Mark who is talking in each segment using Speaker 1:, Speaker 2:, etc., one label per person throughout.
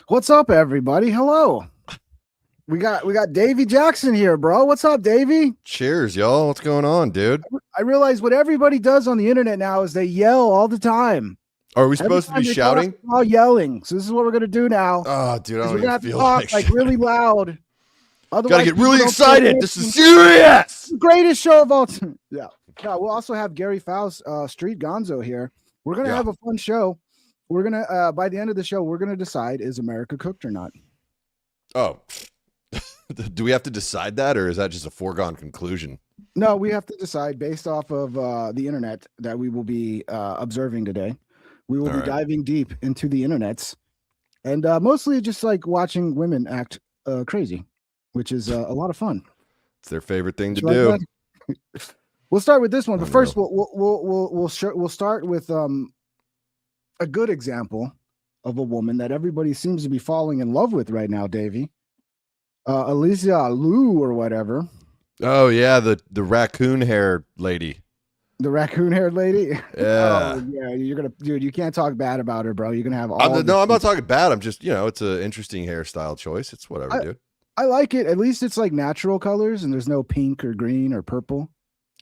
Speaker 1: What's up, everybody? Hello. We got Davey Jackson here, bro. What's up, Davey?
Speaker 2: Cheers, y'all. What's going on, dude?
Speaker 1: I realize what everybody does on the internet now is they yell all the time.
Speaker 2: Are we
Speaker 1: Every
Speaker 2: supposed to
Speaker 1: time
Speaker 2: be
Speaker 1: they talk,
Speaker 2: shouting?
Speaker 1: they're all yelling. So this is what we're gonna do now.
Speaker 2: Oh, dude, I
Speaker 1: Is
Speaker 2: don't
Speaker 1: we're
Speaker 2: even
Speaker 1: gonna have to
Speaker 2: feel
Speaker 1: talk
Speaker 2: like
Speaker 1: like
Speaker 2: shouting.
Speaker 1: really loud.
Speaker 2: Gotta
Speaker 1: Otherwise,
Speaker 2: get
Speaker 1: people
Speaker 2: really
Speaker 1: don't pay
Speaker 2: excited. This is
Speaker 1: attention.
Speaker 2: serious.
Speaker 1: Greatest show of all time. Yeah. No, we'll also have Gary Faust, Street Gonzo here. We're gonna
Speaker 2: Yeah.
Speaker 1: have a fun show. We're gonna by the end of the show, we're gonna decide is America cooked or not.
Speaker 2: Oh, do we have to decide that, or is that just a foregone conclusion?
Speaker 1: No, we have to decide based off of the internet that we will be observing today. We will
Speaker 2: All
Speaker 1: be
Speaker 2: right.
Speaker 1: diving deep into the internets and mostly just like watching women act crazy, which is a lot of fun.
Speaker 2: It's their favorite thing to
Speaker 1: You like
Speaker 2: do.
Speaker 1: that? We'll start with this one, but
Speaker 2: Unreal.
Speaker 1: first we'll start with a good example of a woman that everybody seems to be falling in love with right now, Davey. Alicia Liu or whatever.
Speaker 2: Oh yeah, the raccoon hair lady.
Speaker 1: The raccoon-haired lady.
Speaker 2: Yeah.
Speaker 1: Oh yeah, you're gonna, dude. You can't talk bad about her, bro. You're gonna have all.
Speaker 2: No, I'm not talking bad. I'm just, it's an interesting hairstyle choice. It's whatever, dude.
Speaker 1: I like it. At least it's like natural colors, and there's no pink or green or purple.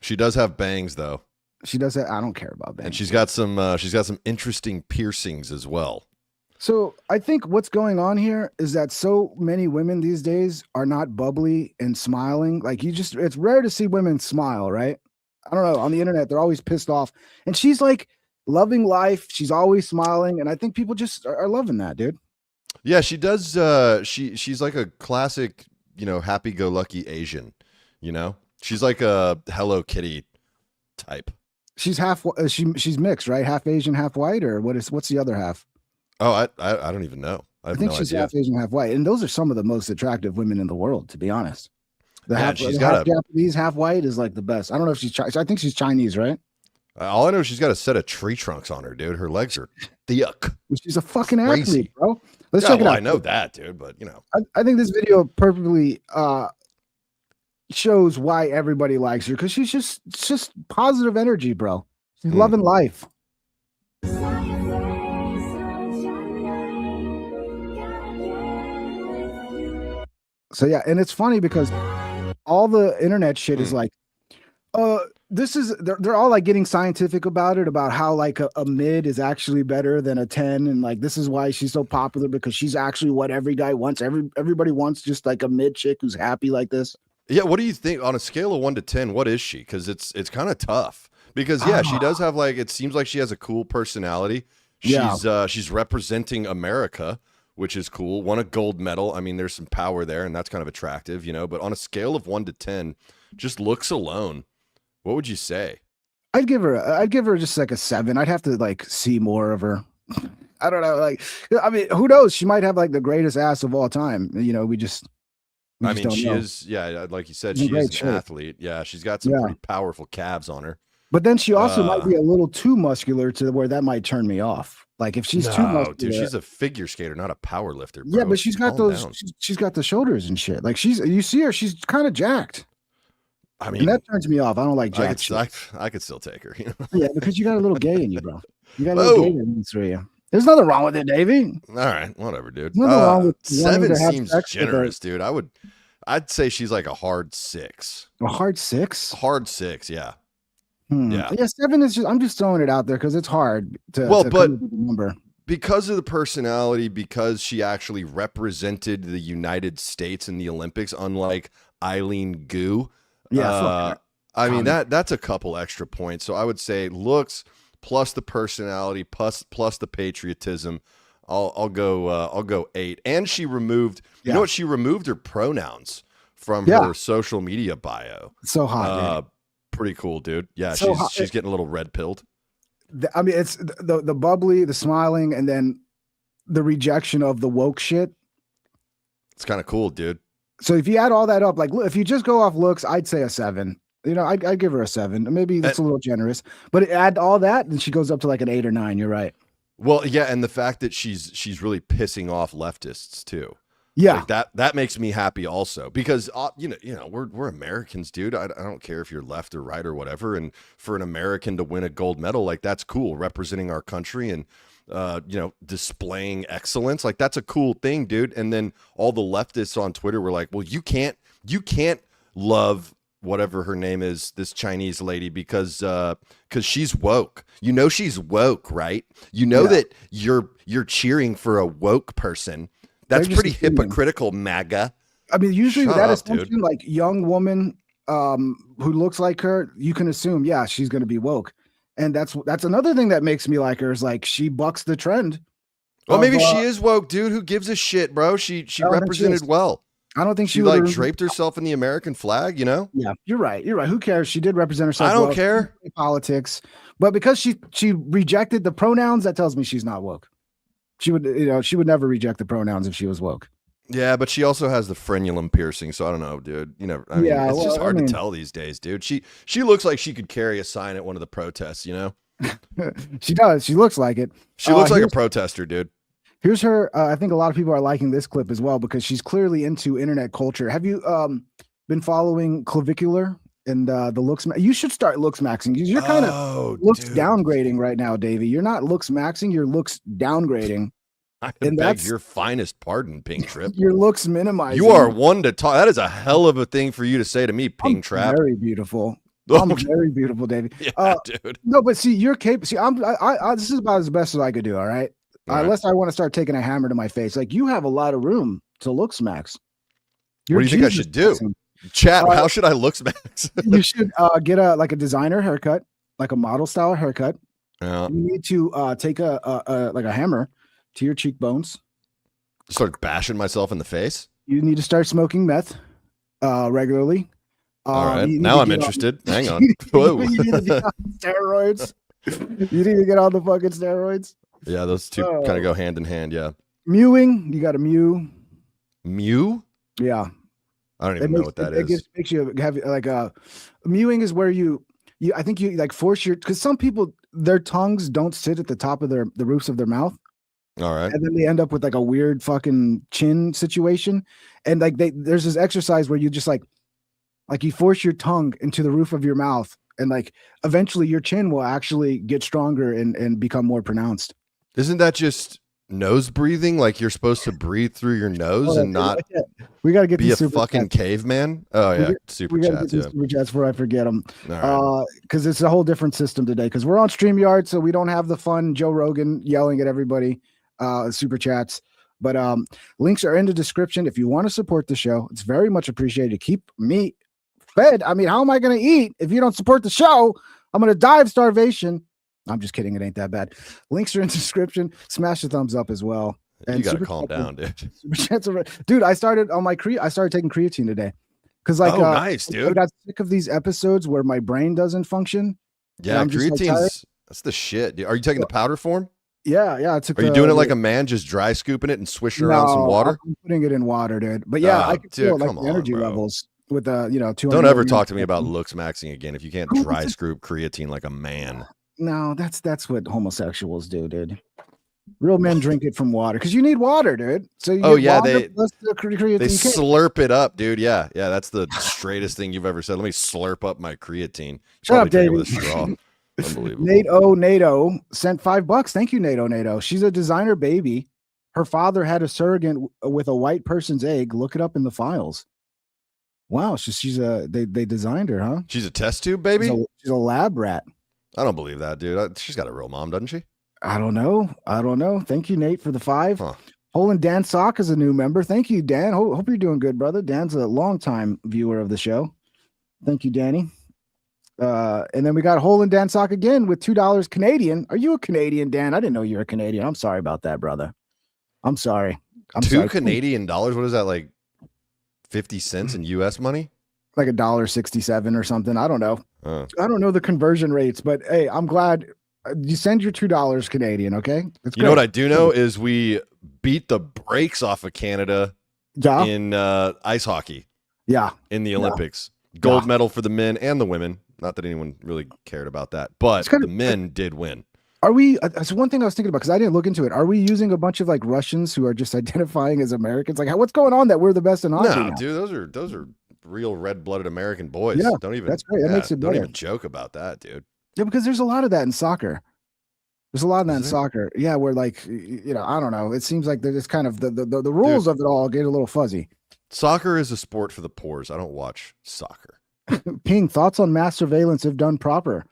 Speaker 2: She does have bangs though,
Speaker 1: She does that. I don't care about that.
Speaker 2: and she's got some interesting piercings as well.
Speaker 1: So I think what's going on here is that so many women these days are not bubbly and smiling. Like it's rare to see women smile, right? I don't know. On the internet, they're always pissed off, and she's like loving life. She's always smiling, and I think people just are loving that, dude.
Speaker 2: Yeah, she does. She's like a classic, happy-go-lucky Asian. She's like a Hello Kitty type.
Speaker 1: She's she's mixed, right? Half Asian, half white, or what's the other half?
Speaker 2: Oh, I don't even know. I
Speaker 1: think
Speaker 2: no
Speaker 1: she's
Speaker 2: idea.
Speaker 1: half Asian, half white, and those are some of the most attractive women in the world, to be honest. The
Speaker 2: Yeah,
Speaker 1: half,
Speaker 2: she's
Speaker 1: the
Speaker 2: got
Speaker 1: half Japanese, half white is like the best. I don't know if she's Chinese. I think she's Chinese, right?
Speaker 2: All I know is she's got a set of tree trunks on her, dude. Her legs are thick.
Speaker 1: She's a fucking
Speaker 2: Crazy.
Speaker 1: athlete, bro. Let's
Speaker 2: Yeah,
Speaker 1: check it
Speaker 2: well,
Speaker 1: out.
Speaker 2: I know that, dude, but
Speaker 1: I think this video perfectly shows why everybody likes her because she's just positive energy, bro. She's loving life. So yeah, and it's funny because all the internet shit is like, they're all like getting scientific about it, about how like a mid is actually better than a 10, and like this is why she's so popular because she's actually what every guy wants. Everybody wants just like a mid chick who's happy like this.
Speaker 2: Yeah, what do you think on a scale of 1 to 10? What is she? Because it's kind of tough. Because she does have it seems like she has a cool personality. She's representing America, which is cool. Won a gold medal. I mean, there's some power there, and that's kind of attractive, But on a scale of 1 to 10, just looks alone, what would you say?
Speaker 1: I'd give her just like a 7. I'd have to like see more of her. I don't know. Like, I mean, who knows? She might have like the greatest ass of all time. We just.
Speaker 2: I mean, she is, like you said, she is an athlete. Yeah, she's got some pretty powerful calves on her.
Speaker 1: But then she also might be a little too muscular to where that might turn me off. Like if she's too muscular,
Speaker 2: dude, she's a figure skater, not a power lifter. Bro.
Speaker 1: Yeah, but she's got those. She's got the shoulders and shit. Like you see her, she's kind of jacked.
Speaker 2: I mean,
Speaker 1: and that turns me off. I don't like jacked.
Speaker 2: I could still take her.
Speaker 1: Yeah, because you got a little gay in you, bro. You got a little gay in you. There's nothing wrong with it, Davey.
Speaker 2: All right, whatever, dude.
Speaker 1: Nothing wrong with
Speaker 2: 7 seems generous, dude. I'd say she's like a hard 6.
Speaker 1: A hard 6?
Speaker 2: Hard 6, yeah.
Speaker 1: Yeah, 7 is just. I'm just throwing it out there because it's hard to.
Speaker 2: Well, but
Speaker 1: number
Speaker 2: because of the personality, because she actually represented the United States in the Olympics, unlike Eileen Gu.
Speaker 1: Yeah,
Speaker 2: I mean that's a couple extra points. So I would say looks plus the personality plus the patriotism. I'll go 8. And she removed. You know what? She removed her pronouns from her social media bio.
Speaker 1: So hot.
Speaker 2: Pretty cool, dude. Yeah,
Speaker 1: so
Speaker 2: she's getting a little red pilled.
Speaker 1: I mean, it's the bubbly, the smiling, and then the rejection of the woke shit.
Speaker 2: It's kind of cool, dude.
Speaker 1: So if you add all that up, like if you just go off looks, I'd say a 7. I'd give her a 7. Maybe that's a little generous, but add all that, and she goes up to like an 8 or 9. You're right.
Speaker 2: Well, yeah, and the fact that she's really pissing off leftists too.
Speaker 1: Yeah,
Speaker 2: like that makes me happy also because we're Americans, dude. I don't care if you're left or right or whatever. And for an American to win a gold medal, like that's cool, representing our country. And displaying excellence. Like that's a cool thing, dude. And then all the leftists on Twitter were like, well, you can't love whatever her name is, this Chinese lady, because she's woke. You know she's woke, right? You know that you're cheering for a woke person. That's pretty hypocritical, MAGA.
Speaker 1: I mean, usually
Speaker 2: Shut
Speaker 1: that
Speaker 2: up,
Speaker 1: assumption,
Speaker 2: dude.
Speaker 1: like young woman who looks like her, you can assume, yeah, she's going to be woke. And that's another thing that makes me like her is like she bucks the trend.
Speaker 2: Well, maybe she is woke, dude. Who gives a shit, bro? She represented well.
Speaker 1: I don't think
Speaker 2: she like draped herself in the American flag, you know?
Speaker 1: Yeah, you're right. You're right. Who cares? She did represent herself.
Speaker 2: I don't care.
Speaker 1: Politics. But because she rejected the pronouns, that tells me she's not woke. She would never reject the pronouns if she was woke.
Speaker 2: Yeah, but she also has the frenulum piercing, so I don't know, dude. You know, it's just hard to tell these days, dude. She looks like she could carry a sign at one of the protests, you know?
Speaker 1: She does. She looks like it.
Speaker 2: She looks like a protester, dude.
Speaker 1: Here's her. I think a lot of people are liking this clip as well because she's clearly into internet culture. Have you been following Clavicular and the looks? You should start looks maxing. You're kind of looks downgrading right now, Davey. You're not looks maxing. You're looks downgrading.
Speaker 2: I beg your finest pardon, Pink Trip.
Speaker 1: Your looks minimizing.
Speaker 2: You are one to talk. That is a hell of a thing for you to say to me, Pink Trap.
Speaker 1: Very beautiful. I'm very beautiful, Davey.
Speaker 2: Yeah, dude.
Speaker 1: No, but see, you're capable. See, this is about as best as I could do. All right. Unless I want to start taking a hammer to my face. Like you have a lot of room to looks max.
Speaker 2: What do you think I should do? Chat, how should I looks max?
Speaker 1: You should get a designer haircut, like a model style haircut.
Speaker 2: Yeah.
Speaker 1: You need to take a hammer to your cheekbones.
Speaker 2: Start bashing myself in the face.
Speaker 1: You need to start smoking meth regularly.
Speaker 2: All right. Now I'm interested. Hang on.
Speaker 1: Whoa. You need to be on steroids. You need to get on the fucking steroids.
Speaker 2: Yeah, those two kind of go hand in hand. Yeah.
Speaker 1: Mewing. You got to mew.
Speaker 2: Mew?
Speaker 1: Yeah.
Speaker 2: I don't even know what that is.
Speaker 1: It makes you have like a mewing is where you I think you like force because some people, their tongues don't sit at the top of the roofs of their mouth.
Speaker 2: All right.
Speaker 1: And then they end up with like a weird fucking chin situation. And like there's this exercise where you just like you force your tongue into the roof of your mouth. And like eventually your chin will actually get stronger and become more pronounced.
Speaker 2: Isn't that just nose breathing? Like you're supposed to breathe through your nose and not
Speaker 1: we gotta get
Speaker 2: be a fucking caveman. Oh yeah, super chats. Yeah,
Speaker 1: super chats before I forget them. Because it's a whole different system today. Because we're on StreamYard, so we don't have the fun Joe Rogan yelling at everybody. Super chats, but links are in the description if you want to support the show. It's very much appreciated. Keep me fed. I mean, how am I going to eat if you don't support the show? I'm going to die of starvation. I'm just kidding. It ain't that bad. Links are in the description. Smash the thumbs up as well. And
Speaker 2: you gotta calm down, dude.
Speaker 1: Dude, I started on my I started taking creatine today because like
Speaker 2: nice, dude.
Speaker 1: I got sick of these episodes where my brain doesn't function.
Speaker 2: Yeah, creatine's that's the shit. Dude. Are you taking the powder form?
Speaker 1: Yeah. I
Speaker 2: took. Are you doing it like a man, just dry scooping it and swishing around some water?
Speaker 1: I'm putting it in water, dude. But yeah, I can feel like the energy levels with 200.
Speaker 2: Don't ever talk to me about looks maxing again if you can't dry scoop creatine like a man.
Speaker 1: No, that's what homosexuals do, dude. Real men drink it from water because you need water, dude. So you
Speaker 2: they slurp it up, dude. Yeah, that's the straightest thing you've ever said. Let me slurp up my creatine.
Speaker 1: Shut up, David.
Speaker 2: With a straw. Unbelievable.
Speaker 1: NATO sent $5. Thank you, NATO. She's a designer baby. Her father had a surrogate with a white person's egg. Look it up in the files. Wow, they designed her, huh?
Speaker 2: She's a test tube baby.
Speaker 1: She's a lab rat.
Speaker 2: I don't believe that, dude. She's got a real mom, doesn't she?
Speaker 1: I don't know. Thank you, Nate, for the 5. Huh. Holland Dan Sock is a new member. Thank you, Dan. Hope you're doing good, brother. Dan's a longtime viewer of the show. Thank you, Danny. And then we got Holland Dan Sock again with $2 Canadian. Are you a Canadian, Dan? I didn't know you were a Canadian. I'm sorry about that, brother. I'm sorry.
Speaker 2: $2 Canadian dollars? What is that, like 50 cents in US money?
Speaker 1: Like $1.67 or something. I don't know. I don't know the conversion rates, but hey, I'm glad you send your $2 Canadian. Okay.
Speaker 2: You know what I do know is we beat the brakes off of Canada in ice hockey.
Speaker 1: Yeah.
Speaker 2: In the Olympics. Gold medal for the men and the women. Not that anyone really cared about that, but the men did win.
Speaker 1: Are we? So one thing I was thinking about, because I didn't look into it. Are we using a bunch of like Russians who are just identifying as Americans? Like, what's going on that we're the best in hockey?
Speaker 2: No, dude, those are real red-blooded American boys.
Speaker 1: Yeah,
Speaker 2: don't even.
Speaker 1: That's great. That makes it better.
Speaker 2: Don't even joke about that, dude.
Speaker 1: Yeah, because there's a lot of that in soccer. There's a lot of that in
Speaker 2: Is there?
Speaker 1: soccer. Yeah, where like I don't know. It seems like there's kind of the rules
Speaker 2: Dude,
Speaker 1: of it all get a little fuzzy.
Speaker 2: soccer is a sport for the poors. I don't watch soccer.
Speaker 1: Ping, thoughts on mass surveillance if done proper?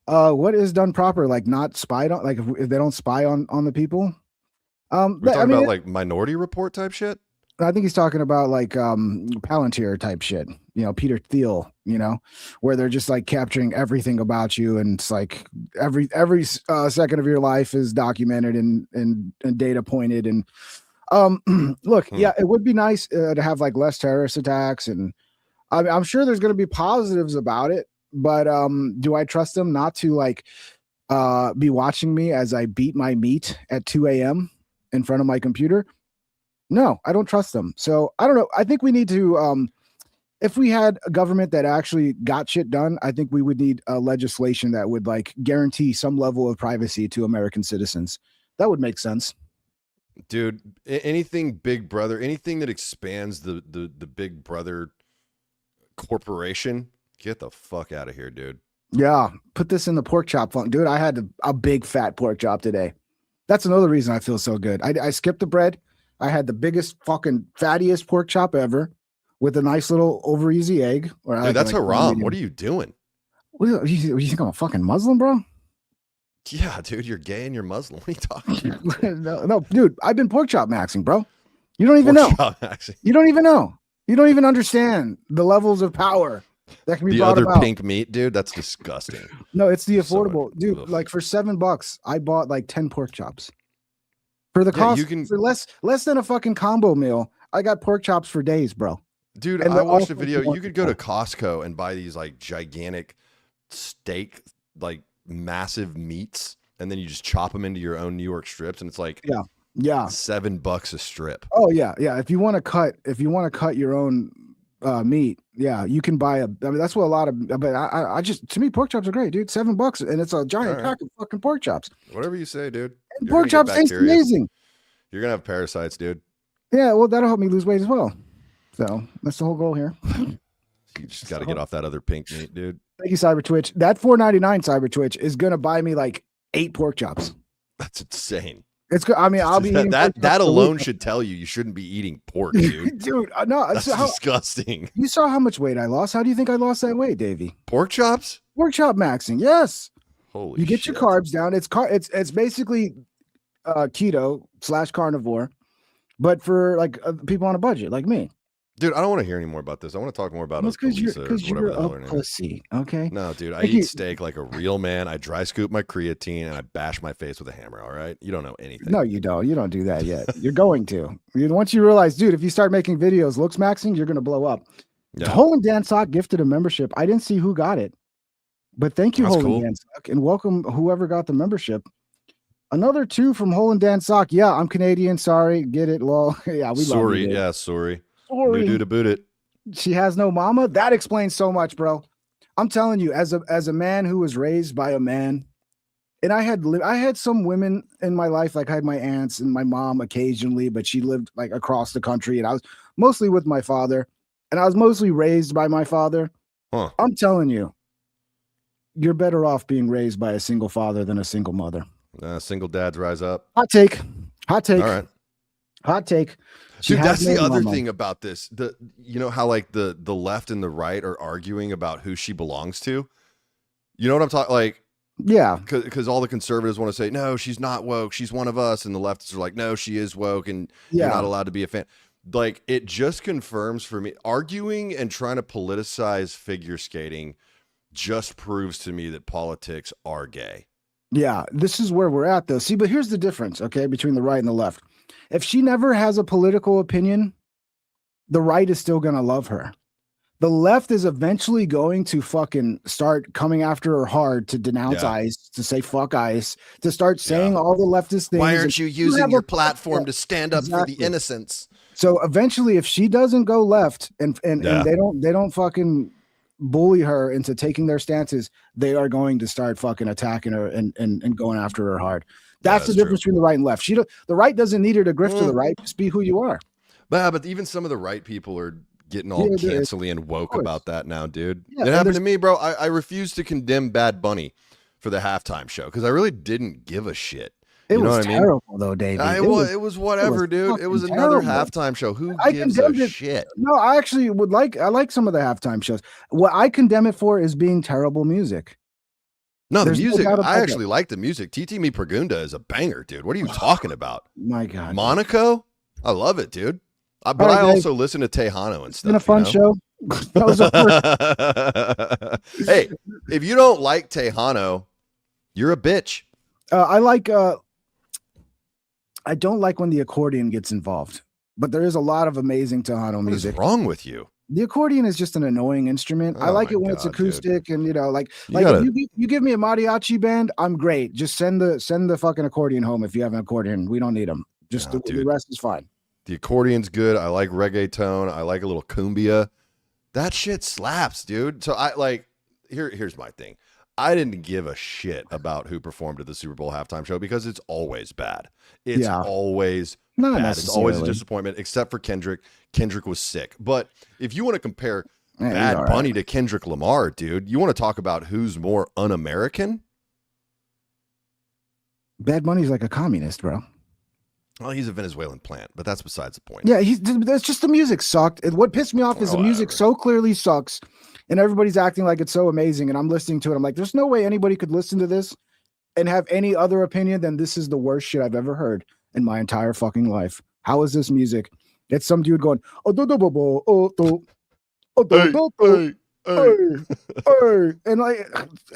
Speaker 1: What is done proper? Like not spied on, like if they don't spy on the people.
Speaker 2: We're
Speaker 1: I
Speaker 2: talking
Speaker 1: mean,
Speaker 2: about like Minority Report type shit.
Speaker 1: I think he's talking about like Palantir type shit, Peter Thiel, where they're just like capturing everything about you, and it's like every second of your life is documented and data pointed. And look, yeah, it would be nice to have like less terrorist attacks, and I'm sure there's going to be positives about it, but do I trust them not to like be watching me as I beat my meat at 2 a.m. in front of my computer? No, I don't trust them. So I don't know. I think we need to, if we had a government that actually got shit done, I think we would need legislation that would like guarantee some level of privacy to American citizens. That would make sense.
Speaker 2: Dude, anything Big Brother, anything that expands the Big Brother corporation, get the fuck out of here, dude.
Speaker 1: Yeah, put this in the pork chop funk, dude. I had a big fat pork chop today. That's another reason I feel so good. I skipped the bread. I had the biggest fucking fattiest pork chop ever with a nice little over easy egg.
Speaker 2: Dude, that's haram. What are you doing?
Speaker 1: You think I'm a fucking Muslim, bro?
Speaker 2: Yeah, dude, you're gay and you're Muslim. What are you talking about?
Speaker 1: No, dude, I've been pork chop maxing, bro. You don't even know. You don't even know. You don't even understand the levels of power that can be
Speaker 2: the
Speaker 1: brought
Speaker 2: other
Speaker 1: about.
Speaker 2: pink meat, dude. That's disgusting.
Speaker 1: No, it's the affordable, dude. Like for $7, I bought like 10 pork chops. For the cost, for less than a fucking combo meal, I got pork chops for days, bro.
Speaker 2: Dude, I watched a video. You could go to Costco and buy these like gigantic steak, like massive meats, and then you just chop them into your own New York strips, and it's like $7 a strip.
Speaker 1: Oh yeah. If you want to cut your own meat, yeah, you can buy that's what a lot of. But I just, to me, pork chops are great, dude. $7, and it's a giant pack of fucking pork chops.
Speaker 2: Whatever you say, dude.
Speaker 1: Pork chops taste amazing.
Speaker 2: You're gonna have parasites, dude.
Speaker 1: Yeah, well, that'll help me lose weight as well. So that's the whole goal here.
Speaker 2: You just got to get off that other pink meat, dude.
Speaker 1: Thank you, Cyber Twitch. That $4.99 Cyber Twitch is gonna buy me like 8 pork chops.
Speaker 2: That's insane.
Speaker 1: It's good. I mean, I'll be eating
Speaker 2: that alone should tell you shouldn't be eating pork, dude.
Speaker 1: Dude, no,
Speaker 2: that's disgusting.
Speaker 1: You saw how much weight I lost. How do you think I lost that weight, Davey?
Speaker 2: Pork chops?
Speaker 1: Pork chop maxing. Yes.
Speaker 2: Holy
Speaker 1: You get your carbs down. It's basically keto / carnivore, but for like people on a budget like me.
Speaker 2: Dude, I don't want to hear any more about this. I want to talk more about
Speaker 1: because you're a pussy. Okay.
Speaker 2: No, dude, I eat steak like a real man. I dry scoop my creatine and I bash my face with a hammer. All right, you don't know anything.
Speaker 1: No, you don't. You don't do that yet. You're going to. Once you realize, dude, if you start making videos looks maxing, you're gonna blow up. Yeah. Hole and Dan Sock gifted a membership. I didn't see who got it, but thank you, Hole and Dan Sock, and welcome whoever got the membership. Another 2 from Hole and Dan Sock. Yeah, I'm Canadian. Sorry, get it, lol. Yeah, we love you.
Speaker 2: Yeah, sorry.
Speaker 1: Sorry.
Speaker 2: Do to boot it.
Speaker 1: She has no mama. That explains so much, bro. I'm telling you, as a man who was raised by a man, and I had some women in my life, like I had my aunts and my mom occasionally, but she lived like across the country, and I was mostly with my father, and I was mostly raised by my father.
Speaker 2: Huh.
Speaker 1: I'm telling you, you're better off being raised by a single father than a single mother.
Speaker 2: Single dads rise up.
Speaker 1: Hot take. All
Speaker 2: right.
Speaker 1: Hot take.
Speaker 2: Dude, that's the other thing about this. You know how like the left and the right are arguing about who she belongs to? You know what I'm talking like?
Speaker 1: Yeah.
Speaker 2: Because all the conservatives want to say, no, she's not woke. She's one of us. And the leftists are like, no, she is woke and you're not allowed to be a fan. Like, it just confirms for me, arguing and trying to politicize figure skating just proves to me that politics are gay.
Speaker 1: Yeah, this is where we're at, though. See, but here's the difference, okay, between the right and the left. If she never has a political opinion, the right is still going to love her. The left is eventually going to fucking start coming after her hard to denounce ICE, to say fuck ICE, to start saying all the leftist things.
Speaker 2: Why aren't you using your platform to stand up for the innocents?
Speaker 1: So eventually, if she doesn't go left and they don't fucking bully her into taking their stances, they are going to start fucking attacking her and going after her hard. That's the difference between the right and left. The right doesn't need her to grift to the right. Just be who you are.
Speaker 2: But even some of the right people are getting all cancely and woke about that now, dude. It happened to me, bro. I refuse to condemn Bad Bunny, for the halftime show because I really didn't give a shit.
Speaker 1: It
Speaker 2: You know
Speaker 1: was
Speaker 2: what I mean?
Speaker 1: terrible though, Davey.
Speaker 2: It was whatever, dude. It was
Speaker 1: fucking
Speaker 2: another
Speaker 1: terrible.
Speaker 2: halftime show. Who
Speaker 1: I
Speaker 2: gives a
Speaker 1: condemned it.
Speaker 2: shit?
Speaker 1: No, I actually would like. I like some of the halftime shows. What I condemn it for is being terrible music.
Speaker 2: No, the
Speaker 1: There's no
Speaker 2: music.
Speaker 1: doubt about
Speaker 2: I
Speaker 1: that.
Speaker 2: actually like the music. TT Me Pregunda is a banger, dude. What are you talking about?
Speaker 1: My God,
Speaker 2: Monaco? I love it, dude. But
Speaker 1: right,
Speaker 2: I
Speaker 1: Dave.
Speaker 2: also listen to Tejano and
Speaker 1: it's
Speaker 2: stuff.
Speaker 1: been a fun show. That was a first.
Speaker 2: Hey, if you don't like Tejano, you're a bitch.
Speaker 1: I like. I don't like when the accordion gets involved, but there is a lot of amazing Tejano
Speaker 2: What is
Speaker 1: music.
Speaker 2: wrong with you?
Speaker 1: The accordion is just an annoying instrument. I
Speaker 2: Oh
Speaker 1: like
Speaker 2: my
Speaker 1: it when it's
Speaker 2: God,
Speaker 1: acoustic and like
Speaker 2: gotta-
Speaker 1: if you give me a mariachi band, I'm great. Just send the fucking accordion home if you have an accordion. We don't need them. Just
Speaker 2: No,
Speaker 1: the
Speaker 2: dude.
Speaker 1: rest is fine.
Speaker 2: The accordion's good. I like reggaeton. I like a little cumbia. That shit slaps, dude. So I like here's my thing. I didn't give a shit about who performed at the Super Bowl halftime show because it's always bad. It's
Speaker 1: Yeah.
Speaker 2: always
Speaker 1: Not
Speaker 2: bad. It's always a
Speaker 1: necessarily.
Speaker 2: disappointment, except for Kendrick. Kendrick was sick. But if you want to compare
Speaker 1: Yeah, he's
Speaker 2: Bad
Speaker 1: all
Speaker 2: Bunny
Speaker 1: right.
Speaker 2: to Kendrick Lamar, dude, you want to talk about who's more un-American?
Speaker 1: Bad Bunny's like a communist, bro.
Speaker 2: Well, he's a Venezuelan plant, but that's besides the point.
Speaker 1: Yeah, that's just the music sucked. And what pissed me off is the music
Speaker 2: Whatever.
Speaker 1: so clearly sucks, and everybody's acting like it's so amazing. And I'm listening to it. I'm like, there's no way anybody could listen to this and have any other opinion than this is the worst shit I've ever heard in my entire fucking life. How is this music? It's some dude going, oh, do, do, bo, bo, oh, do, oh, do,
Speaker 2: Hey,
Speaker 1: do, do,
Speaker 2: hey, hey.
Speaker 1: hey. And like,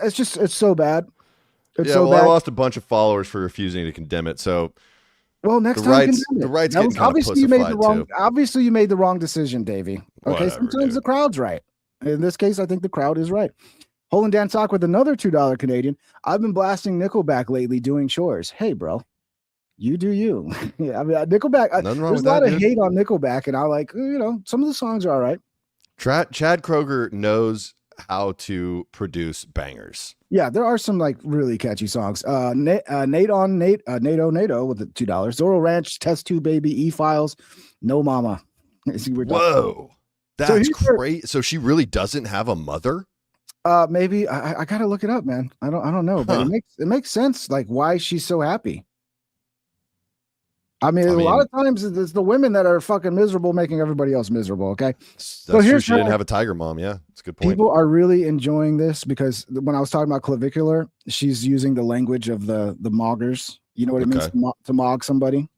Speaker 1: it's so bad. It's
Speaker 2: Yeah,
Speaker 1: so
Speaker 2: well, I
Speaker 1: bad.
Speaker 2: lost a bunch of followers for refusing to condemn it. So
Speaker 1: Well, next
Speaker 2: The
Speaker 1: time
Speaker 2: rights-
Speaker 1: you condemn
Speaker 2: the
Speaker 1: it.
Speaker 2: rights
Speaker 1: That
Speaker 2: getting
Speaker 1: was-
Speaker 2: kinda
Speaker 1: obviously you made the
Speaker 2: pussified,
Speaker 1: wrong.
Speaker 2: too.
Speaker 1: Obviously, you made the wrong decision, Davey. Okay,
Speaker 2: Whatever,
Speaker 1: sometimes
Speaker 2: dude.
Speaker 1: the crowd's right. In this case, I think the crowd is right. Hole and Dan Sock with another $2 Canadian. I've been blasting Nickelback lately doing chores. Hey, bro, you do you. Yeah, I mean, Nickelback.
Speaker 2: Nothing wrong
Speaker 1: There's
Speaker 2: with
Speaker 1: a lot
Speaker 2: that,
Speaker 1: of
Speaker 2: dude.
Speaker 1: hate on Nickelback, and I like some of the songs are all right.
Speaker 2: Chad Kroger knows how to produce bangers.
Speaker 1: Yeah, there are some like really catchy songs. NATO with the $2. Zorro Ranch, Test Tube Baby, E Files, No Mama. See, we're done.
Speaker 2: Whoa,
Speaker 1: So
Speaker 2: that's
Speaker 1: here's where-
Speaker 2: great. So she really doesn't have a mother?
Speaker 1: Maybe I gotta look it up, man. I don't know, but
Speaker 2: Huh.
Speaker 1: it makes sense like why she's so happy. I mean, a lot of times it's the women that are fucking miserable, making everybody else miserable. Okay,
Speaker 2: That's true.
Speaker 1: here's
Speaker 2: She didn't
Speaker 1: how-
Speaker 2: have a tiger mom. Yeah, it's a good point.
Speaker 1: people are really enjoying this because when I was talking about clavicular, she's using the language of the moggers. You know what it means
Speaker 2: Okay.
Speaker 1: to mog somebody.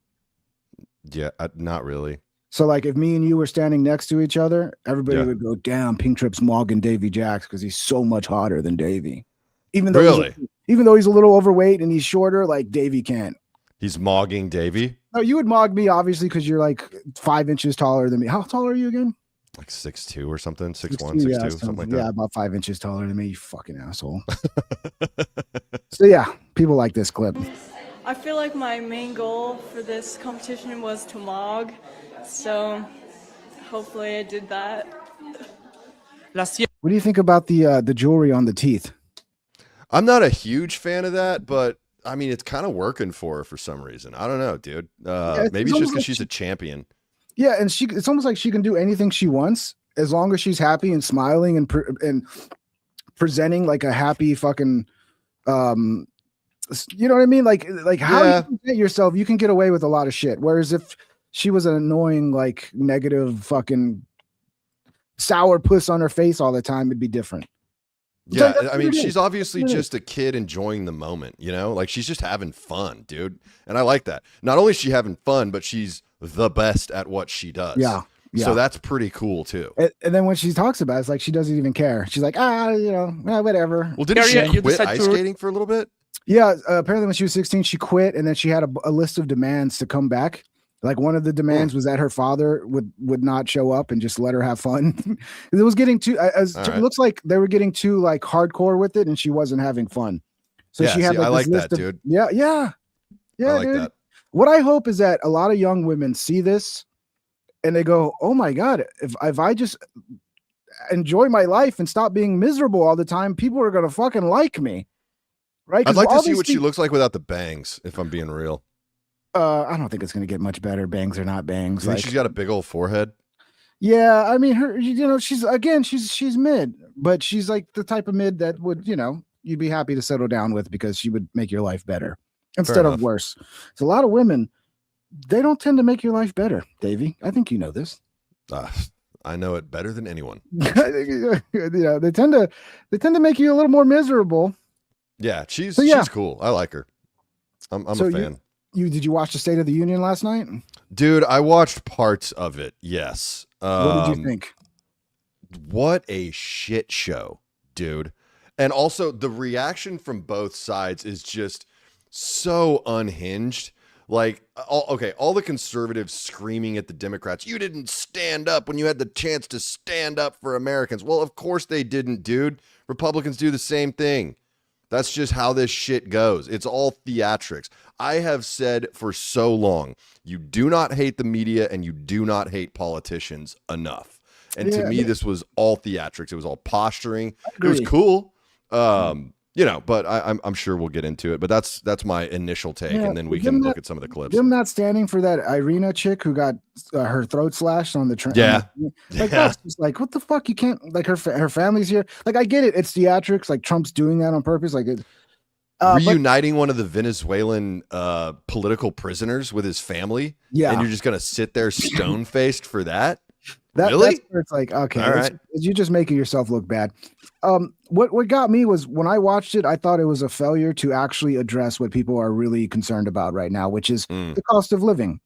Speaker 2: Yeah, not really.
Speaker 1: So, like, if me and you were standing next to each other, everybody
Speaker 2: Yeah.
Speaker 1: would go, "Damn, Pink Trip's mogging Davy Jacks because he's so much hotter than Davy." Even though he's a little overweight and he's shorter, like Davy can't.
Speaker 2: He's mogging Davy,
Speaker 1: No, you would mog me obviously because you're like 5 inches taller than me. How tall are you again?
Speaker 2: like 6'2" or something, 6'1",
Speaker 1: 6'2",
Speaker 2: 6'2",
Speaker 1: yeah,
Speaker 2: something like
Speaker 1: yeah,
Speaker 2: that.
Speaker 1: about 5 inches taller than me. You fucking asshole. So yeah, people like this clip.
Speaker 3: I feel like my main goal for this competition was to mog, so hopefully I did that.
Speaker 1: What do you think about the jewelry on the teeth?
Speaker 2: I'm not a huge fan of that, but I mean, it's kind of working for her for some reason. I don't know, dude.
Speaker 1: it's
Speaker 2: Maybe it's just
Speaker 1: almost
Speaker 2: because
Speaker 1: like
Speaker 2: she's a champion.
Speaker 1: Yeah, and it's almost like she can do anything she wants as long as she's happy and smiling and presenting like a happy fucking you know what I mean? Like how
Speaker 2: Yeah.
Speaker 1: you present yourself, you can get away with a lot of shit. Whereas if she was an annoying, like negative fucking sour puss on her face all the time, it'd be different.
Speaker 2: Yeah,
Speaker 1: that's
Speaker 2: I
Speaker 1: what
Speaker 2: mean,
Speaker 1: it is.
Speaker 2: she's obviously
Speaker 1: That's what it
Speaker 2: just a kid enjoying the moment, you know? Like she's just having fun, dude. And I like that. Not only is she having fun, but she's the best at what she does.
Speaker 1: Yeah. Yeah.
Speaker 2: So that's pretty cool too.
Speaker 1: And then when she talks about it, it's like she doesn't even care. She's like, whatever.
Speaker 2: Well, didn't
Speaker 4: Daria,
Speaker 2: she
Speaker 4: you
Speaker 2: quit
Speaker 4: decide
Speaker 2: ice
Speaker 4: to-
Speaker 2: skating for a little bit?
Speaker 1: Yeah, apparently when she was 16, she quit, and then she had a list of demands to come back. Like one of the demands was that her father would not show up and just let her have fun. It was getting too.
Speaker 2: All right.
Speaker 1: It looks like they were getting too like hardcore with it, and she wasn't having fun. So
Speaker 2: Yeah,
Speaker 1: she had
Speaker 2: see,
Speaker 1: like
Speaker 2: I
Speaker 1: this
Speaker 2: like
Speaker 1: list
Speaker 2: that,
Speaker 1: of,
Speaker 2: dude.
Speaker 1: Yeah,
Speaker 2: I like
Speaker 1: dude.
Speaker 2: that.
Speaker 1: What I hope is that a lot of young women see this, and they go, "Oh my god, if I just enjoy my life and stop being miserable all the time, people are gonna fucking like me." Right?
Speaker 2: I'd
Speaker 1: 'Cause
Speaker 2: like to see what
Speaker 1: obviously-
Speaker 2: she looks like without the bangs, if I'm being real.
Speaker 1: I don't think it's gonna get much better. Bangs or not bangs.
Speaker 2: You think
Speaker 1: Like,
Speaker 2: she's got a big old forehead?
Speaker 1: yeah, I mean, she's mid, but she's like the type of mid that would, you'd be happy to settle down with because she would make your life better instead
Speaker 2: Fair
Speaker 1: of
Speaker 2: enough.
Speaker 1: worse. So a lot of women, they don't tend to make your life better, Davey. I think you know this.
Speaker 2: I know it better than anyone.
Speaker 1: They tend to make you a little more miserable.
Speaker 2: Yeah, she's
Speaker 1: So, yeah.
Speaker 2: she's cool. I like her. I'm
Speaker 1: So
Speaker 2: a fan.
Speaker 1: Did you watch the State of the Union last night?
Speaker 2: Dude, I watched parts of it. Yes.
Speaker 1: What did you think?
Speaker 2: What a shit show, dude. And also the reaction from both sides is just so unhinged. Like, all the conservatives screaming at the Democrats, you didn't stand up when you had the chance to stand up for Americans. Well, of course they didn't, dude. Republicans do the same thing. That's just how this shit goes. It's all theatrics. I have said for so long, you do not hate the media and you do not hate politicians enough. And to me, this was all theatrics. It was all posturing. It was cool. But I'm sure we'll get into it. But that's my initial take, and then we can look at some of the clips.
Speaker 1: Them not standing for that Irina chick who got her throat slashed on the train.
Speaker 2: Yeah.
Speaker 1: That's just like, what the fuck? You can't, like, her family's here. Like, I get it. It's theatrics. Like, Trump's doing that on purpose. Like,
Speaker 2: reuniting one of the Venezuelan political prisoners with his family.
Speaker 1: Yeah.
Speaker 2: And you're just going to sit there stone-faced for that?
Speaker 1: Really? That's where it's like, okay,
Speaker 2: all right.
Speaker 1: You're just making yourself look bad. What got me was when I watched it, I thought it was a failure to actually address what people are really concerned about right now, which is the cost of living.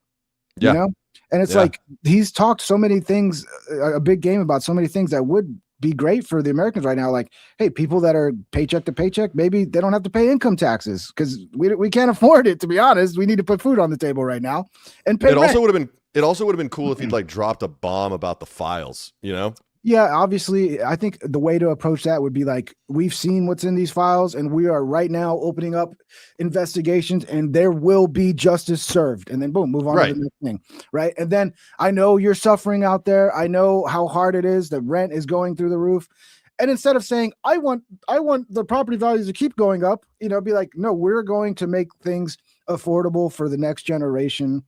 Speaker 2: Yeah.
Speaker 1: You know? And it's like, he's talked so many things, a big game about so many things that would be great for the Americans right now. Like, hey, people that are paycheck to paycheck, maybe they don't have to pay income taxes because we can't afford it, to be honest. We need to put food on the table right now and pay rent.
Speaker 2: It also would have been cool if he'd like dropped a bomb about the files, you know?
Speaker 1: Yeah, obviously, I think the way to approach that would be like, we've seen what's in these files and we are right now opening up investigations and there will be justice served. And then boom, move on to the next thing. Right. And then I know you're suffering out there. I know how hard it is. The rent is going through the roof. And instead of saying, I want the property values to keep going up, be like, no, we're going to make things affordable for the next generation.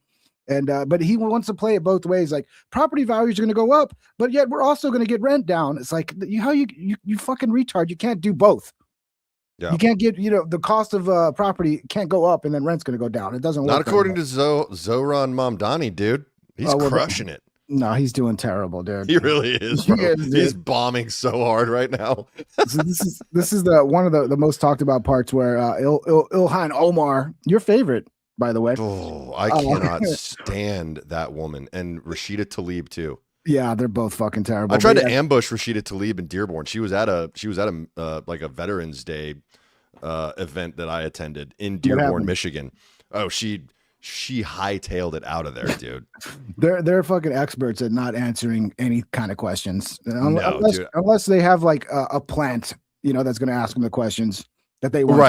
Speaker 1: And but he wants to play it both ways. Like, property values are going to go up, but yet we're also going to get rent down. It's like, you fucking retard. You can't do both. Yeah. You can't get, the cost of property can't go up and then rent's going to go down. It doesn't work.
Speaker 2: Not according to Zoran Mamdani, dude. He's crushing it.
Speaker 1: No, he's doing terrible, dude.
Speaker 2: He really is, bro. He's bombing so hard right now.
Speaker 1: So this is the one of the most talked about parts where Ilhan Omar, your favorite, by the way.
Speaker 2: Oh, I cannot stand that woman, and Rashida Tlaib too.
Speaker 1: Yeah, they're both fucking terrible.
Speaker 2: I tried to ambush Rashida Tlaib in Dearborn. She was at a like a Veterans Day event that I attended in Dearborn, Michigan. Oh, she hightailed it out of there, dude.
Speaker 1: They're fucking experts at not answering any kind of questions, unless they have like a plant, that's going to ask them the questions that they want.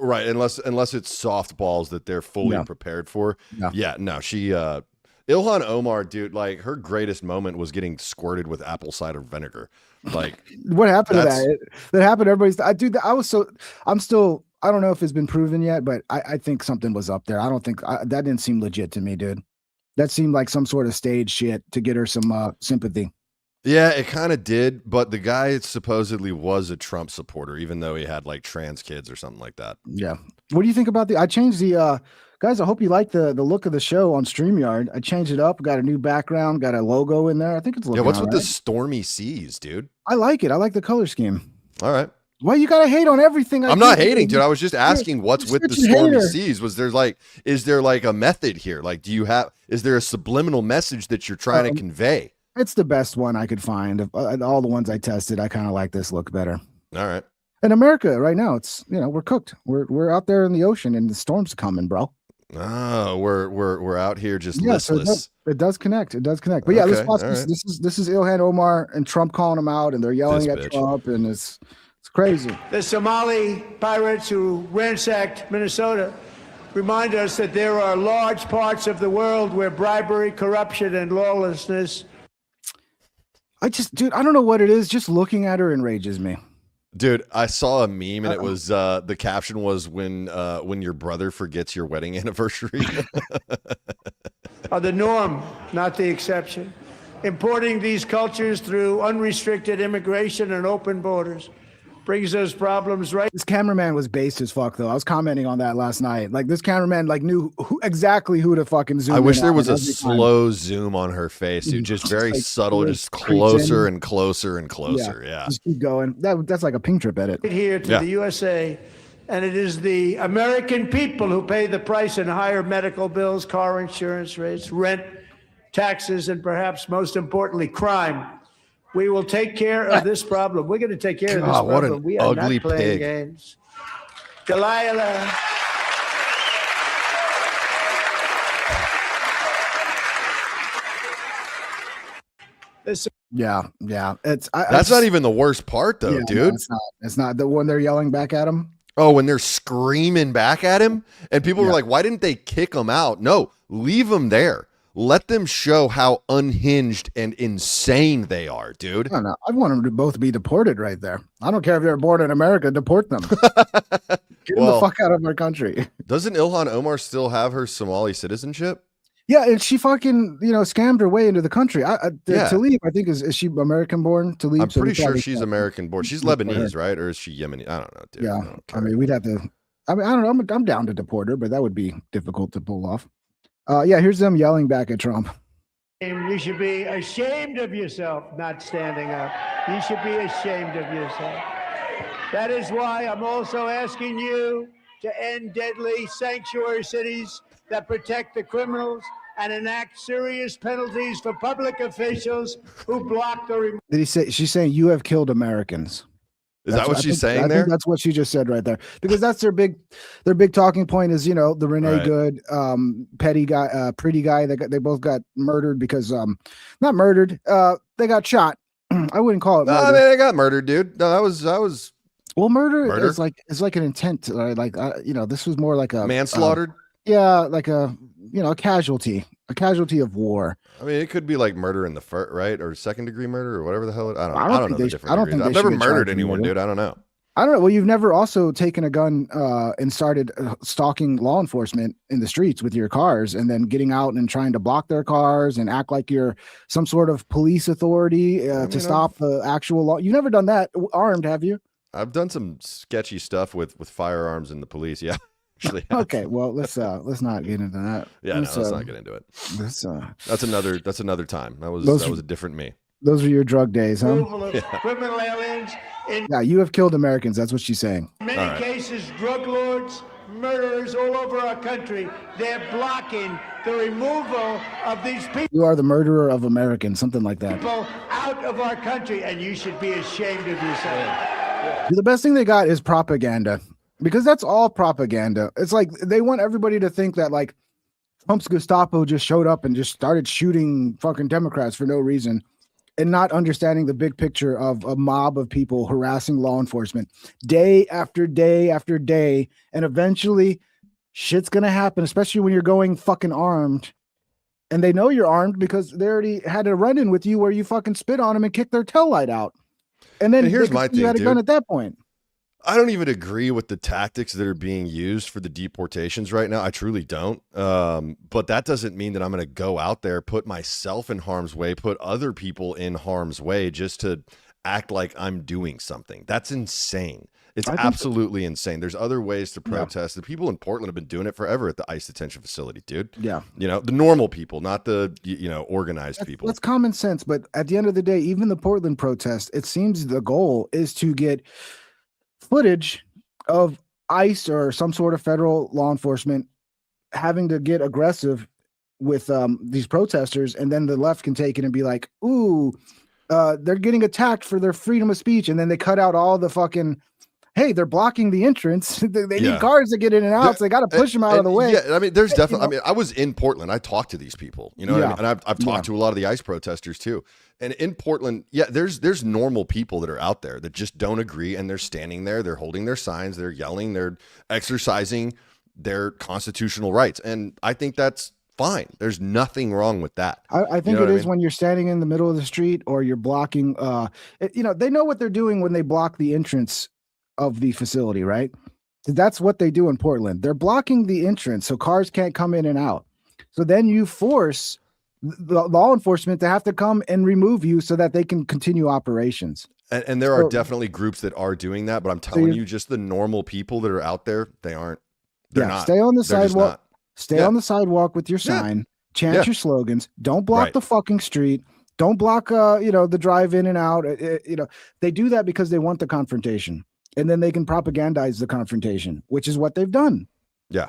Speaker 2: Right. Unless it's softballs that they're fully prepared for. Yeah. No, she Ilhan Omar, dude, like, her greatest moment was getting squirted with apple cider vinegar. Like,
Speaker 1: what happened to that? That happened. I'm still, I don't know if it's been proven yet, but I think something was up there. I don't think that didn't seem legit to me, dude. That seemed like some sort of stage shit to get her some sympathy.
Speaker 2: Yeah, it kind of did, but the guy supposedly was a Trump supporter, even though he had like trans kids or something like that.
Speaker 1: Yeah. What do you think about I changed the guys, I hope you like the look of the show on StreamYard. I changed it up, got a new background, got a logo in there. I think it's looking
Speaker 2: what's with the stormy seas, dude?
Speaker 1: I like it. I like the color scheme.
Speaker 2: All right.
Speaker 1: Why you gotta hate on everything?
Speaker 2: I'm not hating, dude. I was just asking what's with the stormy seas. Is there like a method here? Like, is there a subliminal message that you're trying to convey?
Speaker 1: It's the best one I could find. Of all the ones I tested, I kind of like this look better.
Speaker 2: All right.
Speaker 1: In America right now, it's, we're cooked. We're out there in the ocean and the storm's coming, bro.
Speaker 2: Oh, we're out here just listless.
Speaker 1: So it does connect. It does connect. But yeah, this is Ilhan Omar and Trump calling him out, and they're yelling at Trump, and it's crazy.
Speaker 4: The Somali pirates who ransacked Minnesota remind us that there are large parts of the world where bribery, corruption, and lawlessness.
Speaker 1: I don't know what it is. Just looking at her enrages me.
Speaker 2: Dude, I saw a meme and it was the caption was when your brother forgets your wedding anniversary.
Speaker 4: Are the norm, not the exception. Importing these cultures through unrestricted immigration and open borders brings those problems right.
Speaker 1: This cameraman was based as fuck, though. I was commenting on that last night. Like, this cameraman like knew exactly who to fucking zoom.
Speaker 2: I wish
Speaker 1: in
Speaker 2: there
Speaker 1: on
Speaker 2: was a
Speaker 1: every time.
Speaker 2: slow zoom on her face, dude. Just very
Speaker 1: like,
Speaker 2: subtle, just closer and closer and closer. Yeah.
Speaker 1: Just keep going. That's like a pink trip edit.
Speaker 4: Here to
Speaker 2: Yeah.
Speaker 4: the USA, and it is the American people who pay the price in higher medical bills, car insurance rates, rent, taxes, and perhaps most importantly, crime. We will take care of this problem. We're going to take care of this
Speaker 2: God, what
Speaker 4: problem.
Speaker 2: an
Speaker 4: We are
Speaker 2: ugly
Speaker 4: not playing
Speaker 2: pig.
Speaker 4: games. Delilah. Listen,
Speaker 1: Yeah. It's
Speaker 2: That's not even the worst part, though,
Speaker 1: yeah,
Speaker 2: dude.
Speaker 1: No, it's not. It's not the one they're yelling back at him.
Speaker 2: Oh, when they're screaming back at him, and people were
Speaker 1: Yeah.
Speaker 2: like, "Why didn't they kick him out?" No, leave him there. Let them show how unhinged and insane they are, dude.
Speaker 1: I don't know. I want them to both be deported right there. I don't care if they're born in America. Deport them. Get them
Speaker 2: Well-
Speaker 1: the fuck out of our country.
Speaker 2: Doesn't Ilhan Omar still have her Somali citizenship?
Speaker 1: Yeah, and she fucking scammed her way into the country.
Speaker 2: Yeah.
Speaker 1: Talib, I think is she American born? Talib.
Speaker 2: I'm
Speaker 1: So
Speaker 2: pretty
Speaker 1: they
Speaker 2: sure
Speaker 1: probably
Speaker 2: she's
Speaker 1: can't
Speaker 2: American born. She's
Speaker 1: deport her.
Speaker 2: Lebanese, right? Or is she Yemeni? I don't know, dude.
Speaker 1: Yeah,
Speaker 2: don't
Speaker 1: I
Speaker 2: care.
Speaker 1: mean we'd have to. I mean I don't know. I'm down to deport her, but that would be difficult to pull off. Yeah, here's them yelling back at Trump.
Speaker 4: you should be ashamed of yourself not standing up. You should be ashamed of yourself. That is why I'm also asking you to end deadly sanctuary cities that protect the criminals and enact serious penalties for public officials who block the removal.
Speaker 1: Did he say? She's saying you have killed Americans.
Speaker 2: Is that what
Speaker 1: I
Speaker 2: she's
Speaker 1: think-
Speaker 2: saying
Speaker 1: I
Speaker 2: there?
Speaker 1: think that's what she just said right there. Because that's their big talking point is, the Renee
Speaker 2: Right.
Speaker 1: Good, petty guy, pretty guy. They both got murdered because, not murdered. They got shot. I wouldn't call it
Speaker 2: No,
Speaker 1: murder.
Speaker 2: I mean, they got murdered, dude. No, that was
Speaker 1: Well, murder
Speaker 2: Murder?
Speaker 1: is like an intent. This was more like a
Speaker 2: manslaughtered.
Speaker 1: Yeah, like a casualty of war.
Speaker 2: I mean, it could be like murder in the first, right, or second degree murder, or whatever the hell. I don't
Speaker 1: I don't
Speaker 2: know
Speaker 1: think
Speaker 2: the
Speaker 1: they sh-
Speaker 2: different
Speaker 1: I don't
Speaker 2: degrees.
Speaker 1: think
Speaker 2: I've
Speaker 1: they
Speaker 2: never
Speaker 1: should get charged
Speaker 2: murdered
Speaker 1: with
Speaker 2: anyone,
Speaker 1: murder.
Speaker 2: dude. I don't know.
Speaker 1: I don't know. Well, you've never also taken a gun and started stalking law enforcement in the streets with your cars and then getting out and trying to block their cars and act like you're some sort of police authority to stop the actual law. You've never done that armed, have you?
Speaker 2: I've done some sketchy stuff with firearms and the police. Yeah, actually. have.
Speaker 1: Okay, well, let's not get into that.
Speaker 2: Yeah, let's not get into it.
Speaker 1: Let's,
Speaker 2: That's another time. That was
Speaker 1: Those-
Speaker 2: a different me.
Speaker 1: those are your drug days, huh?
Speaker 4: Removal of criminal aliens. In
Speaker 1: Yeah, you have killed Americans. That's what she's saying.
Speaker 4: many
Speaker 2: All right.
Speaker 4: cases, drug lords, murderers all over our country, they're blocking the removal of these
Speaker 1: You are the murderer of Americans, something like that.
Speaker 4: people out of our country, and you should be ashamed of yourself.
Speaker 1: The best thing they got is propaganda, because that's all propaganda. It's like they want everybody to think that like Trump's Gestapo just showed up and just started shooting fucking Democrats for no reason, and not understanding the big picture of a mob of people harassing law enforcement day after day after day. And eventually shit's going to happen, especially when you're going fucking armed. And they know you're armed because they already had a run in with you where you fucking spit on them and kicked their tail light out. And then
Speaker 2: And here's
Speaker 1: they could
Speaker 2: my
Speaker 1: see you
Speaker 2: thing,
Speaker 1: had a gun
Speaker 2: dude.
Speaker 1: at that point.
Speaker 2: I don't even agree with the tactics that are being used for the deportations right now. I truly don't. But that doesn't mean that I'm going to go out there, put myself in harm's way, put other people in harm's way just to act like I'm doing something. That's insane. It's
Speaker 1: I think so.
Speaker 2: absolutely insane. There's other ways to protest. The people in Portland have been doing it forever at the ICE detention facility, dude.
Speaker 1: Yeah.
Speaker 2: The normal people, not the, organized people.
Speaker 1: That's common sense. But at the end of the day, even the Portland protest, it seems the goal is to get footage of ICE or some sort of federal law enforcement having to get aggressive with these protesters, and then the left can take it and be like, ooh, they're getting attacked for their freedom of speech, and then they cut out all the fucking, hey, they're blocking the entrance. They
Speaker 2: Yeah.
Speaker 1: need cars to get in and out, so they got to push them out of the way.
Speaker 2: Yeah, I mean, there's definitely.
Speaker 1: know-
Speaker 2: I mean, I was in Portland. I talked to these people. You know what I
Speaker 1: Yeah.
Speaker 2: mean? And I've talked to a lot of the ICE protesters too. And in Portland, yeah, there's normal people that are out there that just don't agree, and they're standing there, they're holding their signs, they're yelling, they're exercising their constitutional rights, and I think that's fine. There's nothing wrong with that.
Speaker 1: I think
Speaker 2: know
Speaker 1: it
Speaker 2: what I
Speaker 1: is
Speaker 2: mean?
Speaker 1: when you're standing in the middle of the street or you're blocking. They know what they're doing when they block the entrance of the facility, right? That's what they do in Portland. They're blocking the entrance so cars can't come in and out. So then you force the law enforcement to have to come and remove you so that they can continue operations.
Speaker 2: And there are
Speaker 1: So-
Speaker 2: definitely groups that are doing that, but I'm telling you, just the normal people that are out there, they aren't. They're not.
Speaker 1: Stay on the
Speaker 2: They're just
Speaker 1: sidewalk.
Speaker 2: not.
Speaker 1: Stay
Speaker 2: Yeah.
Speaker 1: on the sidewalk with your
Speaker 2: Yeah.
Speaker 1: sign. Chant
Speaker 2: Yeah.
Speaker 1: your slogans. Don't block
Speaker 2: Right.
Speaker 1: the fucking street. Don't block, the drive in and out. They do that because they want the confrontation, and then they can propagandize the confrontation, which is what they've done.
Speaker 2: Yeah.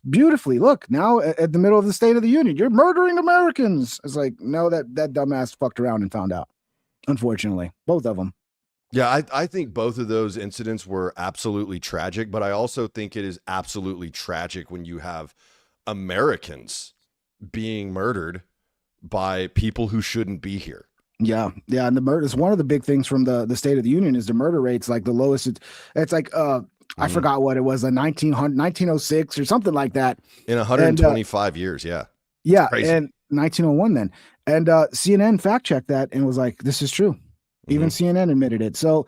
Speaker 1: Beautifully. Look, now at the middle of the State of the Union, you're murdering Americans. It's like, no, that dumbass fucked around and found out. Unfortunately, both of them.
Speaker 2: Yeah, I think both of those incidents were absolutely tragic, but I also think it is absolutely tragic when you have Americans being murdered by people who shouldn't be here.
Speaker 1: Yeah, and the murder is one of the big things from the State of the Union is the murder rates like the lowest. It's like I forgot what it was, 1906 or something like that.
Speaker 2: In 125 years, yeah.
Speaker 1: Yeah,
Speaker 2: Crazy.
Speaker 1: and 1901 then. And CNN fact checked that and was like, this is true. Even CNN admitted it. So,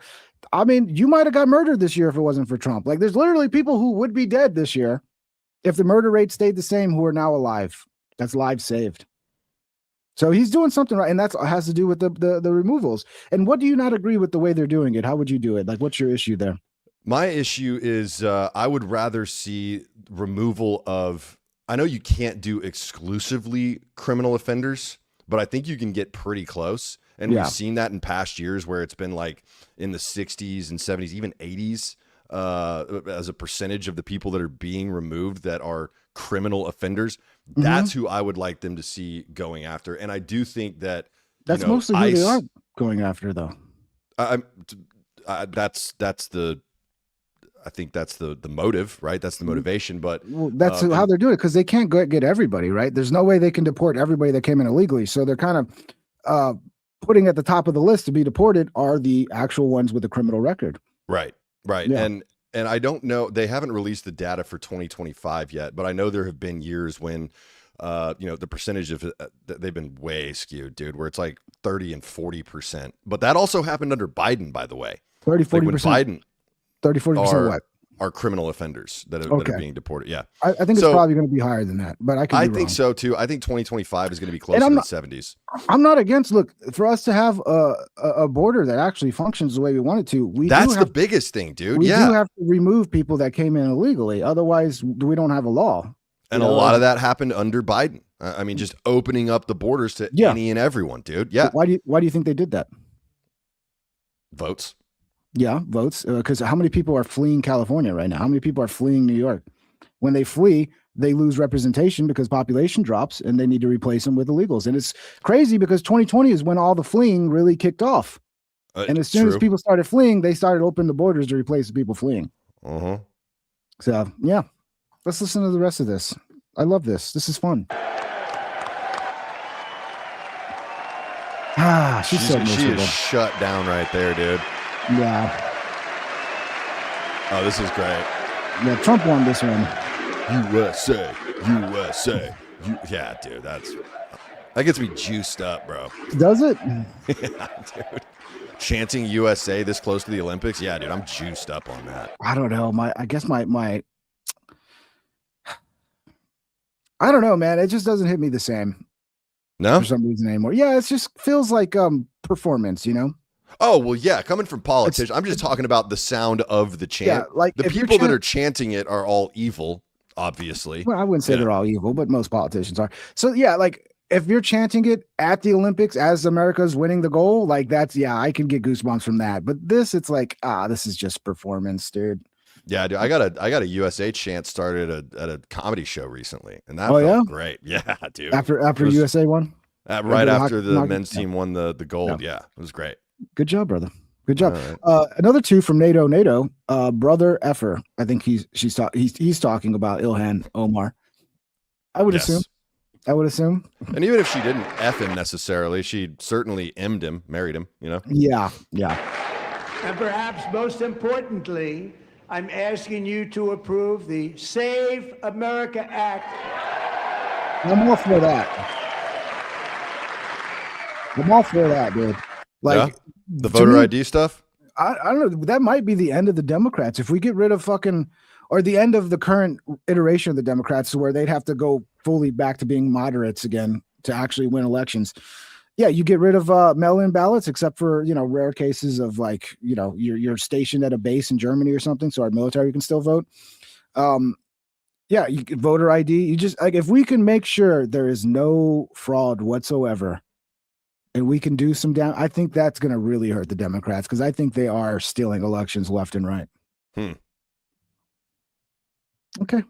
Speaker 1: I mean, you might have got murdered this year if it wasn't for Trump. Like, there's literally people who would be dead this year if the murder rate stayed the same who are now alive. That's lives saved. So he's doing something right, and that has to do with the removals. And what do you not agree with the way they're doing it? How would you do it? Like, what's your issue there?
Speaker 2: My issue is I would rather see removal of, I know you can't do exclusively criminal offenders, but I think you can get pretty close. And
Speaker 1: Yeah.
Speaker 2: we've seen that in past years where it's been like in the 60s and 70s, even 80s, as a percentage of the people that are being removed that are criminal offenders. That's who I would like them to see going after. And I do think that
Speaker 1: That's mostly who they are going after, though.
Speaker 2: I think that's the motive, right? That's the motivation. But
Speaker 1: Well, that's how they're doing it because they can't get everybody, right? There's no way they can deport everybody that came in illegally. So they're kind of putting at the top of the list to be deported are the actual ones with a criminal record.
Speaker 2: right.
Speaker 1: Yeah.
Speaker 2: And I don't know, they haven't released the data for 2025 yet, but I know there have been years when the percentage of they've been way skewed, dude, where it's like 30 and 40%. But that also happened under Biden, by the way.
Speaker 1: 30,
Speaker 2: Like when
Speaker 1: 40%.
Speaker 2: Biden
Speaker 1: 30, 40% what?
Speaker 2: are criminal offenders that are being deported. Yeah.
Speaker 1: I think it's probably going to be higher than that, but I think wrong.
Speaker 2: so too. I think 2025 is going to be closer to the 70s.
Speaker 1: I'm not against, look, for us to have a border that actually functions the way we want it to,
Speaker 2: That's the biggest thing, dude.
Speaker 1: We
Speaker 2: Yeah.
Speaker 1: do have to remove people that came in illegally. Otherwise, we don't have a law.
Speaker 2: And a lot of that happened under Biden. I mean, just opening up the borders to any and everyone, dude. Yeah.
Speaker 1: Why do you think they did that?
Speaker 2: Votes.
Speaker 1: Yeah, votes. Because how many people are fleeing California right now? How many people are fleeing New York? When they flee, they lose representation because population drops and they need to replace them with illegals. And it's crazy because 2020 is when all the fleeing really kicked off. And as soon as people started fleeing, they started opening the borders to replace the people fleeing. So, yeah, let's listen to the rest of this. I love this. This is fun. She's so miserable.
Speaker 2: She is shut down right there, dude.
Speaker 1: Yeah.
Speaker 2: Oh, this is great.
Speaker 1: Yeah, Trump won this one.
Speaker 2: USA. Yeah, dude, that gets me juiced up, bro.
Speaker 1: Does it?
Speaker 2: Yeah, dude. Chanting USA this close to the Olympics. Yeah, dude, I'm juiced up on that.
Speaker 1: I don't know. I guess my I don't know, man. It just doesn't hit me the same
Speaker 2: No?
Speaker 1: for some reason anymore. Yeah, it just feels like performance, you know?
Speaker 2: Oh, well, yeah, coming from politicians, I'm just talking about the sound of the chant.
Speaker 1: Yeah, like
Speaker 2: the
Speaker 1: if you're
Speaker 2: people that are chanting it are all evil, obviously.
Speaker 1: Well, I wouldn't say they're all evil, but most politicians are. So yeah, like if you're chanting it at the Olympics as America's winning the goal, like that's I can get goosebumps from that. But this, it's like, this is just performance, dude.
Speaker 2: Yeah, dude, I got a USA chant started at a comedy show recently, and that felt great. Yeah, dude.
Speaker 1: After USA won?
Speaker 2: Right after the men's team won the gold. Yeah, it was great.
Speaker 1: Good job, brother. Good job.
Speaker 2: Right.
Speaker 1: Another two from NATO, Brother Effer. I think he's talking about Ilhan Omar. I would assume.
Speaker 2: And even if she didn't F him necessarily, she certainly M'd him, married him, you know?
Speaker 1: Yeah.
Speaker 4: And perhaps most importantly, I'm asking you to approve the Save America Act.
Speaker 1: I'm all for that. Dude. Like
Speaker 2: the voter ID stuff?
Speaker 1: I don't know. That might be the end of the Democrats. If we get rid of or the end of the current iteration of the Democrats, where they'd have to go fully back to being moderates again to actually win elections. Yeah, you get rid of mail-in ballots, except for rare cases of like you're stationed at a base in Germany or something, so our military can still vote. Yeah, you get voter ID. You just like if we can make sure there is no fraud whatsoever, and we can do some down. I think that's going to really hurt the Democrats because I think they are stealing elections left and right. Okay,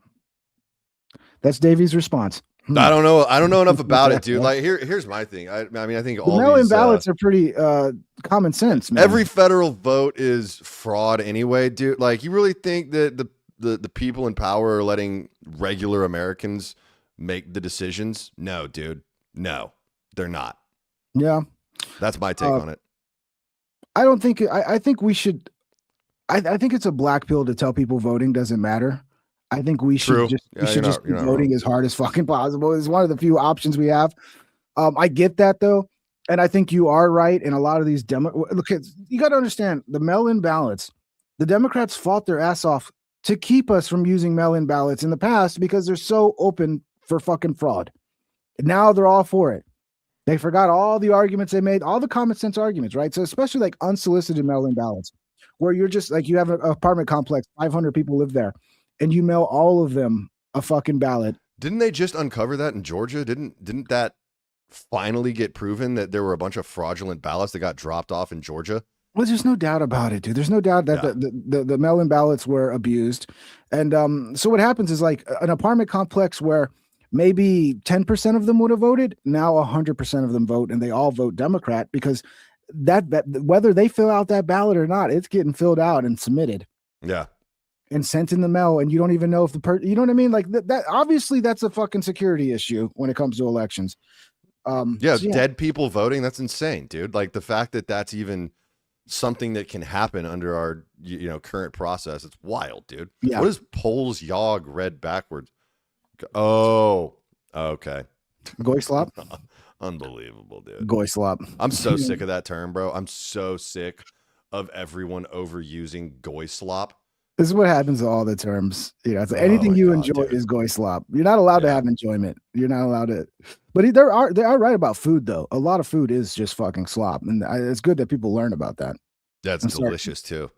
Speaker 1: that's Davies' response.
Speaker 2: I don't know. I don't know enough about it, dude. Like here's my thing. I mean, I think all
Speaker 1: mail-in
Speaker 2: these
Speaker 1: ballots are pretty common sense, man.
Speaker 2: Every federal vote is fraud anyway, dude. Like you really think that the people in power are letting regular Americans make the decisions? No, dude. No, they're not.
Speaker 1: Yeah.
Speaker 2: That's my take on it.
Speaker 1: I don't think I think we should I think it's a black pill to tell people voting doesn't matter. I think we should just keep voting as hard as fucking possible. It's one of the few options we have. I get that though, and I think you are right. In a lot of these look, you got to understand the mail-in ballots. The Democrats fought their ass off to keep us from using mail-in ballots in the past because they're so open for fucking fraud. Now they're all for it. They forgot all the arguments they made, all the common sense arguments, right? So especially like unsolicited mail-in ballots, where you're just like you have an apartment complex, 500 people live there, and you mail all of them a fucking ballot.
Speaker 2: Didn't they just uncover that in Georgia? Didn't that finally get proven that there were a bunch of fraudulent ballots that got dropped off in Georgia?
Speaker 1: Well, there's no doubt about it, dude. There's no doubt that the mail-in ballots were abused. And so what happens is like an apartment complex where maybe 10% of them would have voted, now 100% of them vote, and they all vote Democrat because that whether they fill out that ballot or not, it's getting filled out and submitted.
Speaker 2: Yeah.
Speaker 1: And sent in the mail, and you don't even know if you know what I mean? Like that obviously that's a fucking security issue when it comes to elections.
Speaker 2: Dead people voting, that's insane, dude. Like the fact that that's even something that can happen under our current process, it's wild, dude. Yeah. What is Poles Yog read backwards? Oh, okay.
Speaker 1: Goyslop?
Speaker 2: Unbelievable, dude.
Speaker 1: Goyslop.
Speaker 2: I'm so sick of that term, bro. I'm so sick of everyone overusing Goyslop.
Speaker 1: This is what happens to all the terms. It's like anything you enjoy is Goyslop. You're not allowed to have enjoyment. You're not allowed to. But they are right about food, though. A lot of food is just fucking slop. And it's good that people learn about that.
Speaker 2: That's delicious, too.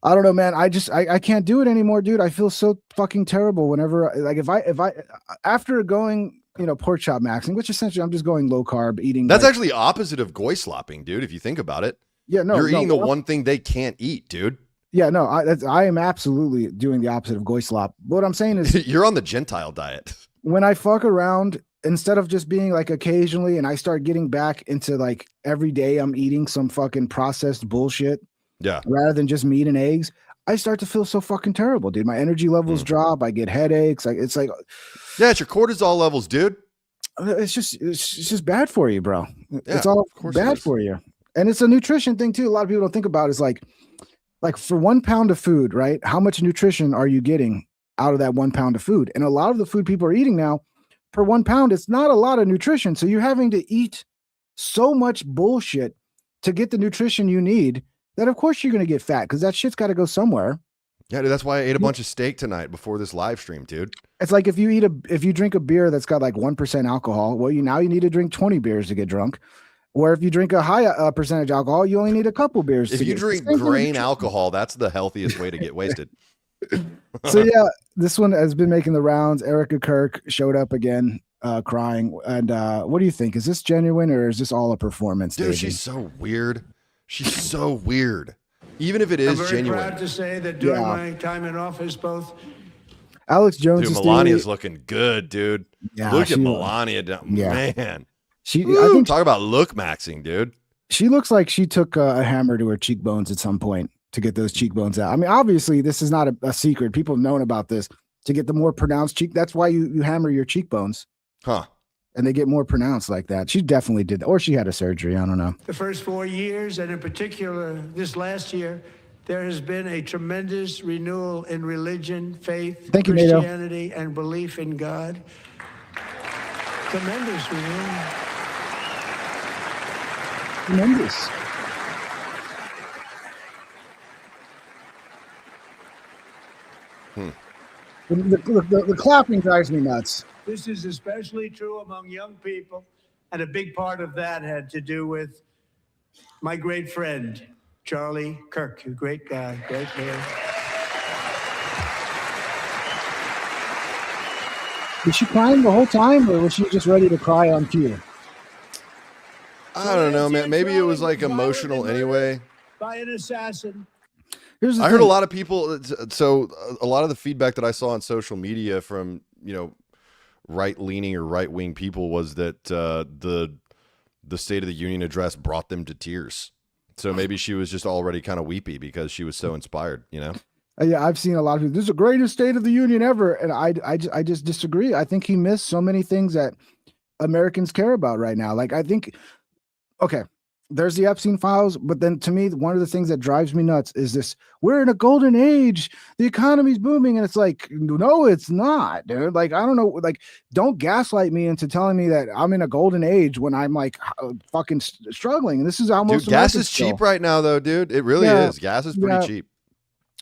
Speaker 1: I don't know, man. I can't do it anymore, dude. I feel so fucking terrible whenever, like, if I after going, pork chop maxing, which essentially I'm just going low carb eating.
Speaker 2: That's actually opposite of Goyslopping, dude. If you think about it.
Speaker 1: Yeah, no.
Speaker 2: You're eating the one thing they can't eat, dude.
Speaker 1: Yeah, no, I am absolutely doing the opposite of Goyslop. What I'm saying is
Speaker 2: you're on the Gentile diet.
Speaker 1: When I fuck around, instead of just being like occasionally, and I start getting back into like every day I'm eating some fucking processed bullshit.
Speaker 2: Yeah.
Speaker 1: Rather than just meat and eggs, I start to feel so fucking terrible, dude. My energy levels drop. I get headaches. It's like,
Speaker 2: yeah, it's your cortisol levels, dude.
Speaker 1: It's just bad for you, bro.
Speaker 2: Yeah,
Speaker 1: it's all bad for you. And it's a nutrition thing too. A lot of people don't think about it. It's like for 1 pound of food, right? How much nutrition are you getting out of that 1 pound of food? And a lot of the food people are eating now, per 1 pound, it's not a lot of nutrition. So you're having to eat so much bullshit to get the nutrition you need that of course you're going to get fat because that shit's got to go somewhere.
Speaker 2: Yeah, dude, that's why I ate a bunch of steak tonight before this live stream, dude.
Speaker 1: It's like if you drink a beer that's got like 1% alcohol, well, you need to drink 20 beers to get drunk. Or if you drink a high percentage alcohol, you only need a couple beers.
Speaker 2: If you drink grain alcohol, that's the healthiest way to get wasted.
Speaker 1: So yeah, this one has been making the rounds. Erica Kirk showed up again, crying. And what do you think? Is this genuine or is this all a performance?
Speaker 2: Dude, she's so weird. She's so weird. Even if it is genuine.
Speaker 4: I'm very proud to say that during my time in office, both
Speaker 1: Alex Jones,
Speaker 2: dude, Melania's looking good, dude.
Speaker 1: Yeah,
Speaker 2: look at Melania, man.
Speaker 1: I think
Speaker 2: talk about look maxing, dude.
Speaker 1: She looks like she took a hammer to her cheekbones at some point to get those cheekbones out. I mean, obviously, this is not a secret. People have known about this to get the more pronounced cheek. That's why you hammer your cheekbones, and they get more pronounced like that. She definitely did that, or she had a surgery. I don't know.
Speaker 4: The first 4 years, and in particular this last year, there has been a tremendous renewal in religion, faith, Christianity, and belief in God. Tremendous renewal.
Speaker 1: Tremendous. The clapping drives me nuts.
Speaker 4: This is especially true among young people And a big part of that had to do with my great friend, Charlie Kirk, a great guy, great man.
Speaker 1: Was she crying the whole time, or was she just ready to cry on cue?
Speaker 2: I don't know, man. Maybe it was like emotional anyway.
Speaker 4: By an assassin.
Speaker 1: Here's the
Speaker 2: I heard a
Speaker 1: thing.
Speaker 2: lot of people. So a lot of the feedback that I saw on social media from right-leaning or right-wing people was that the State of the Union address brought them to tears. So maybe she was just already kind of weepy because she was so inspired.
Speaker 1: Yeah, I've seen a lot of people. This is the greatest State of the Union ever, and I just disagree. I think he missed so many things that Americans care about right now. Like, I think, okay, there's the Epstein files, but then to me, one of the things that drives me nuts is this: we're in a golden age, the economy's booming, and it's like, no, it's not, dude. Like, I don't know, like, don't gaslight me into telling me that I'm in a golden age when I'm like fucking struggling. And this is how most
Speaker 2: Dude, gas
Speaker 1: Americans
Speaker 2: is cheap
Speaker 1: feel.
Speaker 2: right now, though, dude. It really
Speaker 1: Yeah,
Speaker 2: is. Gas is pretty
Speaker 1: yeah.
Speaker 2: cheap.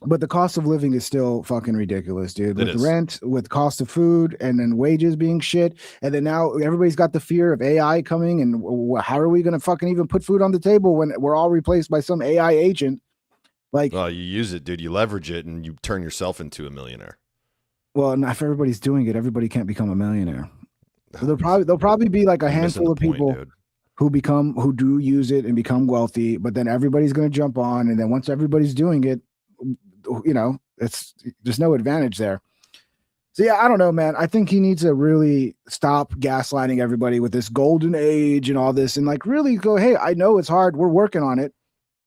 Speaker 1: But the cost of living is still fucking ridiculous, dude.
Speaker 2: It
Speaker 1: With
Speaker 2: is.
Speaker 1: rent, with cost of food, and then wages being shit. And then now everybody's got the fear of AI coming. And how are we going to fucking even put food on the table when we're all replaced by some AI agent? Like,
Speaker 2: Well, you use it, dude. You leverage it, and you turn yourself into a millionaire.
Speaker 1: well, not if everybody's doing it, everybody can't become a millionaire. So there'll probably be like a
Speaker 2: You're missing
Speaker 1: handful
Speaker 2: the
Speaker 1: of
Speaker 2: point,
Speaker 1: people
Speaker 2: dude.
Speaker 1: who do use it and become wealthy, but then everybody's going to jump on. And then once everybody's doing it, there's no advantage there. So yeah, I don't know, man. I think he needs to really stop gaslighting everybody with this golden age and all this, and like really go, hey, I know it's hard. We're working on it.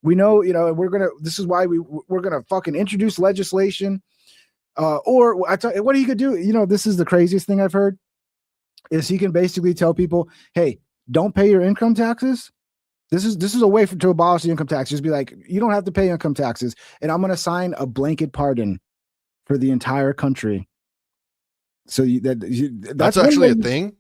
Speaker 1: We know, and this is why we're gonna fucking introduce legislation. Or I tell you what he could do. This is the craziest thing I've heard is he can basically tell people, hey, don't pay your income taxes. This is a way to abolish the income tax. Just be like, you don't have to pay income taxes, and I'm going to sign a blanket pardon for the entire country. So
Speaker 2: That's actually a thing.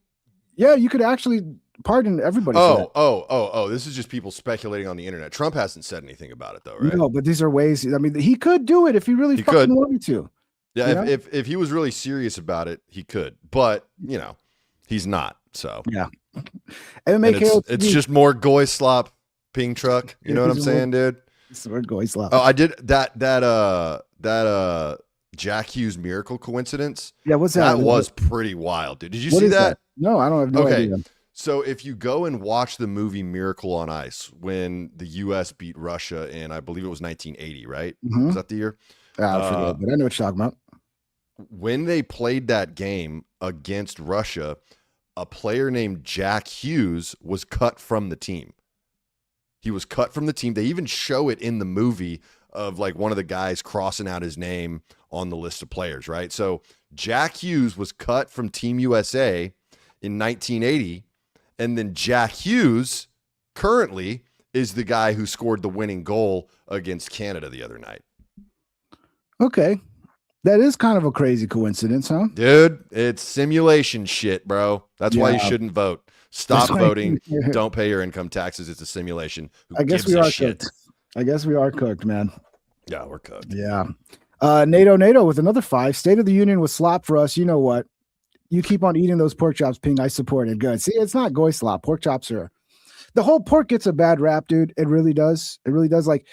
Speaker 1: Yeah, you could actually pardon everybody.
Speaker 2: Oh! This is just people speculating on the internet. Trump hasn't said anything about it, though, right?
Speaker 1: No, but these are ways. I mean, he could do it if he really fucking wanted to.
Speaker 2: Yeah, if he was really serious about it, he could. But he's not. So
Speaker 1: yeah.
Speaker 2: It's just more goy slop ping truck. You know what I'm saying, dude?
Speaker 1: It's more goy slop.
Speaker 2: Oh, I did that Jack Hughes miracle coincidence.
Speaker 1: Yeah, what's that?
Speaker 2: That was pretty wild, dude. Did you see that?
Speaker 1: No, I don't have no idea.
Speaker 2: So if you go and watch the movie Miracle on Ice, when the U.S. beat Russia in, I believe it was 1980, right?
Speaker 1: Mhm.
Speaker 2: Was that the year?
Speaker 1: I forget, but I know what you're talking about.
Speaker 2: When they played that game against Russia, a player named Jack Hughes was cut from the team. He was cut from the team. They even show it in the movie of like one of the guys crossing out his name on the list of players, right? So Jack Hughes was cut from Team USA in 1980, and then Jack Hughes currently is the guy who scored the winning goal against Canada the other night.
Speaker 1: Okay. That is kind of a crazy coincidence, huh?
Speaker 2: Dude, it's simulation shit, bro. That's why you shouldn't vote. Stop voting. Don't pay your income taxes. It's a simulation.
Speaker 1: I guess we are cooked. I guess we are cooked, man.
Speaker 2: Yeah, we're cooked.
Speaker 1: Yeah. NATO with another 5. State of the Union was slop for us. You know what? You keep on eating those pork chops, Ping. I support it. Good. See, it's not goy slop. Pork chops are. The whole pork gets a bad rap, dude. It really does. It really does. Like,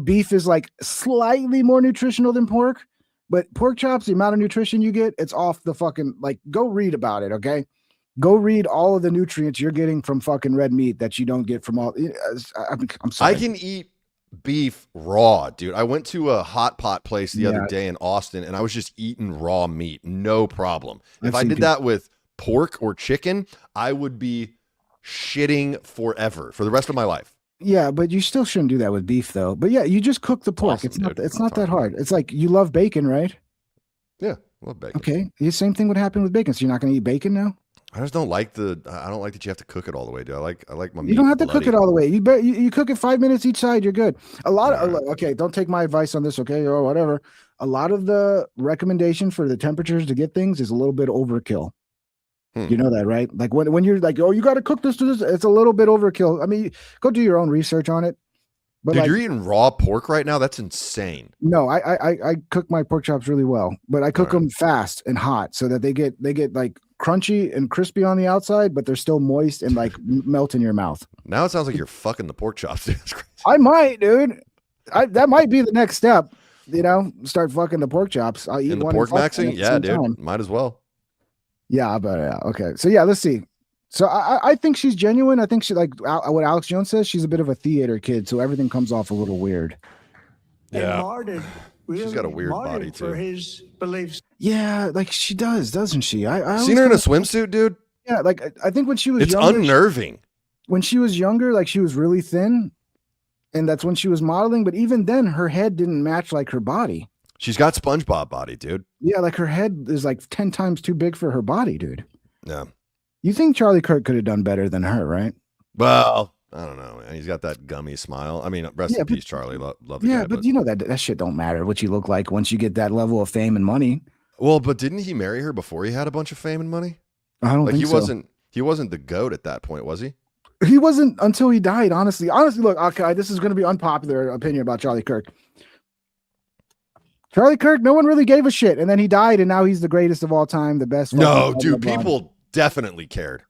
Speaker 1: beef is like slightly more nutritional than pork. But pork chops, the amount of nutrition you get, it's off the fucking, like, go read about it, okay? Go read all of the nutrients you're getting from fucking red meat that you don't get from all. I'm sorry.
Speaker 2: I can eat beef raw, dude. I went to a hot pot place the other day in Austin, and I was just eating raw meat. No problem. If I did that with pork or chicken, I would be shitting forever for the rest of my life.
Speaker 1: Yeah, but you still shouldn't do that with beef, though. But yeah, you just cook the pork.
Speaker 2: Awesome,
Speaker 1: it's not that hard. It's like you love bacon, right?
Speaker 2: Yeah, love bacon.
Speaker 1: Okay, the same thing would happen with bacon. So you're not going to eat bacon now?
Speaker 2: I just don't like I don't like that you have to cook it all the way, dude. I like my meat.
Speaker 1: You don't have to
Speaker 2: bloody.
Speaker 1: cook it all the way. You cook it 5 minutes each side. You're good. Okay, don't take my advice on this, okay, or whatever. A lot of the recommendation for the temperatures to get things is a little bit overkill. You know that, right? Like when you're like, oh, you got to cook this to this, it's a little bit overkill. I mean, go do your own research on it. But
Speaker 2: dude, you're eating raw pork right now? That's insane.
Speaker 1: No, I cook my pork chops really well, but I cook them fast and hot so that they get like crunchy and crispy on the outside, but they're still moist and like melt in your mouth.
Speaker 2: Now it sounds like you're fucking the pork chops. It's crazy.
Speaker 1: I might, dude. That might be the next step. You know, start fucking the pork chops. I'll eat
Speaker 2: In the
Speaker 1: one
Speaker 2: pork
Speaker 1: and fuck one
Speaker 2: maxing?
Speaker 1: at the
Speaker 2: Yeah,
Speaker 1: same
Speaker 2: dude.
Speaker 1: time.
Speaker 2: Might as well.
Speaker 1: Yeah, but yeah, okay. So yeah, let's see. So I think she's genuine. I think she what Alex Jones says. She's a bit of a theater kid, so everything comes off a little weird.
Speaker 4: And
Speaker 2: Yeah.
Speaker 4: martyred,
Speaker 2: She's got a weird
Speaker 4: martyred
Speaker 2: body,
Speaker 4: for
Speaker 2: too.
Speaker 4: his beliefs.
Speaker 1: Yeah, like she does, doesn't she? I always
Speaker 2: Seen her in a
Speaker 1: kinda-
Speaker 2: swimsuit, dude?
Speaker 1: Yeah, like I think when she was
Speaker 2: It's
Speaker 1: younger,
Speaker 2: unnerving.
Speaker 1: when she was younger, like she was really thin, and that's when she was modeling. But even then, her head didn't match like her body.
Speaker 2: She's got SpongeBob body, dude.
Speaker 1: Yeah, like her head is like 10 times too big for her body, dude.
Speaker 2: Yeah.
Speaker 1: You think Charlie Kirk could have done better than her, right?
Speaker 2: Well, I don't know, man. He's got that gummy smile. I mean, rest
Speaker 1: Yeah,
Speaker 2: in
Speaker 1: but-
Speaker 2: peace, Charlie. Love the
Speaker 1: Yeah,
Speaker 2: guy,
Speaker 1: but you know that shit don't matter what you look like once you get that level of fame and money.
Speaker 2: well, but didn't he marry her before he had a bunch of fame and money?
Speaker 1: I don't
Speaker 2: Like
Speaker 1: think
Speaker 2: he wasn't the goat at that point, was he?
Speaker 1: He wasn't until he died. Honestly, look, okay, this is going to be unpopular opinion about Charlie Kirk. Charlie Kirk, no one really gave a shit, and then he died, and now he's the greatest of all time, the best.
Speaker 2: No,
Speaker 1: fucking
Speaker 2: dude,
Speaker 1: LeBron.
Speaker 2: people definitely cared.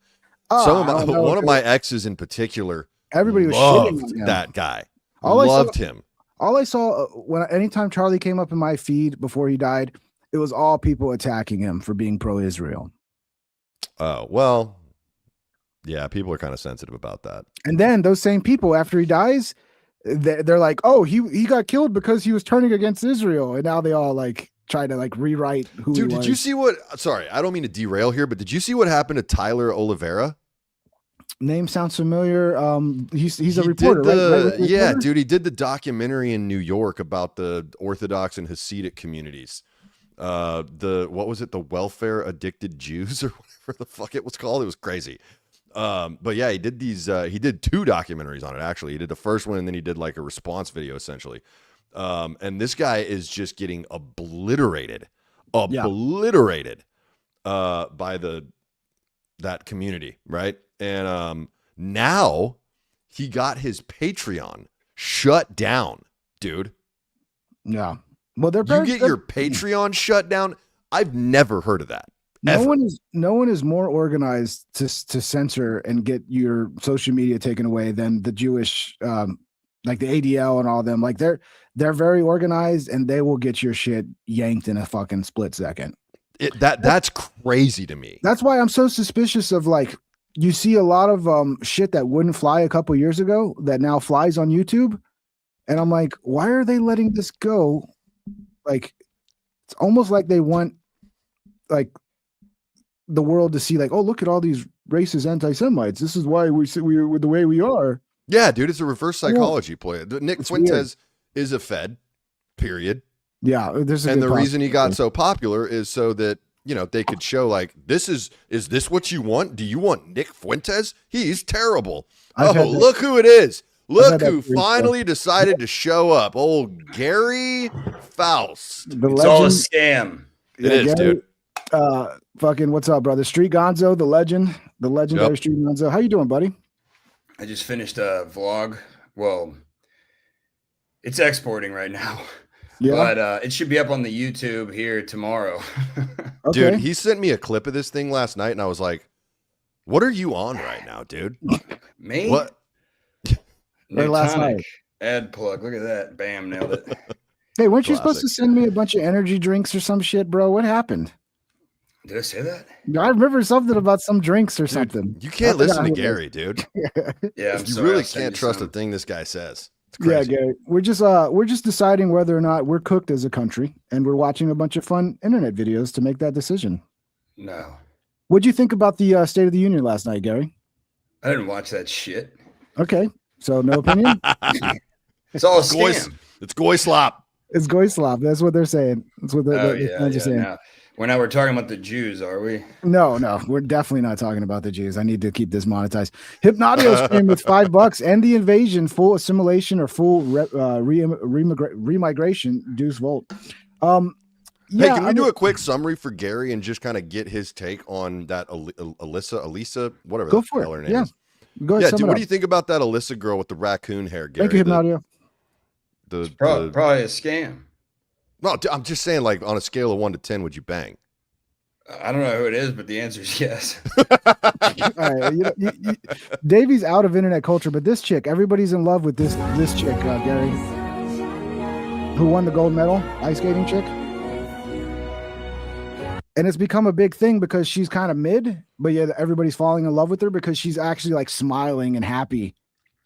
Speaker 1: Oh, I don't know,
Speaker 2: One of
Speaker 1: dude.
Speaker 2: my exes in particular
Speaker 1: Everybody was shitting
Speaker 2: loved
Speaker 1: on him.
Speaker 2: that guy.
Speaker 1: All I saw-
Speaker 2: Loved him.
Speaker 1: All I saw anytime Charlie came up in my feed before he died, it was all people attacking him for being pro-Israel.
Speaker 2: Oh, well, yeah, people are kind of sensitive about that.
Speaker 1: And then those same people, after he dies, they're like, "Oh, he got killed because he was turning against Israel," and now they all like try to like rewrite who.
Speaker 2: Dude,
Speaker 1: he
Speaker 2: did
Speaker 1: was.
Speaker 2: you see what? Sorry, I don't mean to derail here, but did you see what happened to Tyler Oliveira?
Speaker 1: Name sounds familiar. He's a
Speaker 2: He
Speaker 1: reporter,
Speaker 2: did the-
Speaker 1: right?
Speaker 2: Yeah,
Speaker 1: Reporter?
Speaker 2: dude, he did the documentary in New York about the Orthodox and Hasidic communities. What was it? The welfare addicted Jews or whatever the fuck it was called. It was crazy. But yeah, he did these. He did 2 documentaries on it. Actually, he did the first one and then he did like a response video essentially. And this guy is just getting obliterated by that community, right? And now he got his Patreon shut down, dude.
Speaker 1: Yeah. Well, they're
Speaker 2: You get your Patreon shut down. I've never heard of that.
Speaker 1: no
Speaker 2: ever.
Speaker 1: one is more organized to censor and get your social media taken away than the Jewish like the ADL and all them. Like they're very organized and they will get your shit yanked in a fucking split second.
Speaker 2: That's crazy to me.
Speaker 1: That's why I'm so suspicious of like you see a lot of shit that wouldn't fly a couple years ago that now flies on YouTube. And I'm like, why are they letting this go? Like it's almost like they want like the world to see like, oh, look at all these racist anti-Semites. This is why we're the way we are.
Speaker 2: Yeah, dude, it's a reverse psychology play. Nick
Speaker 1: It's
Speaker 2: Fuentes is a Fed, period.
Speaker 1: Yeah, there's a
Speaker 2: And
Speaker 1: good
Speaker 2: the reason he got
Speaker 1: possibility.
Speaker 2: so popular is so that, you know, they could show like, is this what you want? Do you want Nick Fuentes? He's terrible.
Speaker 1: I've had that-
Speaker 2: Look who it is.
Speaker 1: had
Speaker 2: Look
Speaker 1: that
Speaker 2: who
Speaker 1: theory,
Speaker 2: finally decided to show up. Old Gary Faust.
Speaker 1: The
Speaker 5: It's all a
Speaker 1: legend,
Speaker 5: scam.
Speaker 2: It is, dude.
Speaker 1: Fucking what's up, brother? Street Gonzo, the legendary
Speaker 2: Yep.
Speaker 1: Street Gonzo. How you doing, buddy?
Speaker 5: I just finished a vlog. Well, it's exporting right now,
Speaker 1: Yeah.
Speaker 5: but it should be up on the YouTube here tomorrow.
Speaker 1: Okay.
Speaker 2: Dude, he sent me a clip of this thing last night, and I was like, what are you on right now, dude?
Speaker 5: Me?
Speaker 2: What?
Speaker 5: New
Speaker 1: last
Speaker 5: tonic.
Speaker 1: night.
Speaker 5: Ad plug. Look at that. Bam, nailed it.
Speaker 1: Hey, weren't you supposed to
Speaker 2: Classic.
Speaker 1: send me a bunch of energy drinks or some shit, bro? What happened?
Speaker 5: Did I say that?
Speaker 1: I remember something about some drinks or
Speaker 2: Dude,
Speaker 1: something.
Speaker 2: You can't
Speaker 1: I
Speaker 2: listen to
Speaker 1: forgot who it
Speaker 2: Gary, dude.
Speaker 5: Yeah, I'm
Speaker 2: You
Speaker 5: sorry,
Speaker 2: really
Speaker 5: I'll send
Speaker 2: can't
Speaker 5: you
Speaker 2: trust a
Speaker 5: some.
Speaker 2: thing this guy says. It's
Speaker 1: Yeah,
Speaker 2: crazy.
Speaker 1: Gary. We're just deciding whether or not we're cooked as a country, and we're watching a bunch of fun internet videos to make that decision.
Speaker 5: No,
Speaker 1: What'd you think about the State of the Union last night, Gary?
Speaker 5: I didn't watch that shit.
Speaker 1: Okay, so no opinion.
Speaker 5: It's all a
Speaker 2: Goy-
Speaker 5: scam.
Speaker 2: It's Goy Slop.
Speaker 1: It's Goyslav. That's what they're saying. That's what the
Speaker 5: Oh,
Speaker 1: the
Speaker 5: yeah,
Speaker 1: fans are
Speaker 5: yeah.
Speaker 1: saying.
Speaker 5: Now we're talking about the Jews, are we?
Speaker 1: No, we're definitely not talking about the Jews. I need to keep this monetized. Hypnotio stream with $5. End the invasion, full assimilation, or full remigration. Deuce Volt.
Speaker 2: Hey,
Speaker 1: Yeah,
Speaker 2: can we
Speaker 1: I
Speaker 2: do
Speaker 1: mean-
Speaker 2: a quick summary for Gary and just kind of get his take on that Alyssa, whatever
Speaker 1: Go
Speaker 2: the
Speaker 1: for
Speaker 2: hell her
Speaker 1: it.
Speaker 2: name
Speaker 1: Yeah.
Speaker 2: is?
Speaker 1: Go ahead.
Speaker 2: Yeah,
Speaker 1: sum
Speaker 2: dude,
Speaker 1: it
Speaker 2: what
Speaker 1: up.
Speaker 2: do you think about that Alyssa girl with the raccoon hair, Gary?
Speaker 1: Thank you, Hypnotio.
Speaker 5: Probably a scam.
Speaker 2: No, I'm just saying, like on a scale of 1 to 10, would you bang?
Speaker 5: I don't know who it is, but the answer is yes.
Speaker 1: All right, Davey's out of internet culture, but this chick, everybody's in love with this chick, Gary, who won the gold medal, ice skating chick. And it's become a big thing because she's kind of mid, but yeah, everybody's falling in love with her because she's actually like smiling and happy.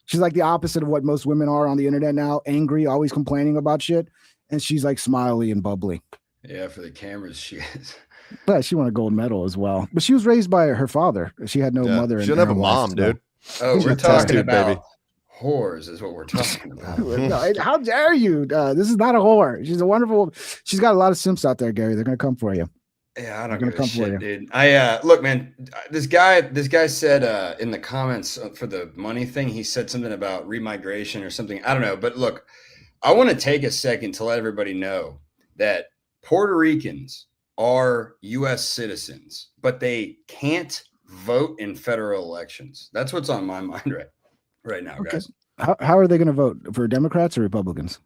Speaker 1: She's like the opposite of what most women are on the internet now, angry, always complaining about shit. And she's like smiley and bubbly.
Speaker 5: Yeah, for the cameras, she is.
Speaker 1: But she won a gold medal as well. But she was raised by her father. She had no mother.
Speaker 2: She didn't have a mom, dude.
Speaker 5: Oh, we're talking about whores is what we're talking about.
Speaker 1: No, how dare you? This is not a whore. She's a wonderful. She's got a lot of simps out there, Gary. They're going to come for you.
Speaker 5: Yeah, I don't give a shit, dude. Look, man, this guy said in the comments for the money thing, he said something about remigration or something. I don't know. But look, I want to take a second to let everybody know that Puerto Ricans are U.S. citizens, but they can't vote in federal elections. That's what's on my mind right now, guys.
Speaker 1: How are they going to vote? For Democrats or Republicans?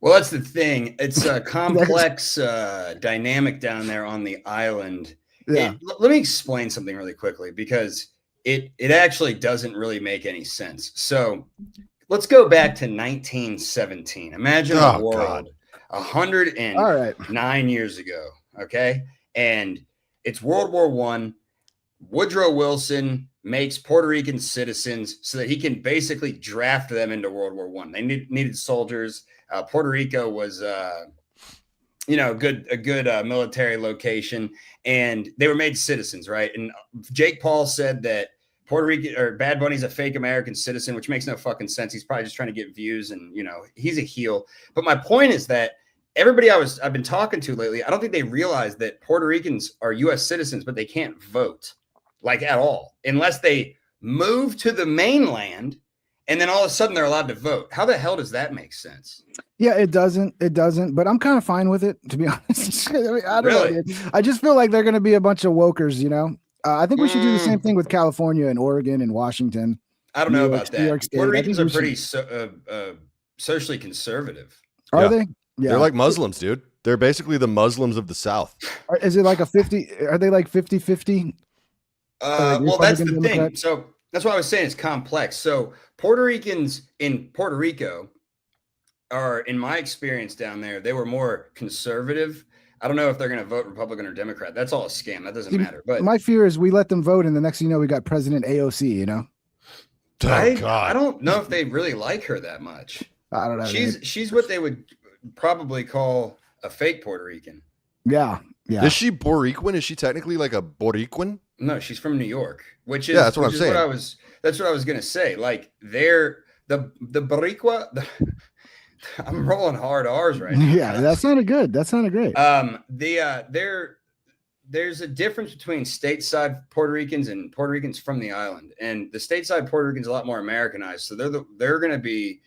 Speaker 5: Well, that's the thing. It's a complex dynamic down there on the island.
Speaker 1: Yeah.
Speaker 5: Let me explain something really quickly because it actually doesn't really make any sense. So let's go back to 1917. Imagine a world 109 years ago. Okay. And it's World War I. Woodrow Wilson makes Puerto Rican citizens so that he can basically draft them into World War I. They needed soldiers. Puerto Rico was, a good military location, and they were made citizens, right? And Jake Paul said that Puerto Rican or Bad Bunny's a fake American citizen, which makes no fucking sense. He's probably just trying to get views, and he's a heel. But my point is that everybody I've been talking to lately, I don't think they realize that Puerto Ricans are U.S. citizens, but they can't vote like at all unless they move to the mainland. And then all of a sudden they're allowed to vote. How the hell does that make sense?
Speaker 1: Yeah, it doesn't. But I'm kind of fine with it, to be honest. I don't
Speaker 5: Really?
Speaker 1: know. I just feel like they're going to be a bunch of wokers, I think we should do the same thing with California and Oregon and Washington.
Speaker 5: I don't know about
Speaker 1: New York
Speaker 5: that.
Speaker 1: State.
Speaker 5: Puerto Ricans are pretty socially conservative.
Speaker 1: Are they? Yeah.
Speaker 2: They're like Muslims, dude. They're basically the Muslims of the South.
Speaker 1: Is it like a 50? Are they like 50-50?
Speaker 5: Well, that's the
Speaker 1: Democrat?
Speaker 5: thing. So that's why I was saying it's complex. So Puerto Ricans in Puerto Rico are, in my experience down there, they were more conservative. I don't know if they're going to vote Republican or Democrat. That's all a scam. That doesn't matter. But
Speaker 1: my fear is we let them vote, and the next thing you know, we got President AOC.
Speaker 5: I don't know if they really like her that much.
Speaker 1: I don't know.
Speaker 5: She's what they would probably call a fake Puerto Rican.
Speaker 1: Yeah.
Speaker 2: Is she Boricuan? Is she technically like a Boricuan?
Speaker 5: No, she's from New York, which is
Speaker 2: that's what I'm saying.
Speaker 5: That's what I was gonna say. Like they're the Boricua. I'm rolling hard R's right now.
Speaker 1: Yeah, that sounded good. That sounded great.
Speaker 5: There's a difference between stateside Puerto Ricans and Puerto Ricans from the island, and the stateside Puerto Ricans are a lot more Americanized, so they're going to be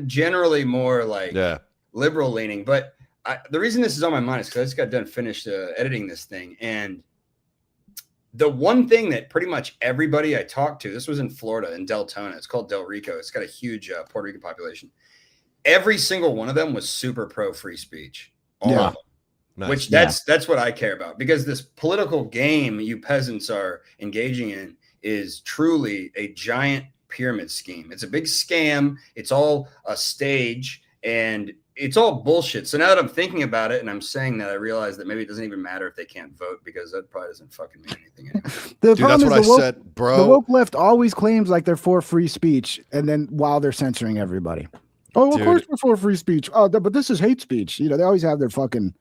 Speaker 5: generally more like liberal leaning. But the reason this is on my mind is because I just got finished editing this thing, and the one thing that pretty much everybody I talked to, this was in Florida, in Deltona, it's called Del Rico. It's got a huge Puerto Rican population. Every single one of them was super pro free speech. All of them.
Speaker 2: Nice.
Speaker 5: Which that's what I care about, because this political game you peasants are engaging in is truly a giant pyramid scheme. It's a big scam. It's all a stage, and it's all bullshit. So now that I'm thinking about it and I'm saying that, I realize that maybe it doesn't even matter if they can't vote, because that probably doesn't fucking mean anything anymore.
Speaker 2: Dude, that's what I said, bro.
Speaker 1: The woke left always claims like they're for free speech, and then while they're censoring everybody. Oh, of course we're for free speech. Oh, but this is hate speech. They always have their fucking.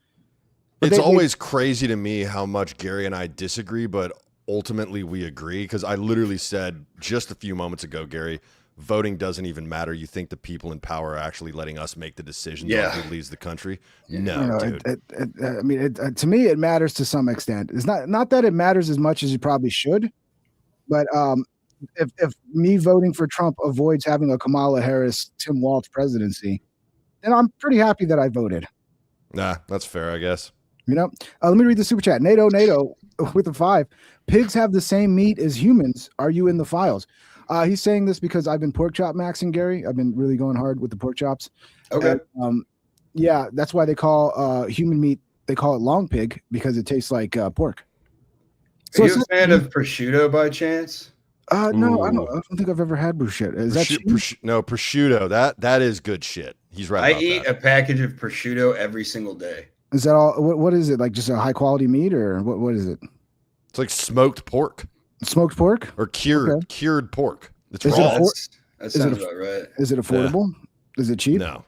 Speaker 2: It's always crazy to me how much Gary and I disagree, but ultimately we agree. Because I literally said just a few moments ago, Gary, voting doesn't even matter. You think the people in power are actually letting us make the decisions on who leads the country? No, dude.
Speaker 1: To me, it matters to some extent. It's not that it matters as much as you probably should, but if me voting for Trump avoids having a Kamala Harris, Tim Walz presidency, then I'm pretty happy that I voted.
Speaker 2: Nah, that's fair, I guess.
Speaker 1: Let me read the super chat. NATO with a 5. Pigs have the same meat as humans. Are you in the files? He's saying this because I've been pork chop maxing, Gary. I've been really going hard with the pork chops.
Speaker 5: Okay.
Speaker 1: And, that's why they call human meat, they call it long pig, because it tastes like pork. So
Speaker 5: Are
Speaker 1: it's
Speaker 5: you a fan of prosciutto by chance?
Speaker 1: no, I
Speaker 2: Ooh.
Speaker 1: don't think I've ever had bruschetta. Is that
Speaker 2: No, prosciutto. That is good shit. He's right
Speaker 5: I
Speaker 2: about
Speaker 5: eat
Speaker 2: that.
Speaker 5: a package of prosciutto every single day.
Speaker 1: is that all? What is it like? Just a high quality meat, or what is it?
Speaker 2: It's like smoked pork
Speaker 1: Smoked pork?
Speaker 2: or cured
Speaker 1: Okay.
Speaker 2: cured pork. It's
Speaker 1: Is it
Speaker 2: raw.
Speaker 5: That
Speaker 1: is it
Speaker 5: sounds
Speaker 1: a-
Speaker 5: about right.
Speaker 1: Is it affordable? Is it cheap?
Speaker 2: No.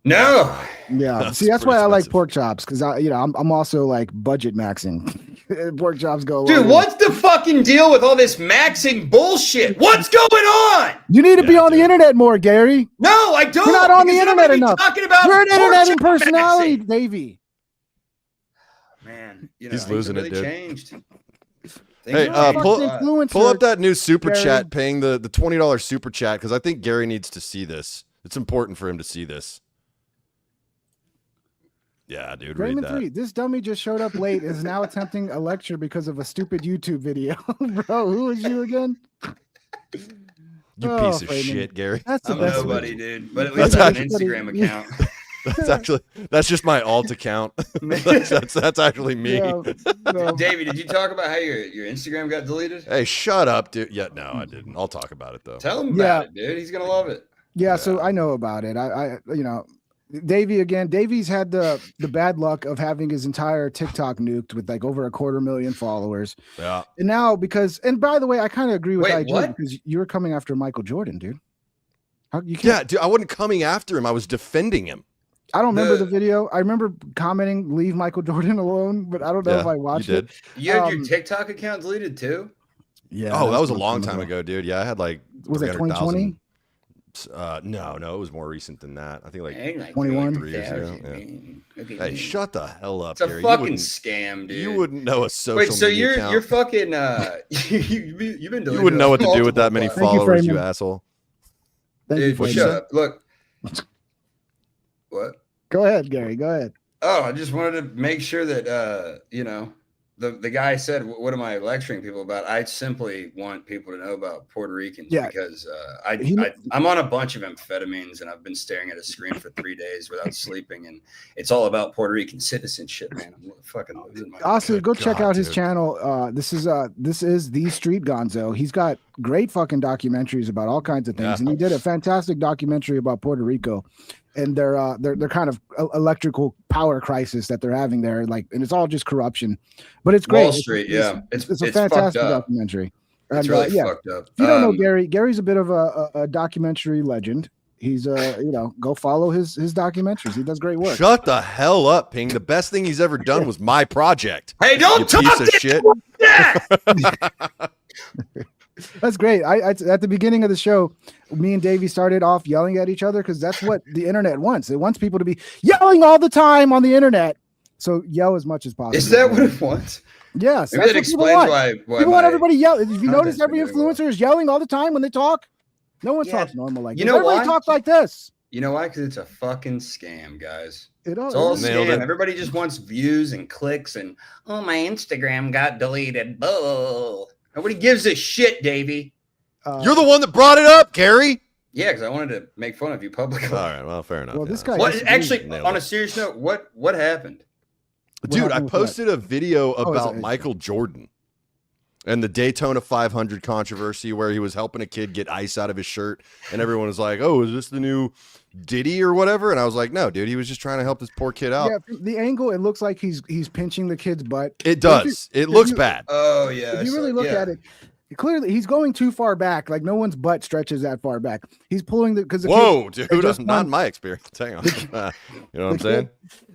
Speaker 5: No.
Speaker 1: Yeah.
Speaker 2: That's
Speaker 1: See, that's
Speaker 2: pretty
Speaker 1: why I like
Speaker 2: expensive.
Speaker 1: pork chops because I'm also like budget maxing. Pork chops go. a long
Speaker 5: Dude,
Speaker 1: way.
Speaker 5: what's the fucking deal with all this maxing bullshit? What's going on?
Speaker 1: You need to be
Speaker 2: Yeah,
Speaker 1: on the
Speaker 2: dude.
Speaker 1: internet more, Gary.
Speaker 5: No, I don't.
Speaker 1: You're not on the
Speaker 5: because I'm
Speaker 1: internet
Speaker 5: gonna be
Speaker 1: enough.
Speaker 5: Talking about
Speaker 1: You're an
Speaker 5: pork
Speaker 1: internet
Speaker 5: chop
Speaker 1: personality,
Speaker 5: maxing.
Speaker 1: Davey.
Speaker 5: Man,
Speaker 2: He's
Speaker 5: things have
Speaker 2: losing it,
Speaker 5: really
Speaker 2: dude.
Speaker 5: changed.
Speaker 2: Hey,
Speaker 5: Things have
Speaker 2: pull-
Speaker 5: changed a lot.
Speaker 1: influencer,
Speaker 2: Pull up that new super
Speaker 1: Gary.
Speaker 2: chat, paying the $20 super chat, because I think Gary needs to see this. It's important for him to see this. Yeah, dude, read
Speaker 1: Raymond
Speaker 2: that.
Speaker 1: 3, this dummy just showed up late and is now attempting a lecture because of a stupid YouTube video. Bro, who is you again?
Speaker 2: You
Speaker 1: Oh,
Speaker 2: piece of
Speaker 1: Raymond.
Speaker 2: shit, Gary.
Speaker 1: That's the
Speaker 5: I'm
Speaker 1: best
Speaker 5: nobody,
Speaker 1: way.
Speaker 5: dude. But at
Speaker 2: That's
Speaker 5: least I have an
Speaker 1: actually-
Speaker 5: Instagram account.
Speaker 2: That's just my alt account. that's actually me.
Speaker 1: Yeah, no.
Speaker 5: Davey, did you talk about how your Instagram got deleted?
Speaker 2: Hey, shut up, dude. Yeah, no, I didn't. I'll talk about it though.
Speaker 5: Tell him
Speaker 1: Yeah.
Speaker 5: about it, dude. He's gonna love it.
Speaker 1: Yeah, so I know about it. I Davey again. Davey's had the bad luck of having his entire TikTok nuked with like over 250,000 followers.
Speaker 2: Yeah.
Speaker 1: And now and by the way, I kind of agree with
Speaker 5: Wait,
Speaker 1: IG
Speaker 5: what?
Speaker 1: because you were coming after Michael Jordan, dude. How you can't
Speaker 2: Yeah, dude, I wasn't coming after him. I was defending him.
Speaker 1: I don't remember
Speaker 5: The-
Speaker 1: the video. I remember commenting, "Leave Michael Jordan alone," but I don't know
Speaker 2: Yeah,
Speaker 1: if I watched
Speaker 2: you did.
Speaker 1: it.
Speaker 5: You had your
Speaker 1: Um,
Speaker 5: TikTok account deleted too?
Speaker 1: Yeah.
Speaker 2: Oh, that
Speaker 1: that's
Speaker 2: was a
Speaker 1: some
Speaker 2: long time ago, dude. Yeah, I had like
Speaker 1: Was it
Speaker 2: 300,000.
Speaker 1: 2020?
Speaker 2: No, it was more recent than that. I think like
Speaker 1: 21?
Speaker 2: 3 years ago.
Speaker 5: Okay.
Speaker 2: Hey, shut the hell up,
Speaker 5: It's a
Speaker 2: Gary.
Speaker 5: fucking scam, dude.
Speaker 2: You wouldn't know a social
Speaker 5: Wait, so
Speaker 2: media
Speaker 5: you're
Speaker 2: account.
Speaker 5: fucking you've been deleted
Speaker 2: You wouldn't know what to
Speaker 5: off
Speaker 2: do with that
Speaker 5: multiple
Speaker 2: many
Speaker 5: platforms.
Speaker 1: Thank you,
Speaker 2: followers, you
Speaker 1: Freeman.
Speaker 2: asshole.
Speaker 1: Thank you
Speaker 5: Dude,
Speaker 1: for
Speaker 2: What'd
Speaker 1: that.
Speaker 2: you
Speaker 5: shut
Speaker 2: say?
Speaker 5: up. Look. What?
Speaker 1: Go ahead, Gary. Go ahead.
Speaker 5: Oh, I just wanted to make sure that the guy said, "What am I lecturing people about?" I simply want people to know about Puerto Ricans
Speaker 1: Yeah.
Speaker 5: because
Speaker 1: He-
Speaker 5: I'm on a bunch of amphetamines and I've been staring at a screen for 3 days without sleeping, and it's all about Puerto Rican citizenship, man. I'm fucking losing my.
Speaker 1: Also,
Speaker 2: Good
Speaker 1: go check
Speaker 2: God,
Speaker 1: out his
Speaker 2: dude.
Speaker 1: channel. This is the Street Gonzo. He's got great fucking documentaries about all kinds of things,
Speaker 2: Yeah.
Speaker 1: and he did a fantastic documentary about Puerto Rico and their kind of electrical power crisis that they're having there. Like, and it's all just corruption, but it's great.
Speaker 5: Wall Street, yeah,
Speaker 1: it's a
Speaker 5: fucked
Speaker 1: fantastic
Speaker 5: up.
Speaker 1: documentary.
Speaker 5: It's
Speaker 1: And,
Speaker 5: really
Speaker 1: yeah,
Speaker 5: fucked up.
Speaker 1: if you don't know Gary, Gary's a bit of a documentary legend. He's go follow his documentaries. He does great work.
Speaker 2: Shut the hell up, Ping. The best thing he's ever done was my project.
Speaker 5: Hey,
Speaker 2: You
Speaker 5: don't talk
Speaker 2: piece of
Speaker 5: to
Speaker 2: shit.
Speaker 5: that.
Speaker 1: That's great. I at the beginning of the show, me and Davey started off yelling at each other because that's what the internet wants. It wants people to be yelling all the time on the internet. So yell as much as possible.
Speaker 5: Is that what it wants?
Speaker 1: Yes.
Speaker 5: Maybe that
Speaker 1: that's what people
Speaker 5: explains
Speaker 1: want.
Speaker 5: why
Speaker 1: People want
Speaker 5: my-
Speaker 1: everybody yell. If you notice,
Speaker 5: content's
Speaker 1: every
Speaker 5: been doing well.
Speaker 1: influencer is yelling all the time when they talk. No one
Speaker 5: Yeah.
Speaker 1: talks normal like
Speaker 5: You
Speaker 1: this.
Speaker 5: know
Speaker 1: Everybody
Speaker 5: why?
Speaker 1: talks like this.
Speaker 5: You know why? Because it's a fucking scam, guys.
Speaker 1: It all,
Speaker 5: It's all a
Speaker 1: it-
Speaker 2: Nailed
Speaker 5: scam.
Speaker 2: it.
Speaker 5: Everybody just wants views and clicks and my Instagram got deleted. Bull. Nobody gives a shit, Davey.
Speaker 2: You're the one that brought it up, Gary.
Speaker 5: Yeah, because I wanted to make fun of you publicly.
Speaker 2: All right, well, fair enough.
Speaker 1: Well,
Speaker 2: yeah.
Speaker 1: this guy-
Speaker 5: What
Speaker 1: Yes,
Speaker 5: actually?
Speaker 2: nailed
Speaker 5: On
Speaker 2: it.
Speaker 5: a serious note, what happened?
Speaker 2: Dude, I
Speaker 1: happened with what?
Speaker 2: posted a video
Speaker 1: it's
Speaker 2: about
Speaker 1: a-
Speaker 2: Michael Jordan and the Daytona 500 controversy where he was helping a kid get ice out of his shirt. And everyone was like, oh, is this the new Diddy or whatever? And I was like, no, dude, he was just trying to help this poor kid out.
Speaker 1: yeah, from the angle, it looks like he's pinching the kid's butt.
Speaker 2: It does. It looks
Speaker 1: you-
Speaker 2: bad.
Speaker 5: Oh yeah.
Speaker 1: If you really look at it, clearly he's going too far back. Like no one's butt stretches that far back. He's pulling the
Speaker 2: Whoa, dude,
Speaker 1: just
Speaker 2: not
Speaker 1: won-
Speaker 2: in my experience. Hang on. You know what I'm
Speaker 1: the
Speaker 2: saying?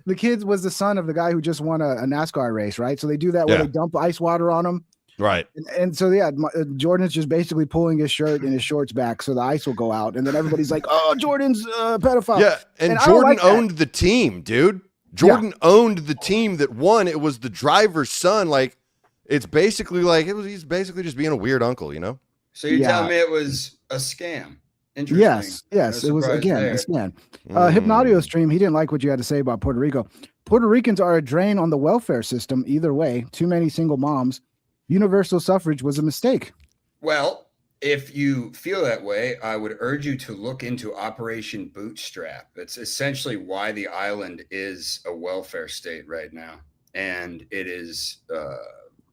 Speaker 1: the kid was the son of the guy who just won a NASCAR race, right? So they do that where
Speaker 2: Yeah.
Speaker 1: they dump ice water on him,
Speaker 2: Right.
Speaker 1: and so yeah, Jordan's just basically pulling his shirt and his shorts back so the ice will go out, and then everybody's like, "Oh, Jordan's a pedophile."
Speaker 2: Yeah, and
Speaker 1: And I don't
Speaker 2: Jordan
Speaker 1: like that.
Speaker 2: owned the team, dude. Jordan owned the team that won. It was the driver's son. Like, it's basically like he's basically just being a weird uncle, you know?
Speaker 5: So you're
Speaker 1: Yeah.
Speaker 5: telling me it was a scam? Interesting.
Speaker 1: Yes,
Speaker 5: No
Speaker 1: it was
Speaker 5: surprise
Speaker 1: again
Speaker 5: there.
Speaker 1: a scan.
Speaker 2: Mm.
Speaker 1: Hypnaudio stream. He didn't like what you had to say about Puerto Rico. Puerto Ricans are a drain on the welfare system. Either way, too many single moms. Universal suffrage was a mistake.
Speaker 5: Well, if you feel that way, I would urge you to look into Operation Bootstrap. It's essentially why the island is a welfare state right now. And it is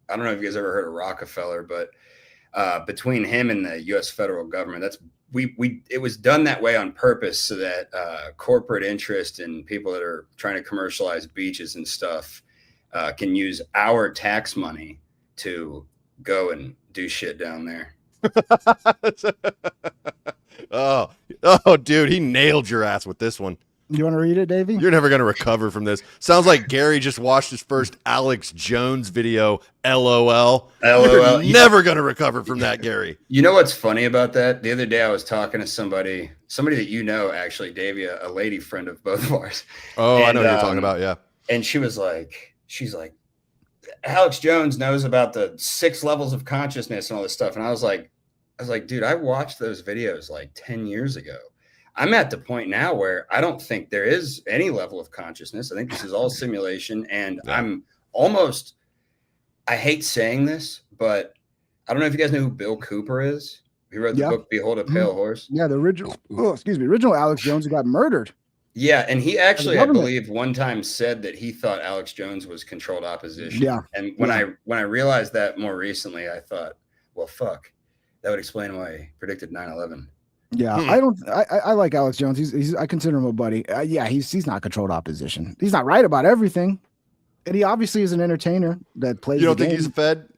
Speaker 5: I don't know if you guys ever heard of Rockefeller, but between him and the U.S. federal government, it was done that way on purpose so that corporate interest and people that are trying to commercialize beaches and stuff can use our tax money to go and do shit down there.
Speaker 2: Oh, dude, he nailed your ass with this one.
Speaker 1: You want to read it, Davey?
Speaker 2: You're never going to recover from this. Sounds like Gary just watched his first Alex Jones video. LOL.
Speaker 5: LOL.
Speaker 2: You're never going to recover from that, Gary.
Speaker 5: You know what's funny about that? The other day I was talking to somebody that you know, actually, Davey, a lady friend of both of ours.
Speaker 2: Oh,
Speaker 5: And,
Speaker 2: I know what you're talking about. Yeah.
Speaker 5: And she's like, Alex Jones knows about the 6 levels of consciousness and all this stuff. And I was like, dude, I watched those videos like 10 years ago. I'm at the point now where I don't think there is any level of consciousness. I think this is all simulation. And I'm almost, I hate saying this, but I don't know if you guys know who Bill Cooper is. He wrote the book Behold a Pale Horse.
Speaker 1: Yeah, the original, original Alex Jones who got murdered.
Speaker 5: Yeah, and he actually, I believe, one time said that he thought Alex Jones was controlled opposition.
Speaker 1: Yeah.
Speaker 5: And when I realized that more recently, I thought, well, fuck, that would explain why he predicted 9/11.
Speaker 1: Yeah, I like Alex Jones. He's I consider him a buddy. Yeah, he's not controlled opposition. He's not right about everything, and he obviously is an entertainer that plays.
Speaker 2: You don't think he's a Fed?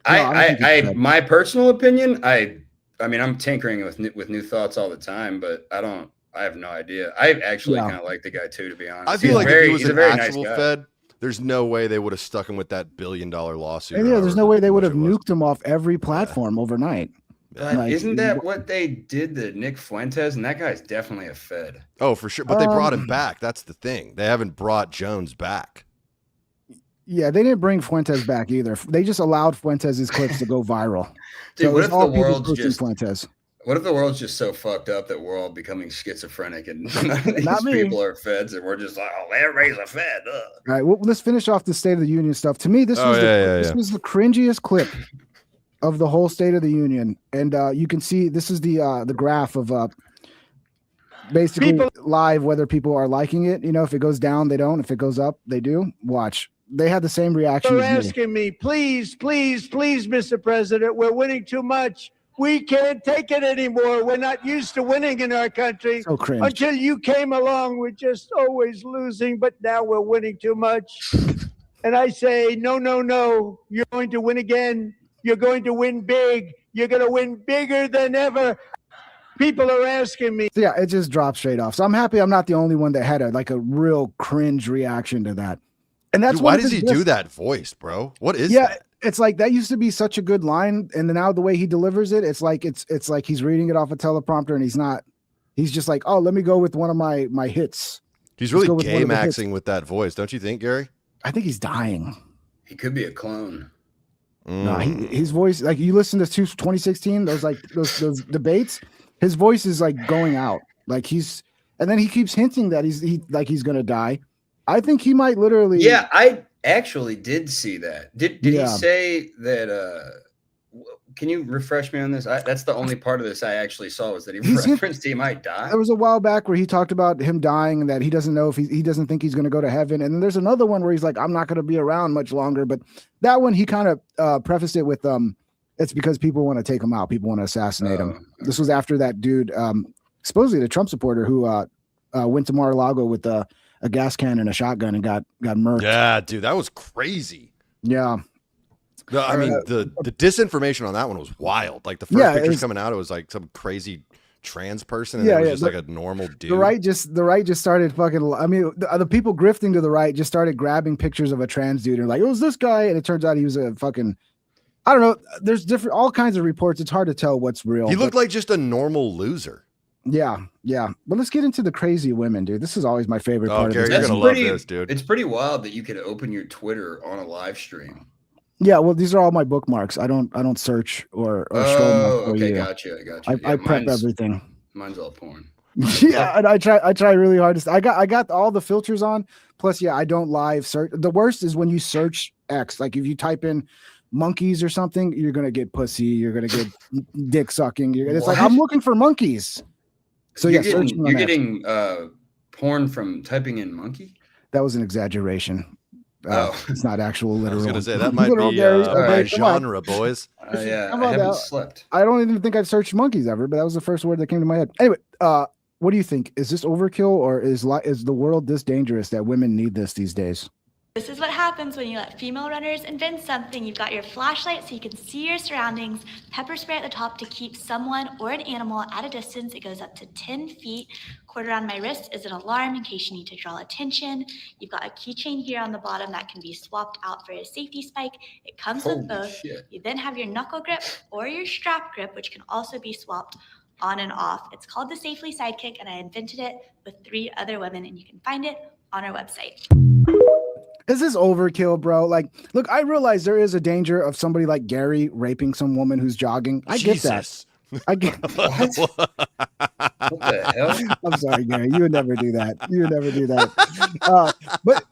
Speaker 5: My personal opinion, I mean, I'm tinkering with new thoughts all the time, but I have no idea. I actually kind of like the guy too, to be honest.
Speaker 2: I feel like if he was an actual Fed, there's no way they would have stuck him with that $1 billion lawsuit.
Speaker 1: And yeah, there's no way they would have nuked him off every platform overnight.
Speaker 5: But like, isn't that what they did to Nick Fuentes? And that guy's definitely a Fed.
Speaker 2: Oh, for sure. But they brought him back. That's the thing. They haven't brought Jones back.
Speaker 1: Yeah, they didn't bring Fuentes back either. They just allowed Fuentes' clips to go viral.
Speaker 5: Dude,
Speaker 1: so
Speaker 5: what if the world's just
Speaker 1: Fuentes?
Speaker 5: What if the world's just so fucked up that we're all becoming schizophrenic and none of these people are Feds and we're just like, oh, everybody's a Fed. All
Speaker 1: right, well, let's finish off the State of the Union stuff. To me, this was the cringiest clip of the whole State of the Union, and you can see this is the graph of basically live whether people are liking it. You know, if it goes down, they don't. If it goes up, they do. Watch. They had the same reaction.
Speaker 4: They're asking me, please, please, please, Mr. President, we're winning too much. We can't take it anymore. We're not used to winning in our country.
Speaker 1: So cringe.
Speaker 4: Until you came along, we're just always losing, but now we're winning too much. And I say, no, no, no. You're going to win again. You're going to win big. You're going to win bigger than ever. People are asking me.
Speaker 1: So yeah, it just dropped straight off. So I'm happy I'm not the only one that had a real cringe reaction to that. And that's
Speaker 2: why does he do that voice, bro? What is that?
Speaker 1: It's like that used to be such a good line, and now the way he delivers it, it's like he's reading it off a teleprompter, and he's not. He's just like, oh, let me go with one of my hits.
Speaker 2: He's really gay maxing with that voice, don't you think, Gary?
Speaker 1: I think he's dying.
Speaker 5: He could be a clone.
Speaker 1: No, his voice, like you listen to 2016, those debates, his voice is like going out, like and then he keeps hinting that he's gonna die. I think he might literally.
Speaker 5: Yeah, I actually did see that. Did he say that? Can you refresh me on this? That's the only part of this I actually saw was that he referenced he might die.
Speaker 1: There was a while back where he talked about him dying and that he doesn't know if he doesn't think he's going to go to heaven. And then there's another one where he's like, I'm not going to be around much longer. But that one, he kind of prefaced it with, it's because people want to take him out. People want to assassinate him. Okay. This was after that dude, supposedly the Trump supporter who went to Mar-a-Lago with a gas can and a shotgun and got murdered.
Speaker 2: Yeah, dude, that was crazy.
Speaker 1: Yeah.
Speaker 2: I mean, the disinformation on that one was wild. Like the first pictures coming out, it was like some crazy trans person, and it was just like a normal dude.
Speaker 1: The right just started fucking. I mean, the people grifting to the right just started grabbing pictures of a trans dude and like, it was this guy, and it turns out he was a fucking. I don't know. There's all kinds of reports. It's hard to tell what's real.
Speaker 2: He looked like just a normal loser.
Speaker 1: Yeah. But let's get into the crazy women, dude. This is always my favorite part
Speaker 2: Gary,
Speaker 1: of this.
Speaker 2: You're gonna love this, dude.
Speaker 5: It's pretty wild that you could open your Twitter on a live stream.
Speaker 1: Yeah, well, these are all my bookmarks. I don't search or scroll.
Speaker 5: Okay, gotcha.
Speaker 1: I prep everything.
Speaker 5: Mine's all porn.
Speaker 1: Yeah, and I try really hard to. I got all the filters on. Plus, I don't live search. The worst is when you search X. Like if you type in monkeys or something, you're gonna get pussy. You're gonna get dick sucking. It's like I'm looking for monkeys. So
Speaker 5: you're getting porn from typing in monkey.
Speaker 1: That was an exaggeration. It's not actual
Speaker 2: I
Speaker 1: literal.
Speaker 2: was gonna say that might
Speaker 1: literal
Speaker 2: be
Speaker 1: Gary.
Speaker 5: all right,
Speaker 1: come on.
Speaker 2: genre, boys.
Speaker 5: Yeah,
Speaker 1: How
Speaker 5: I
Speaker 1: about
Speaker 5: haven't
Speaker 1: that?
Speaker 5: slept.
Speaker 1: I don't even think I've searched monkeys ever, but that was the first word that came to my head. Anyway, what do you think? Is this overkill, or is the world this dangerous that women need this these days?
Speaker 6: This is what happens when you let female runners invent something. You've got your flashlight so you can see your surroundings, pepper spray at the top to keep someone or an animal at a distance. It goes up to 10 feet. Cord around my wrist is an alarm in case you need to draw attention. You've got a keychain here on the bottom that can be swapped out for a safety spike. It comes
Speaker 5: Holy
Speaker 6: with both.
Speaker 5: shit.
Speaker 6: You then have your knuckle grip or your strap grip, which can also be swapped on and off. It's called the Safely Sidekick, and I invented it with 3 other women, and you can find it on our website.
Speaker 1: Is this overkill, bro? Like, look, I realize there is a danger of somebody like Gary raping some woman who's jogging. I get that. I get
Speaker 5: What? What the hell?
Speaker 1: I'm sorry, Gary. You would never do that. You would never do that. But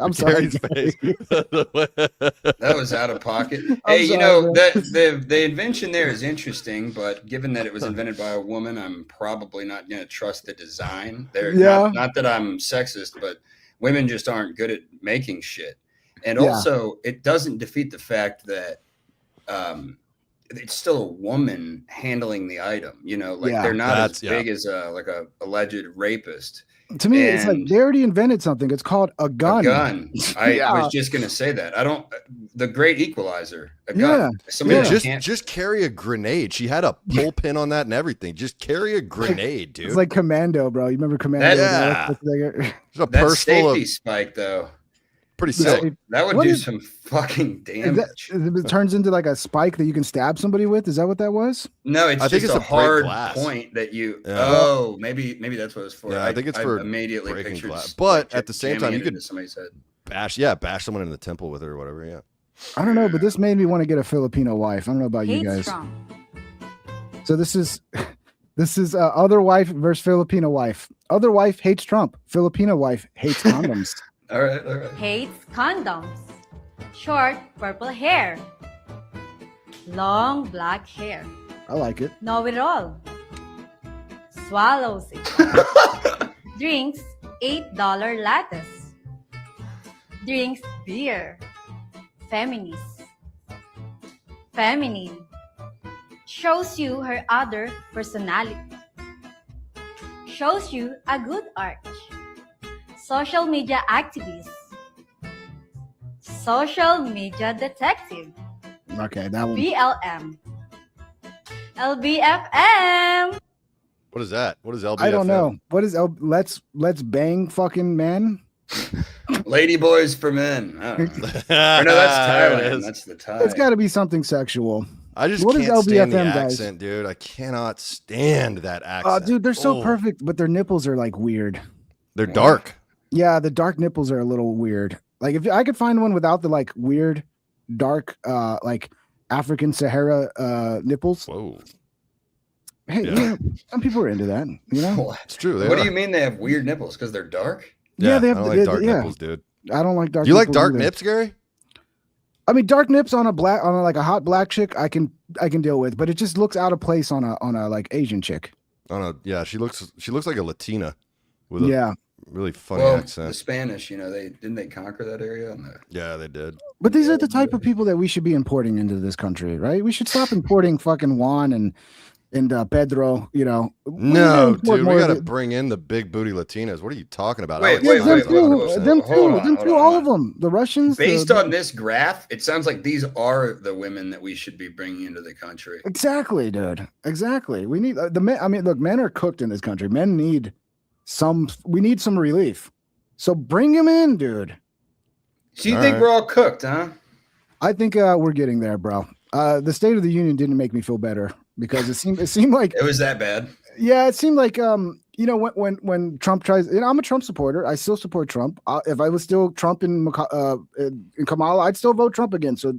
Speaker 1: I'm sorry.
Speaker 2: Gary's face.
Speaker 5: That was out of pocket.
Speaker 1: I'm
Speaker 5: Hey, you
Speaker 1: sorry,
Speaker 5: know
Speaker 1: man.
Speaker 5: that the invention there is interesting, but given that it was invented by a woman, I'm probably not going to trust the design. There,
Speaker 1: Yeah.
Speaker 5: not that I'm sexist, but women just aren't good at making shit. And
Speaker 1: Yeah.
Speaker 5: also, it doesn't defeat the fact that it's still a woman handling the item. You know, like
Speaker 1: Yeah.
Speaker 5: they're not as
Speaker 2: That's- yeah.
Speaker 5: big as a alleged rapist.
Speaker 1: To me, it's like
Speaker 5: And-
Speaker 1: they already invented something. It's called a gun.
Speaker 5: A gun. I
Speaker 1: Yeah.
Speaker 5: was just gonna say that. I don't. The Great Equalizer. A
Speaker 1: Yeah.
Speaker 5: gun. Somebody that
Speaker 2: Just
Speaker 5: can't.
Speaker 2: just carry a grenade. She had a pull pin on that and everything. Just carry a grenade, dude.
Speaker 1: It's like Commando, bro. You remember Commando?
Speaker 2: Yeah.
Speaker 1: That-
Speaker 2: There's a
Speaker 5: That
Speaker 2: purse full
Speaker 5: safety
Speaker 2: of
Speaker 5: spike, though,
Speaker 2: pretty
Speaker 1: Yeah.
Speaker 2: sick.
Speaker 5: that would
Speaker 1: What
Speaker 5: do
Speaker 1: is-
Speaker 5: some fucking
Speaker 1: Is
Speaker 5: damage.
Speaker 1: it turns into like a spike that you can stab somebody with. Is that what that was?
Speaker 5: No, it's
Speaker 2: I think
Speaker 5: just
Speaker 2: it's
Speaker 5: a
Speaker 2: to break
Speaker 5: hard
Speaker 2: glass.
Speaker 5: point that you.
Speaker 2: Yeah.
Speaker 5: Oh, maybe that's what it's for.
Speaker 2: Yeah, I think it's for
Speaker 5: immediately
Speaker 2: breaking
Speaker 5: pictured.
Speaker 2: glass.
Speaker 5: s-
Speaker 2: But
Speaker 5: like,
Speaker 2: at the same
Speaker 5: jamming
Speaker 2: time,
Speaker 5: it
Speaker 2: you could-
Speaker 5: into somebody's head.
Speaker 2: Bash someone in the temple with her or whatever. Yeah.
Speaker 1: I don't know, but this made me want to get a Filipino wife. I don't know about you guys. So this is other wife versus Filipino wife. Other wife hates Trump. Filipino wife hates condoms.
Speaker 5: All right, all right.
Speaker 7: Hates condoms. Short purple hair. Long black hair.
Speaker 1: I like it.
Speaker 7: Know it all. Swallows it. Drinks $8 lattes. Drinks beer. Feminist. Feminine. Shows you her other personality. Shows you a good arch. Social media activist. Social media detective.
Speaker 1: Okay, that one.
Speaker 7: BLM. LBFM.
Speaker 2: What is that? What is LBFM?
Speaker 1: I don't know. What is let's bang fucking men?
Speaker 5: Lady Boys for Men. I don't know. Or no, that's
Speaker 2: There it
Speaker 5: Thailand.
Speaker 2: is.
Speaker 5: That's the
Speaker 1: It's
Speaker 5: Thai.
Speaker 1: got to be something sexual.
Speaker 2: I just
Speaker 1: What is
Speaker 2: can't stand the
Speaker 1: LBFM, guys?
Speaker 2: accent, dude. I cannot stand that accent.
Speaker 1: Dude, they're so
Speaker 2: Oh,
Speaker 1: perfect, but their nipples are like weird.
Speaker 2: They're dark.
Speaker 1: Yeah, the dark nipples are a little weird. Like if I could find one without the like weird, dark, like African Sahara nipples.
Speaker 2: Whoa,
Speaker 1: Hey,
Speaker 2: Yeah.
Speaker 1: you know, some people are into that. You know?
Speaker 5: What?
Speaker 2: it's true. They
Speaker 5: What do
Speaker 2: are.
Speaker 5: you mean they have weird nipples? Because they're dark?
Speaker 1: Yeah, they have.
Speaker 2: I don't like dark
Speaker 1: yeah.
Speaker 2: nipples, dude.
Speaker 1: I don't like dark.
Speaker 2: Do you like
Speaker 1: nipples
Speaker 2: dark
Speaker 1: either.
Speaker 2: nips, Gary?
Speaker 1: I mean, dark nips on like a hot black chick, I can deal with, but it just looks out of place on a like Asian chick.
Speaker 2: Oh no, yeah, she looks like a Latina with a
Speaker 1: Yeah,
Speaker 2: really funny
Speaker 5: Well, the
Speaker 2: accent.
Speaker 5: Spanish, didn't they conquer that area? No.
Speaker 2: Yeah, they did.
Speaker 1: but these are the type of people that we should be importing into this country, right? We should stop importing fucking Juan and Pedro. You know, We
Speaker 2: No,
Speaker 1: import
Speaker 2: dude,
Speaker 1: more
Speaker 2: we
Speaker 1: of
Speaker 2: got to
Speaker 1: the-
Speaker 2: bring in the big booty Latinas. What are you talking about?
Speaker 5: Wait,
Speaker 2: Alex
Speaker 1: Yeah,
Speaker 5: wait,
Speaker 1: them
Speaker 2: Stein,
Speaker 5: wait,
Speaker 1: too,
Speaker 5: wait, wait,
Speaker 2: 100%.
Speaker 1: them
Speaker 5: Hold
Speaker 1: too,
Speaker 5: on,
Speaker 1: them
Speaker 5: hold
Speaker 1: too,
Speaker 5: on,
Speaker 1: all
Speaker 5: hold
Speaker 1: of them. The Russians,
Speaker 5: Based on this graph, it sounds like these are the women that we should be bringing into the country.
Speaker 1: exactly, dude, exactly. We need the men. I mean, look, men are cooked in this country. Men need we need some relief. So bring them in, dude.
Speaker 5: So you
Speaker 2: All
Speaker 5: think
Speaker 2: right.
Speaker 5: we're all cooked, huh?
Speaker 1: I think we're getting there, bro. The State of the Union didn't make me feel better because it seemed like
Speaker 5: It was that bad.
Speaker 1: yeah, it seemed like you know when Trump tries. You know, I'm a Trump supporter. I still support Trump. If I was still Trump in Kamala, I'd still vote Trump again. So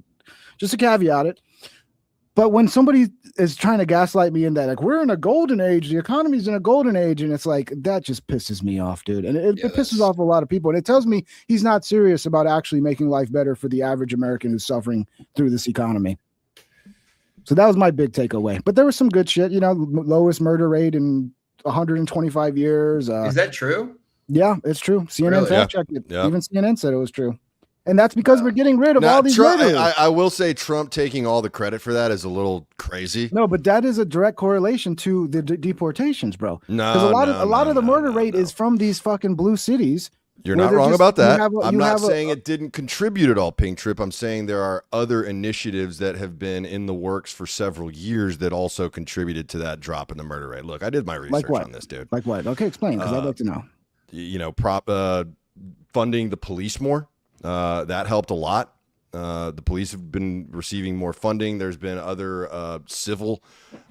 Speaker 1: just to caveat it. But when somebody is trying to gaslight me in that, like we're in a golden age, the economy's in a golden age, and it's like that just pisses me off, dude. And it
Speaker 5: Yeah,
Speaker 1: pisses
Speaker 5: that's-
Speaker 1: off a lot of people. And it tells me he's not serious about actually making life better for the average American who's suffering through this economy. So that was my big takeaway. But there was some good shit, you know, lowest murder rate in 125 years.
Speaker 5: Is that true?
Speaker 1: Yeah, it's true. CNN
Speaker 5: Really?
Speaker 1: fact checked it.
Speaker 2: Yeah.
Speaker 1: Even CNN said it was true. And that's because we're getting rid of
Speaker 2: Now,
Speaker 1: all these
Speaker 2: Trump,
Speaker 1: murderers.
Speaker 2: I will say Trump taking all the credit for that is a little crazy.
Speaker 1: No, but that is a direct correlation to the deportations, bro.
Speaker 2: No,
Speaker 1: Because a lot of the murder rate is from these fucking blue cities.
Speaker 2: You're
Speaker 1: where
Speaker 2: not
Speaker 1: they're
Speaker 2: wrong
Speaker 1: just-
Speaker 2: about
Speaker 1: you
Speaker 2: that.
Speaker 1: have a-
Speaker 2: I'm
Speaker 1: you
Speaker 2: not
Speaker 1: have a-
Speaker 2: saying it didn't contribute at all, Pink Trip. I'm saying there are other initiatives that have been in the works for several years that also contributed to that drop in the murder rate. Look, I did my research
Speaker 1: what?
Speaker 2: on this, dude.
Speaker 1: Like what? Okay, explain, because I'd like to know.
Speaker 2: You know, funding the police more. That helped a lot. The police have been receiving more funding. There's been other civil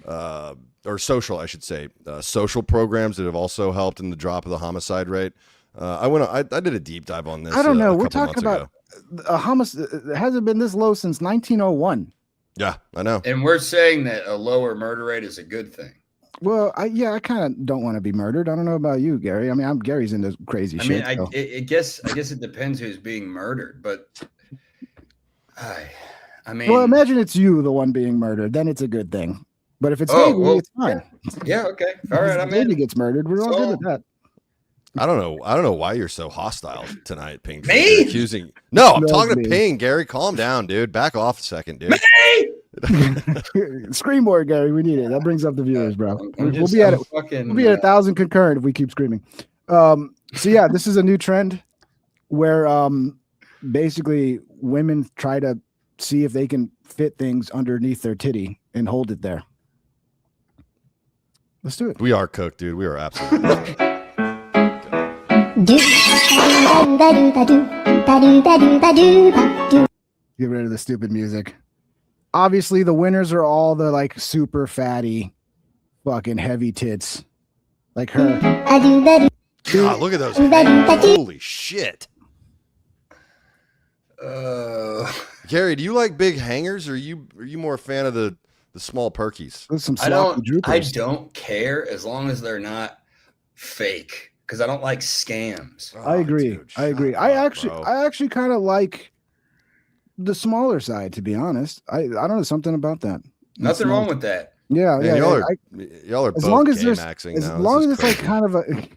Speaker 2: or social, I should say, social programs that have also helped in the drop of the homicide rate. I did a deep dive on this.
Speaker 1: I don't know.
Speaker 2: a
Speaker 1: We're
Speaker 2: couple
Speaker 1: talking
Speaker 2: months
Speaker 1: about
Speaker 2: ago.
Speaker 1: a homicide. It hasn't been this low since 1901.
Speaker 2: Yeah, I know.
Speaker 5: And we're saying that a lower murder rate is a good thing.
Speaker 1: Well, I kind of don't want to be murdered. I don't know about you, Gary. I mean, Gary's into crazy
Speaker 5: I
Speaker 1: shit.
Speaker 5: mean,
Speaker 1: so.
Speaker 5: I guess it depends who's being murdered, but I mean,
Speaker 1: Well, imagine it's you, the one being murdered. Then it's a good thing. But if it's
Speaker 5: Oh,
Speaker 1: Davey,
Speaker 5: well,
Speaker 1: it's fine.
Speaker 5: yeah, okay, all right,
Speaker 1: If
Speaker 5: I'm
Speaker 1: Davey
Speaker 5: in.
Speaker 1: gets murdered, we're all good with that.
Speaker 2: I don't know why you're so hostile tonight, Ping.
Speaker 5: Me?
Speaker 2: You're accusing. No, I'm
Speaker 1: No,
Speaker 2: talking
Speaker 1: me.
Speaker 2: to Ping. Gary, calm down, dude. Back off a second, dude.
Speaker 1: Scream more, Gary. We need it. That brings up the viewers, bro.
Speaker 5: I'm
Speaker 1: We'll be at it.
Speaker 5: fucking,
Speaker 1: We'll be at 1,000 concurrent if we keep screaming. So yeah, this is a new trend where basically women try to see if they can fit things underneath their titty and hold it there. Let's do it.
Speaker 2: We are cooked, dude. We are absolutely cooked.
Speaker 1: Get rid of the stupid music. Obviously, the winners are all the like super fatty, fucking heavy tits, like her.
Speaker 2: God, look at those. Holy shit. Gary, do you like big hangers, or are you more a fan of the small perkies?
Speaker 1: There's some
Speaker 5: I
Speaker 1: sloppy
Speaker 5: don't
Speaker 1: droopers.
Speaker 5: care as long as they're not fake because I don't like scams.
Speaker 1: I agree.
Speaker 2: dude,
Speaker 1: I agree.
Speaker 2: shut
Speaker 1: I
Speaker 2: up,
Speaker 1: actually,
Speaker 2: bro.
Speaker 1: I actually kind of like the smaller side, to be honest. I don't know, something about that.
Speaker 5: Nothing wrong with that.
Speaker 1: Yeah,
Speaker 2: Man,
Speaker 1: yeah.
Speaker 2: y'all are
Speaker 1: As
Speaker 2: both
Speaker 1: long as
Speaker 2: gay
Speaker 1: there's,
Speaker 2: maxing
Speaker 1: as
Speaker 2: now. This
Speaker 1: long
Speaker 2: is
Speaker 1: as it's like
Speaker 2: crazy.
Speaker 1: kind of a,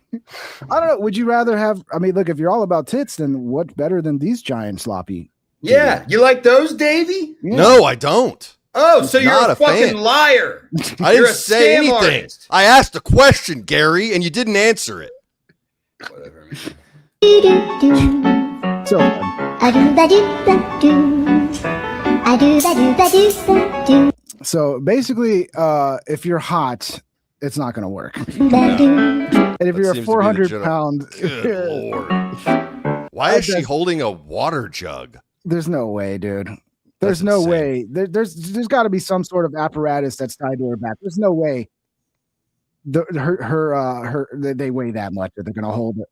Speaker 1: I don't know. Would you rather have? I mean, look, if you're all about tits, then what's better than these giant sloppy?
Speaker 5: Yeah, you like those, Davey?
Speaker 1: Yeah.
Speaker 2: No, I don't.
Speaker 5: Oh, so you're
Speaker 2: Not
Speaker 5: a
Speaker 2: a
Speaker 5: fucking
Speaker 2: fan.
Speaker 5: liar.
Speaker 2: I
Speaker 5: You're
Speaker 2: didn't
Speaker 5: a
Speaker 2: say
Speaker 5: scam
Speaker 2: anything.
Speaker 5: artist.
Speaker 2: I asked a question, Gary, and you didn't answer it.
Speaker 5: Whatever.
Speaker 1: So fun. So basically, if you're hot, it's not going to work. And if
Speaker 2: That
Speaker 1: you're a
Speaker 2: seems to be the
Speaker 1: 400
Speaker 2: general-
Speaker 1: pound,
Speaker 2: Good lord. Why is she holding a water jug?
Speaker 1: there's no way, dude. There's
Speaker 2: That's
Speaker 1: no
Speaker 2: insane.
Speaker 1: way. There's got to be some sort of apparatus that's tied to her back. There's no way. They weigh that much that they're gonna hold it.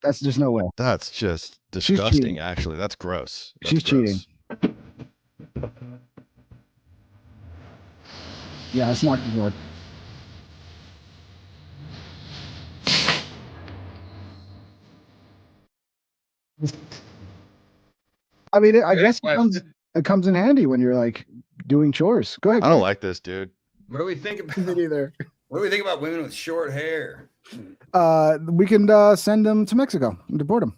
Speaker 1: That's just no way.
Speaker 2: That's just
Speaker 1: She's
Speaker 2: disgusting,
Speaker 1: cheating.
Speaker 2: actually. That's gross. That's
Speaker 1: She's
Speaker 2: gross.
Speaker 1: cheating. Yeah, it's not good. I mean, I
Speaker 5: Good
Speaker 1: guess
Speaker 5: question.
Speaker 1: it comes in handy when you're like doing chores. Go ahead.
Speaker 2: I don't like this, dude.
Speaker 5: What do we think about?
Speaker 1: Me either.
Speaker 5: What do we think about women with short hair?
Speaker 1: We can send them to Mexico and deport them.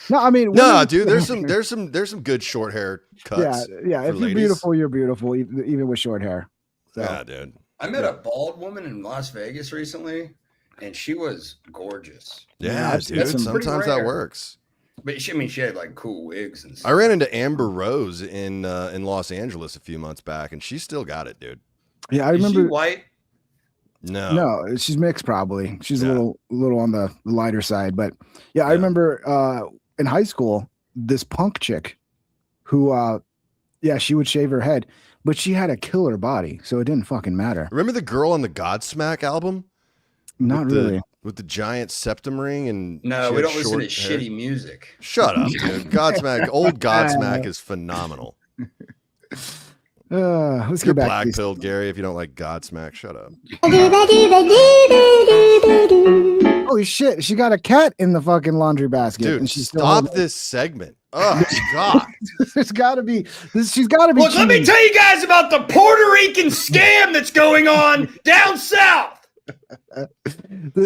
Speaker 1: No, I mean,
Speaker 2: No,
Speaker 1: women-
Speaker 2: dude. There's some good short hair cuts.
Speaker 1: yeah.
Speaker 2: for
Speaker 1: If you're
Speaker 2: ladies.
Speaker 1: beautiful, you're beautiful, even with short hair. So,
Speaker 2: Yeah, dude.
Speaker 5: I met a bald woman in Las Vegas recently, and she was gorgeous.
Speaker 2: Yeah,
Speaker 1: I've seen
Speaker 2: dude.
Speaker 1: some-
Speaker 5: pretty
Speaker 2: Sometimes that
Speaker 5: rare.
Speaker 2: works.
Speaker 5: But she had like cool wigs and
Speaker 2: I
Speaker 5: stuff.
Speaker 2: ran into Amber Rose in Los Angeles a few months back, and she's still got it, dude.
Speaker 1: yeah, I
Speaker 5: Is she
Speaker 1: remember.
Speaker 5: white?
Speaker 2: No,
Speaker 1: No, she's mixed probably. She's
Speaker 2: Yeah.
Speaker 1: a little on the lighter side, but yeah, I
Speaker 2: Yeah.
Speaker 1: remember in high school this punk chick who she would shave her head, but she had a killer body, so it didn't fucking matter.
Speaker 2: Remember the girl on the Godsmack album?
Speaker 1: Not
Speaker 2: With
Speaker 1: really.
Speaker 2: With the giant septum ring and
Speaker 5: No,
Speaker 2: she
Speaker 5: we
Speaker 2: had
Speaker 5: don't listen to
Speaker 2: short hair?
Speaker 5: shitty music.
Speaker 2: Shut up, dude. Godsmack, old Godsmack is phenomenal.
Speaker 1: Let's
Speaker 2: You're
Speaker 1: get back
Speaker 2: black
Speaker 1: to these.
Speaker 2: pilled, Gary. If you don't like Godsmack, shut up.
Speaker 1: Holy shit, she got a cat in the fucking laundry basket.
Speaker 2: Dude,
Speaker 1: and she's still
Speaker 2: stop
Speaker 1: holding
Speaker 2: this segment. Oh God.
Speaker 1: it. There's gotta be she's gotta be
Speaker 5: Look, let me
Speaker 1: cheating.
Speaker 5: tell you guys about the Puerto Rican scam that's going on down south.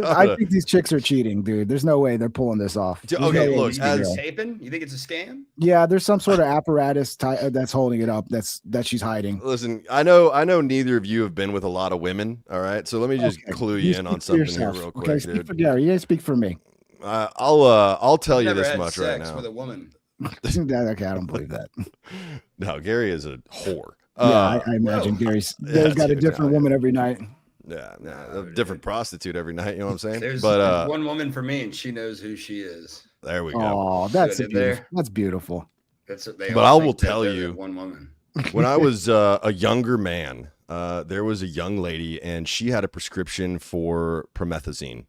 Speaker 1: I think these chicks are cheating, dude. There's no way they're pulling this off.
Speaker 2: Dude,
Speaker 1: There's
Speaker 2: okay,
Speaker 1: no way
Speaker 2: look,
Speaker 1: these
Speaker 5: You think
Speaker 1: girls-
Speaker 5: it's taping? You think it's a scam?
Speaker 1: yeah, there's some sort of apparatus that's holding it up. That she's hiding.
Speaker 2: Listen, I know neither of you have been with a lot of women. All right, so let me just
Speaker 1: Okay,
Speaker 2: clue you in
Speaker 1: speak
Speaker 2: on
Speaker 1: for
Speaker 2: something
Speaker 1: yourself,
Speaker 2: here real
Speaker 1: okay?
Speaker 2: quick,
Speaker 1: Speak
Speaker 2: dude.
Speaker 1: for Gary. You didn't speak for me.
Speaker 2: I'll tell you
Speaker 5: Never
Speaker 2: this
Speaker 5: had
Speaker 2: much right
Speaker 5: sex
Speaker 2: now.
Speaker 5: with a woman.
Speaker 1: Okay, I don't believe that.
Speaker 2: No, Gary is a whore.
Speaker 1: Yeah, I imagine Gary's got a
Speaker 2: dude,
Speaker 1: different
Speaker 2: no,
Speaker 1: woman every night.
Speaker 2: yeah, a different prostitute every night. You know what I'm saying?
Speaker 5: There's
Speaker 2: But
Speaker 5: one woman for me, and she knows who she is.
Speaker 2: there we go.
Speaker 1: Oh, that's
Speaker 5: Good in
Speaker 1: beautiful.
Speaker 5: there.
Speaker 1: That's beautiful.
Speaker 5: That's what they.
Speaker 2: But
Speaker 5: all
Speaker 2: I will
Speaker 5: think that
Speaker 2: tell
Speaker 5: they're
Speaker 2: you-
Speaker 5: that one woman.
Speaker 2: When I was a younger man, there was a young lady, and she had a prescription for promethazine.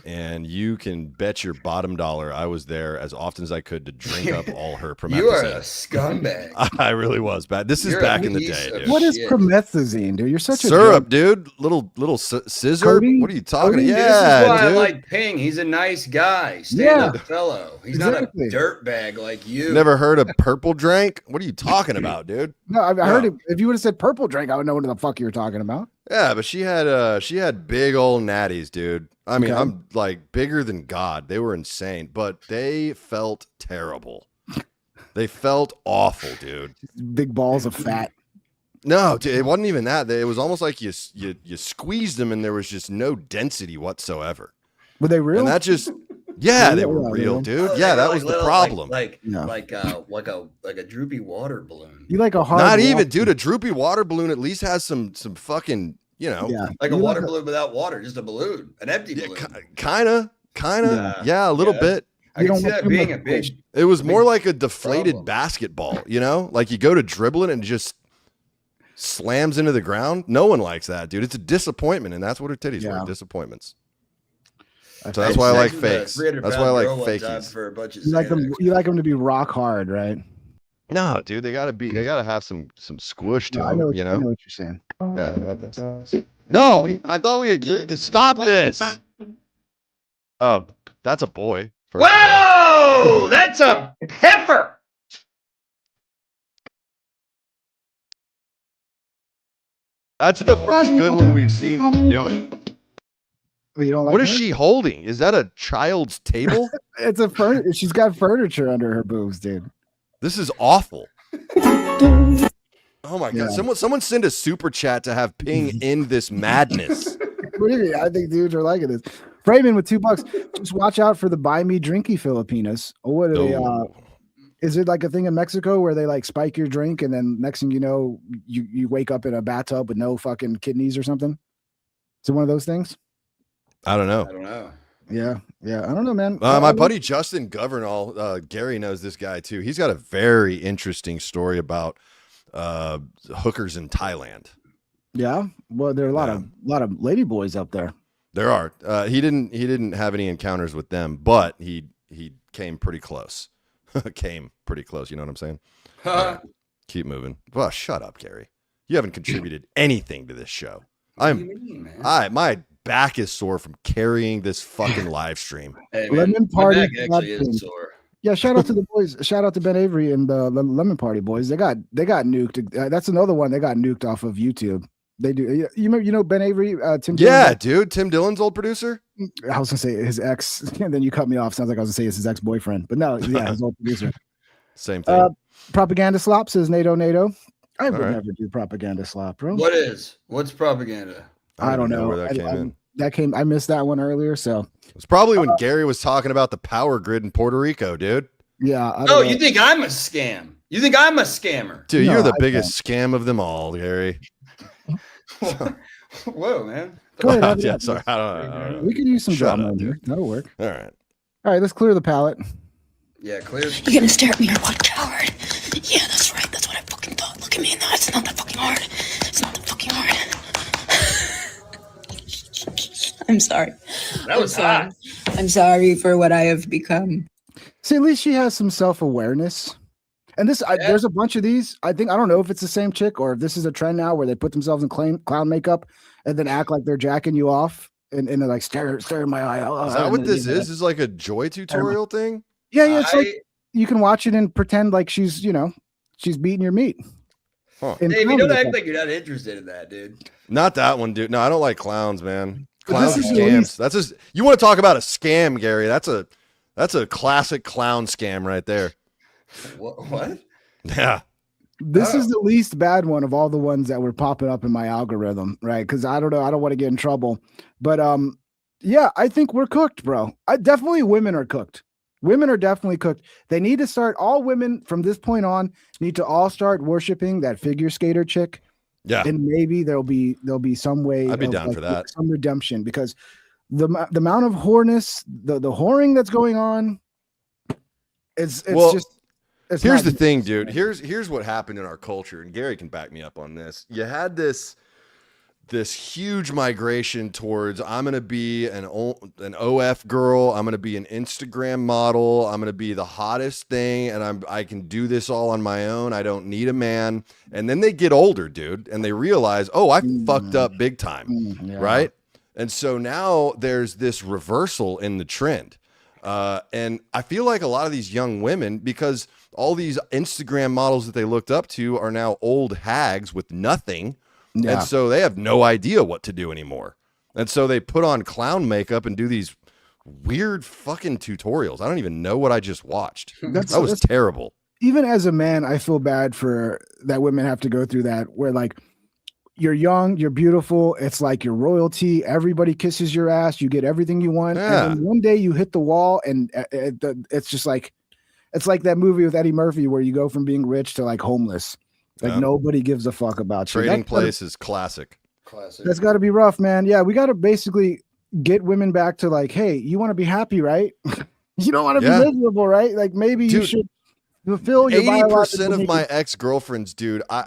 Speaker 2: And you can bet your bottom dollar I was there as often as I could to drink up all her promethazine.
Speaker 5: You are a scumbag.
Speaker 2: I really was bad. This is
Speaker 5: You're a
Speaker 2: back in the
Speaker 5: piece
Speaker 2: day,
Speaker 5: of
Speaker 2: dude.
Speaker 1: What is
Speaker 5: shit.
Speaker 1: promethazine, dude? You're such a
Speaker 2: Syrup,
Speaker 1: drug-
Speaker 2: dude. Little scissor.
Speaker 1: Codeine?
Speaker 2: What are you talking
Speaker 1: Codeine?
Speaker 2: about?
Speaker 5: This is why
Speaker 2: Yeah,
Speaker 5: I
Speaker 2: dude.
Speaker 5: like Ping. He's a nice guy, stand-up
Speaker 1: Yeah.
Speaker 5: fellow. He's
Speaker 1: Exactly.
Speaker 5: not a dirtbag like you.
Speaker 2: Never heard of purple drank? What are you talking about, dude?
Speaker 1: No, I heard it. If you would have said purple drink, I would know what the fuck you were talking about.
Speaker 2: Yeah, but she had big old natties, dude. I mean,
Speaker 1: Okay.
Speaker 2: I'm like bigger than God. They were insane, but they felt terrible. They felt awful, dude.
Speaker 1: Big balls of fat.
Speaker 2: No, dude, it wasn't even that. It was almost like you squeezed them and there was just no density whatsoever.
Speaker 1: Were they real?
Speaker 2: And that just yeah, they were
Speaker 1: Yeah,
Speaker 2: real,
Speaker 1: man.
Speaker 2: dude.
Speaker 5: Oh,
Speaker 2: Yeah,
Speaker 5: they
Speaker 2: that
Speaker 5: were
Speaker 2: was the
Speaker 5: little,
Speaker 2: problem.
Speaker 5: Like
Speaker 1: Yeah.
Speaker 5: a droopy water balloon.
Speaker 1: You like a hard
Speaker 2: Not even,
Speaker 1: walk-
Speaker 2: dude. A droopy water balloon at least has some fucking, you know,
Speaker 1: Yeah.
Speaker 5: Like a
Speaker 1: You
Speaker 5: water
Speaker 1: like
Speaker 5: balloon without water, just a balloon, an empty
Speaker 2: yeah,
Speaker 5: balloon.
Speaker 2: kind of, yeah, a little
Speaker 5: Yeah.
Speaker 2: bit.
Speaker 5: I
Speaker 1: You
Speaker 5: can
Speaker 1: don't
Speaker 5: see
Speaker 1: want
Speaker 5: that
Speaker 1: too
Speaker 5: being
Speaker 1: much
Speaker 5: a big.
Speaker 2: It was more
Speaker 5: big
Speaker 2: like a deflated
Speaker 5: problem.
Speaker 2: basketball, you know? Like you go to dribble it and it just slams into the ground. No one likes that, dude. It's a disappointment, and that's what her titties
Speaker 1: Yeah.
Speaker 2: were, disappointments.
Speaker 1: I
Speaker 2: So that's
Speaker 1: think-
Speaker 2: why I like
Speaker 5: Sex with a
Speaker 2: fakes.
Speaker 5: 300
Speaker 2: That's why I like
Speaker 5: pound girl one time
Speaker 2: fakies.
Speaker 5: For a bunch of
Speaker 1: You like them.
Speaker 5: Xanax.
Speaker 1: You like them to be rock hard, right?
Speaker 2: No, dude, they gotta have some squish to
Speaker 1: I
Speaker 2: them,
Speaker 1: know.
Speaker 2: you
Speaker 1: I know
Speaker 2: know?
Speaker 1: what you're saying.
Speaker 2: No, I thought we agreed to stop this. Oh, that's a boy. first of all.
Speaker 5: Whoa, that's a heifer.
Speaker 2: That's the first good one we've seen him doing.
Speaker 1: Well, you don't like
Speaker 2: What is
Speaker 1: her?
Speaker 2: she holding? Is that a child's table?
Speaker 1: It's a furniture. She's got furniture under her boobs, dude.
Speaker 2: This is awful. Oh my
Speaker 1: Yeah.
Speaker 2: god! Someone send a super chat to have Ping in this madness.
Speaker 1: What do you mean? I think dudes are liking this. Freeman with $2. Just watch out for the buy me drinky Filipinas. Or what are they?
Speaker 2: Oh.
Speaker 1: Is it like a thing in Mexico where they like spike your drink and then next thing you know, you wake up in a bathtub with no fucking kidneys or something? Is it one of those things?
Speaker 2: I don't know.
Speaker 5: I don't know.
Speaker 1: Yeah. I don't know, man.
Speaker 2: My buddy Justin Governall, Gary knows this guy too. He's got a very interesting story about hookers in Thailand.
Speaker 1: Yeah. Well, there are a lot of lady boys up there.
Speaker 2: There are. He didn't have any encounters with them, but he came pretty close. Came pretty close. You know what I'm saying? All right, keep moving. Well, shut up, Gary. You haven't contributed anything to this show.
Speaker 5: What do you mean, man?
Speaker 2: My back is sore from carrying this fucking live stream.
Speaker 5: Hey,
Speaker 1: Lemon
Speaker 5: my
Speaker 1: Party
Speaker 5: back actually
Speaker 1: Club.
Speaker 5: is sore.
Speaker 1: Yeah, shout out to the boys. Shout out to Ben Avery and the Lemon Party boys. They got nuked. That's another one. They got nuked off of YouTube. They do. You know Ben Avery, Tim.
Speaker 2: Yeah,
Speaker 1: Dillon?
Speaker 2: dude. Tim Dillon's old producer.
Speaker 1: I was gonna say his ex, and then you cut me off. Sounds like I was gonna say it's his ex boyfriend, but no, yeah, his old producer.
Speaker 2: Same thing.
Speaker 1: Propaganda slop says NATO. I would
Speaker 2: right.
Speaker 1: never do propaganda slop, bro.
Speaker 5: What's propaganda?
Speaker 1: I don't
Speaker 2: even
Speaker 1: know
Speaker 2: where that came in.
Speaker 1: I missed that one earlier, so
Speaker 2: It's probably when Gary was talking about the power grid in Puerto Rico, dude.
Speaker 1: yeah. I
Speaker 5: Oh,
Speaker 1: don't know.
Speaker 5: you think I'm a scam? You think I'm a scammer?
Speaker 2: Dude,
Speaker 1: No,
Speaker 2: you're the
Speaker 1: I
Speaker 2: biggest scam of them all, Gary.
Speaker 5: Whoa, man.
Speaker 1: Go ahead, have it
Speaker 2: Yeah,
Speaker 1: up.
Speaker 2: sorry. I don't know.
Speaker 1: We could use some
Speaker 2: Shut
Speaker 1: drama
Speaker 2: up,
Speaker 1: in here.
Speaker 2: dude.
Speaker 1: That'll work.
Speaker 2: All right.
Speaker 1: All right, let's clear the palate.
Speaker 5: Yeah, clear.
Speaker 8: You're gonna stare at me or what, coward? Yeah, that's right. That's what I fucking thought. Look at me. No, it's not that fucking hard. It's not that fucking hard. I'm sorry.
Speaker 5: That was hot.
Speaker 8: I'm sorry for what I have become.
Speaker 1: See, at least she has some self-awareness. And this, there's a bunch of these. I don't know if it's the same chick or if this is a trend now where they put themselves in clown makeup and then act like they're jacking you off and they're like stare in my eye.
Speaker 2: Is that what this is? This is like a joy tutorial thing?
Speaker 1: Yeah, it's like you can watch it and pretend like she's beating your meat.
Speaker 2: Huh.
Speaker 1: In
Speaker 5: Dave, you
Speaker 1: clown
Speaker 5: don't
Speaker 1: makeup.
Speaker 5: act like you're not interested in that, dude.
Speaker 2: Not that one, dude. No, I don't like clowns, man. Clown
Speaker 1: This is the
Speaker 2: scams.
Speaker 1: least-
Speaker 2: That's just, you want to talk about a scam, Gary? That's a classic clown scam right there.
Speaker 5: What?
Speaker 2: Yeah.
Speaker 1: This is the least bad one of all the ones that were popping up in my algorithm, right? Because I don't know, I don't want to get in trouble, but yeah, I think we're cooked, bro. Definitely women are cooked. Women are definitely cooked. They need to start. All women from this point on need to all start worshiping that figure skater chick.
Speaker 2: Yeah.
Speaker 1: And maybe there'll be some way.
Speaker 2: I'd be
Speaker 1: of,
Speaker 2: down
Speaker 1: like,
Speaker 2: for that.
Speaker 1: some redemption, because the amount of whoreness, the whoring that's going on, it's
Speaker 2: Well,
Speaker 1: just. It's
Speaker 2: Here's
Speaker 1: not-
Speaker 2: the thing, dude. Here's what happened in our culture, and Gary can back me up on this. You had this huge migration towards, I'm gonna be an OF girl, I'm gonna be an Instagram model, I'm gonna be the hottest thing, and I can do this all on my own. I don't need a man. And then they get older, dude, and they realize, oh, I fucked up big time,
Speaker 1: yeah.
Speaker 2: right? And so now there's this reversal in the trend. And I feel like a lot of these young women, because all these Instagram models that they looked up to are now old hags with nothing.
Speaker 1: Yeah.
Speaker 2: And so they have no idea what to do anymore. And so they put on clown makeup and do these weird fucking tutorials. I don't even know what I just watched. That was terrible.
Speaker 1: Even as a man, I feel bad for that women have to go through that, where like you're young, you're beautiful, it's like you're royalty, everybody kisses your ass, you get everything you want,
Speaker 2: Yeah.
Speaker 1: and then one day you hit the wall, and it's just like, it's like that movie with Eddie Murphy where you go from being rich to like homeless, like
Speaker 2: Yeah.
Speaker 1: nobody gives a fuck about you.
Speaker 2: Trading
Speaker 1: That's gotta-
Speaker 2: Place is classic.
Speaker 5: Classic.
Speaker 1: That's got to be rough, man. Yeah, we got to basically get women back to like, hey, you want to be happy, right? You don't want to
Speaker 2: Yeah.
Speaker 1: be miserable, right? Like maybe you
Speaker 2: Dude,
Speaker 1: should fulfill your
Speaker 2: 80%
Speaker 1: biological
Speaker 2: of
Speaker 1: needs.
Speaker 2: my ex-girlfriends, dude, I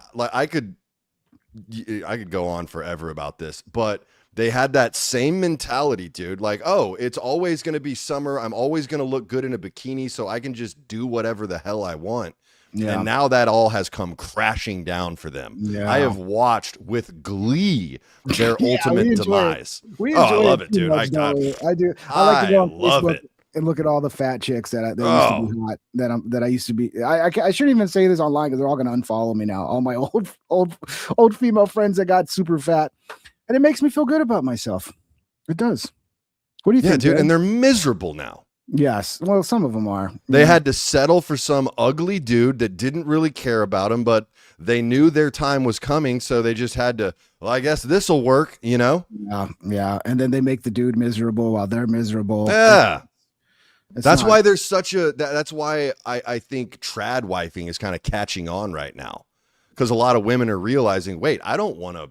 Speaker 2: could go on forever about this, but they had that same mentality, dude. Like, oh, it's always going to be summer. I'm always going to look good in a bikini, so I can just do whatever the hell I want.
Speaker 1: Yeah.
Speaker 2: And now that all has come crashing down for them.
Speaker 1: Yeah.
Speaker 2: I have watched with glee their
Speaker 1: Yeah, we
Speaker 2: ultimate
Speaker 1: enjoy it.
Speaker 2: demise.
Speaker 1: We
Speaker 2: Oh, I
Speaker 1: enjoy
Speaker 2: love it,
Speaker 1: too
Speaker 2: dude.
Speaker 1: much, don't we? I do. I like to go on
Speaker 2: love
Speaker 1: Facebook
Speaker 2: it.
Speaker 1: and look at all the fat chicks that used
Speaker 2: Oh.
Speaker 1: to be hot. That I used to be. I shouldn't even say this online because they're all going to unfollow me now. All my old female friends that got super fat, and it makes me feel good about myself. It does. What do you
Speaker 2: Yeah,
Speaker 1: think,
Speaker 2: dude,
Speaker 1: Dan?
Speaker 2: and they're miserable now.
Speaker 1: Yes. Well, some of them are.
Speaker 2: They had to settle for some ugly dude that didn't really care about them, but they knew their time was coming, so they just had to, well, I guess this will work, you know?
Speaker 1: Yeah, yeah. And then they make the dude miserable while they're miserable.
Speaker 2: Yeah.
Speaker 1: It's
Speaker 2: That's
Speaker 1: not-
Speaker 2: why there's such a, that's why I think trad wifing is kind of catching on right now. Because a lot of women are realizing, wait, I don't want to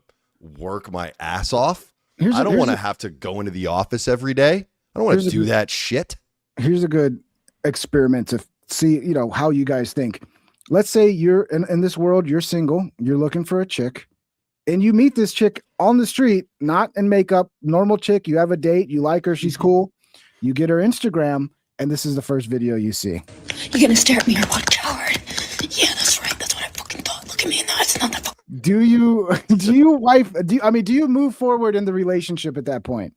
Speaker 2: work my ass off. I don't want to have to go into the office every day. I don't want to
Speaker 1: here's a-
Speaker 2: do that shit.
Speaker 1: Here's a good experiment to see, how you guys think. Let's say you're in this world, you're single, you're looking for a chick, and you meet this chick on the street, not in makeup, normal chick. You have a date, you like her, she's cool. You get her Instagram, and this is the first video you see.
Speaker 8: You gonna stare at me or what, coward? Yeah, that's right. That's what I fucking thought. Look at me in the eyes. It's not that fucking.
Speaker 1: Do you move forward in the relationship at that point?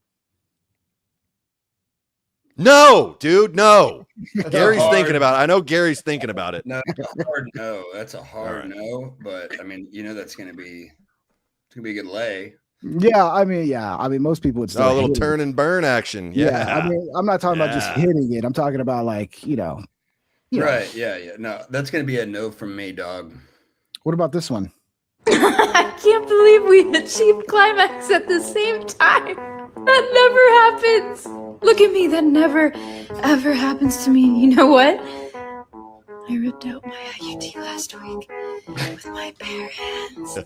Speaker 2: No, dude, no. Gary's
Speaker 5: hard-
Speaker 2: thinking about it. I know Gary's thinking about it.
Speaker 5: No, that's a hard no. That's a hard
Speaker 2: right.
Speaker 5: no. But I mean, that's gonna be a good lay.
Speaker 1: Yeah, I mean, most people would still
Speaker 2: Oh, a little
Speaker 1: hit it.
Speaker 2: turn and burn action. Yeah.
Speaker 1: I mean, I'm not talking about just
Speaker 2: Yeah.
Speaker 1: hitting it. I'm talking about like, Yeah.
Speaker 5: Right? Yeah. No, that's gonna be a no from me, dog.
Speaker 1: What about this one?
Speaker 9: I can't believe we achieved climax at the same time. That never happens. Look at me. That never, ever happens to me. You know what? I ripped out my IUD last week with my bare hands.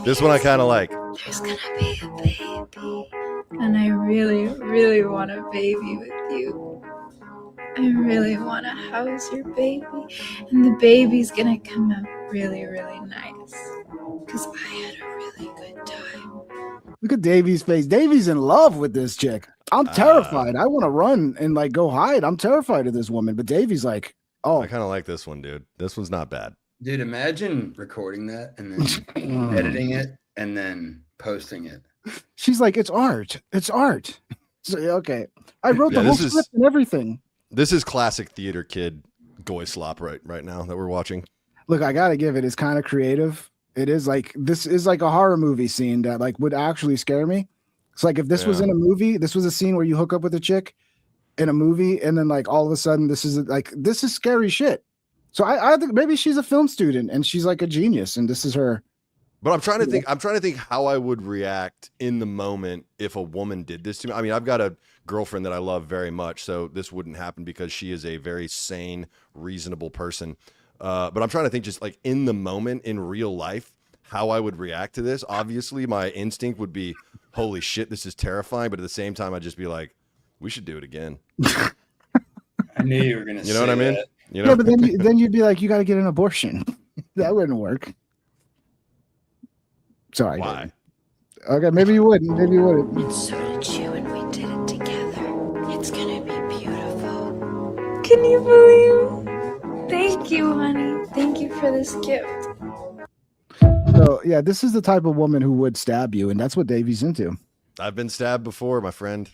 Speaker 2: This one I kind of like.
Speaker 9: There's gonna be a baby. And I really, really want a baby with you. I really want to house your baby. And the baby's gonna come out really, really nice. Because I had a really good time.
Speaker 1: Look at Davy's face. Davy's in love with this chick. I'm terrified. I want to run and like go hide. I'm terrified of this woman. But Davy's like, oh,
Speaker 2: I kind of like this one, dude. This one's not bad.
Speaker 5: Dude, imagine recording that and then editing it and then posting it.
Speaker 1: she's like, it's art. It's art. So, okay. I wrote
Speaker 2: Yeah,
Speaker 1: the whole
Speaker 2: this is-
Speaker 1: script and everything.
Speaker 2: This is classic theater kid goy slop right now that we're watching.
Speaker 1: Look, I got to give it. It's kind of creative. It is like this is like a horror movie scene that like would actually scare me. It's like if this was in a movie, this was a scene where you hook up with a chick in a movie, and then like all of a sudden this is scary shit. So I think maybe she's a film student and she's like a genius, and this is her.
Speaker 2: But I'm trying to think how I would react in the moment if a woman did this to me. I mean, I've got a girlfriend that I love very much, so this wouldn't happen because she is a very sane, reasonable person. But I'm trying to think just like in the moment in real life, how I would react to this. Obviously, my instinct would be, holy shit, this is terrifying. But at the same time, I'd just be like, we should do it again.
Speaker 5: I knew you were going to say
Speaker 2: You know what I mean?
Speaker 5: that.
Speaker 2: You know?
Speaker 1: Yeah, but then you'd be like, you got to get an abortion. That wouldn't work. Sorry.
Speaker 2: Why?
Speaker 1: Okay, maybe you wouldn't. Maybe you wouldn't.
Speaker 8: So did you, and we did it together. It's gonna be beautiful.
Speaker 9: Can you believe? Thank you, honey. Thank you for this gift.
Speaker 1: So yeah, this is the type of woman who would stab you, and that's what Davey's into.
Speaker 2: I've been stabbed before, my friend.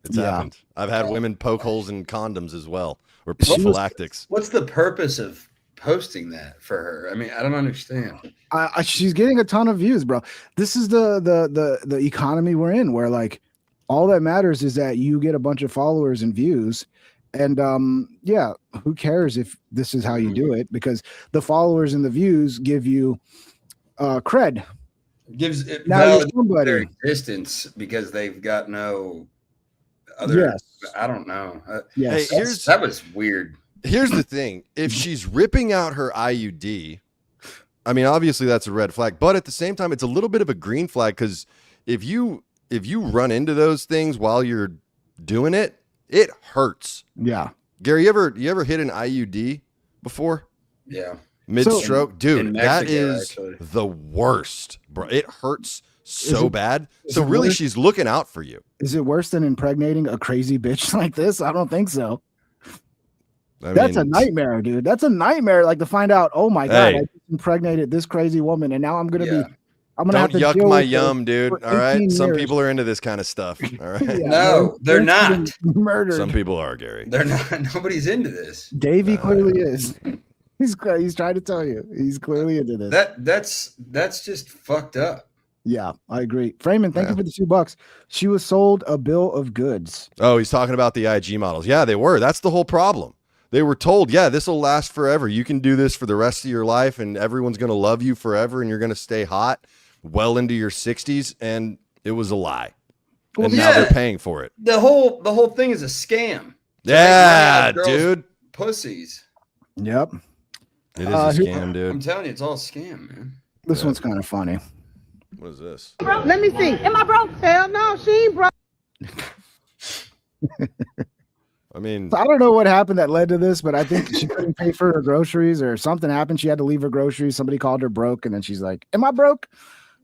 Speaker 2: It's
Speaker 1: Yeah.
Speaker 2: happened. I've had women poke holes in condoms as well, or
Speaker 1: She was-
Speaker 2: prophylactics.
Speaker 5: What's the purpose of posting that for her? I mean, I don't understand.
Speaker 1: She's getting a ton of views, bro. This is the economy we're in, where like all that matters is that you get a bunch of followers and views, and yeah, who cares if this is how you do it? Because the followers and the views give you cred.
Speaker 5: Gives it
Speaker 1: Now you're
Speaker 5: valid
Speaker 1: somebody.
Speaker 5: their existence because they've got no other.
Speaker 1: Yes.
Speaker 5: I don't know.
Speaker 1: Yes.
Speaker 2: Hey, here's
Speaker 5: That was weird.
Speaker 2: Here's the thing. If she's ripping out her IUD, I mean, obviously that's a red flag, but at the same time, it's a little bit of a green flag because if you run into those things while you're doing it, it hurts.
Speaker 1: Yeah.
Speaker 2: Gary, you ever hit an IUD before?
Speaker 5: Yeah.
Speaker 2: Mid-stroke? Dude,
Speaker 5: in
Speaker 2: that
Speaker 5: Mexico,
Speaker 2: is
Speaker 5: actually.
Speaker 2: the worst, bro. It hurts so
Speaker 1: it-
Speaker 2: bad.
Speaker 1: is
Speaker 2: So
Speaker 1: it
Speaker 2: really,
Speaker 1: worse?
Speaker 2: she's looking out for you.
Speaker 1: Is it worse than impregnating a crazy bitch like this? I don't think so.
Speaker 2: I
Speaker 1: That's a
Speaker 2: mean,
Speaker 1: nightmare, dude. That's a nightmare. Like to find out, oh my god,
Speaker 2: Hey.
Speaker 1: I just impregnated this crazy woman, and now I'm gonna
Speaker 5: Yeah.
Speaker 1: I'm gonna
Speaker 2: Don't
Speaker 1: have to
Speaker 2: yuck
Speaker 1: deal
Speaker 2: my
Speaker 1: with her
Speaker 2: yum, dude.
Speaker 1: for
Speaker 2: All right.
Speaker 1: 18
Speaker 2: Some
Speaker 1: years.
Speaker 2: people are into this kind of stuff. All right.
Speaker 1: Yeah,
Speaker 5: No, they're
Speaker 1: getting
Speaker 5: not.
Speaker 1: murdered.
Speaker 2: Some people are, Gary.
Speaker 5: They're not. Nobody's into this.
Speaker 1: Davey clearly is. He's trying to tell you. He's clearly into this.
Speaker 5: That's just fucked up.
Speaker 1: Yeah, I agree. Freeman, thank you
Speaker 2: Yeah.
Speaker 1: for the $2. She was sold a bill of goods.
Speaker 2: Oh, he's talking about the IG models. Yeah, they were. That's the whole problem. They were told, yeah, this will last forever. You can do this for the rest of your life and everyone's going to love you forever and you're going to stay hot well into your 60s. And it was a lie.
Speaker 5: Well,
Speaker 2: and now
Speaker 5: yeah.
Speaker 2: they're paying for it.
Speaker 5: The whole thing is a scam. To make money
Speaker 2: Yeah,
Speaker 5: out of girls'
Speaker 2: dude.
Speaker 5: Pussies.
Speaker 1: Yep.
Speaker 2: It is
Speaker 1: Uh,
Speaker 2: a
Speaker 1: who-
Speaker 2: scam,
Speaker 5: I'm
Speaker 2: dude.
Speaker 5: telling you, it's all a scam, man.
Speaker 1: This
Speaker 2: Yeah.
Speaker 1: one's kind of funny.
Speaker 2: What is this?
Speaker 10: Let me see. Am I broke? Hell no, she ain't broke.
Speaker 2: I mean,
Speaker 1: So I don't know what happened that led to this, but I think she couldn't pay for her groceries or something happened. She had to leave her groceries. Somebody called her broke, and then she's like, "Am I broke?"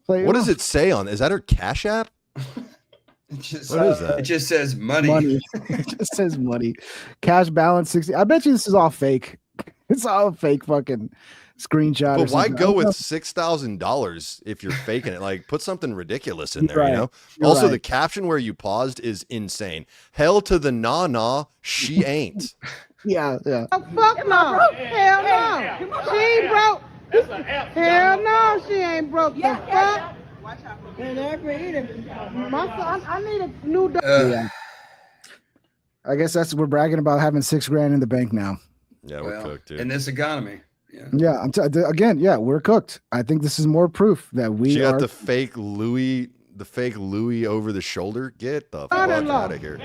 Speaker 1: Like,
Speaker 2: what does it say on? Is that her Cash App?
Speaker 5: It just,
Speaker 2: What is that?
Speaker 5: It just says money.
Speaker 1: Money. It just says money. Cash balance 60. I bet you this is all fake. It's all a fake fucking screenshot.
Speaker 2: But
Speaker 1: or
Speaker 2: why
Speaker 1: something.
Speaker 2: go
Speaker 1: I
Speaker 2: with
Speaker 1: don't
Speaker 2: $6,000 if you're faking it? Like, put something ridiculous in there,
Speaker 1: Right.
Speaker 2: you know?
Speaker 1: You're
Speaker 2: Also,
Speaker 1: right.
Speaker 2: the caption where you paused is insane. Hell to the nah, she ain't.
Speaker 1: know. Yeah, yeah.
Speaker 10: Oh, fuck no. Hell no. She ain't broke. Hell no, she ain't broke. The fuck? And my son, I need a new dog.
Speaker 1: Yeah. I guess we're bragging about having $6,000 in the bank now.
Speaker 2: Yeah, we're
Speaker 5: Well,
Speaker 2: cooked, dude.
Speaker 5: in this economy. Yeah.
Speaker 1: Yeah, again, yeah, we're cooked. I think this is more proof that we
Speaker 2: She got
Speaker 1: are.
Speaker 2: the fake Louis over the shoulder. Get the fuck
Speaker 10: Son-in-law.
Speaker 2: out of here.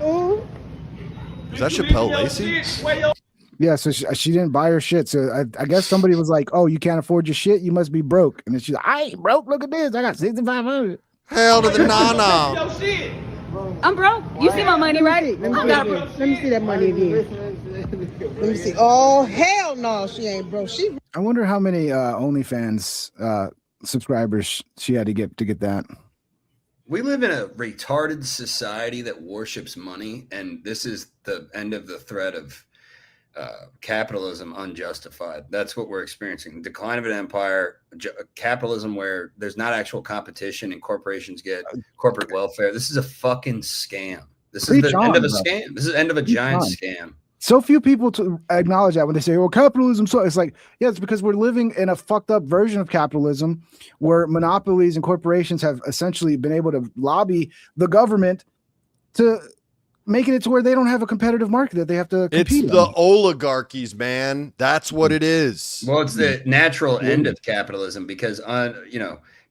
Speaker 10: Ooh.
Speaker 2: Is that Chappelle Lacey?
Speaker 1: Yeah, so she didn't buy her shit. So I guess somebody was like, "Oh, you can't afford your shit. You must be broke." And then she's like, "I ain't broke. Look at this. I got 6,500."
Speaker 2: Hell to the nah.
Speaker 7: I'm broke. You see my money, right?
Speaker 10: Let me see that money again. Let me see. Oh, hell no, she ain't broke. She
Speaker 1: I wonder how many OnlyFans subscribers she had to get that.
Speaker 5: We live in a retarded society that worships money, and this is the end of the thread of capitalism unjustified. That's what we're experiencing. Decline of an empire, capitalism where there's not actual competition and corporations get corporate welfare. This is a fucking scam. This is
Speaker 1: Preach
Speaker 5: the end of
Speaker 1: on,
Speaker 5: a
Speaker 1: bro.
Speaker 5: scam. This is the end of a
Speaker 1: Preach
Speaker 5: giant
Speaker 1: on.
Speaker 5: scam.
Speaker 1: So few people to acknowledge that when they say, well, capitalism. So it's like, yeah, it's because we're living in a fucked up version of capitalism where monopolies and corporations have essentially been able to lobby the government to making it to where they don't have a competitive market that they have to compete
Speaker 2: It's the
Speaker 1: on.
Speaker 2: oligarchies, man. That's what it is.
Speaker 5: Well, it's the natural end of capitalism because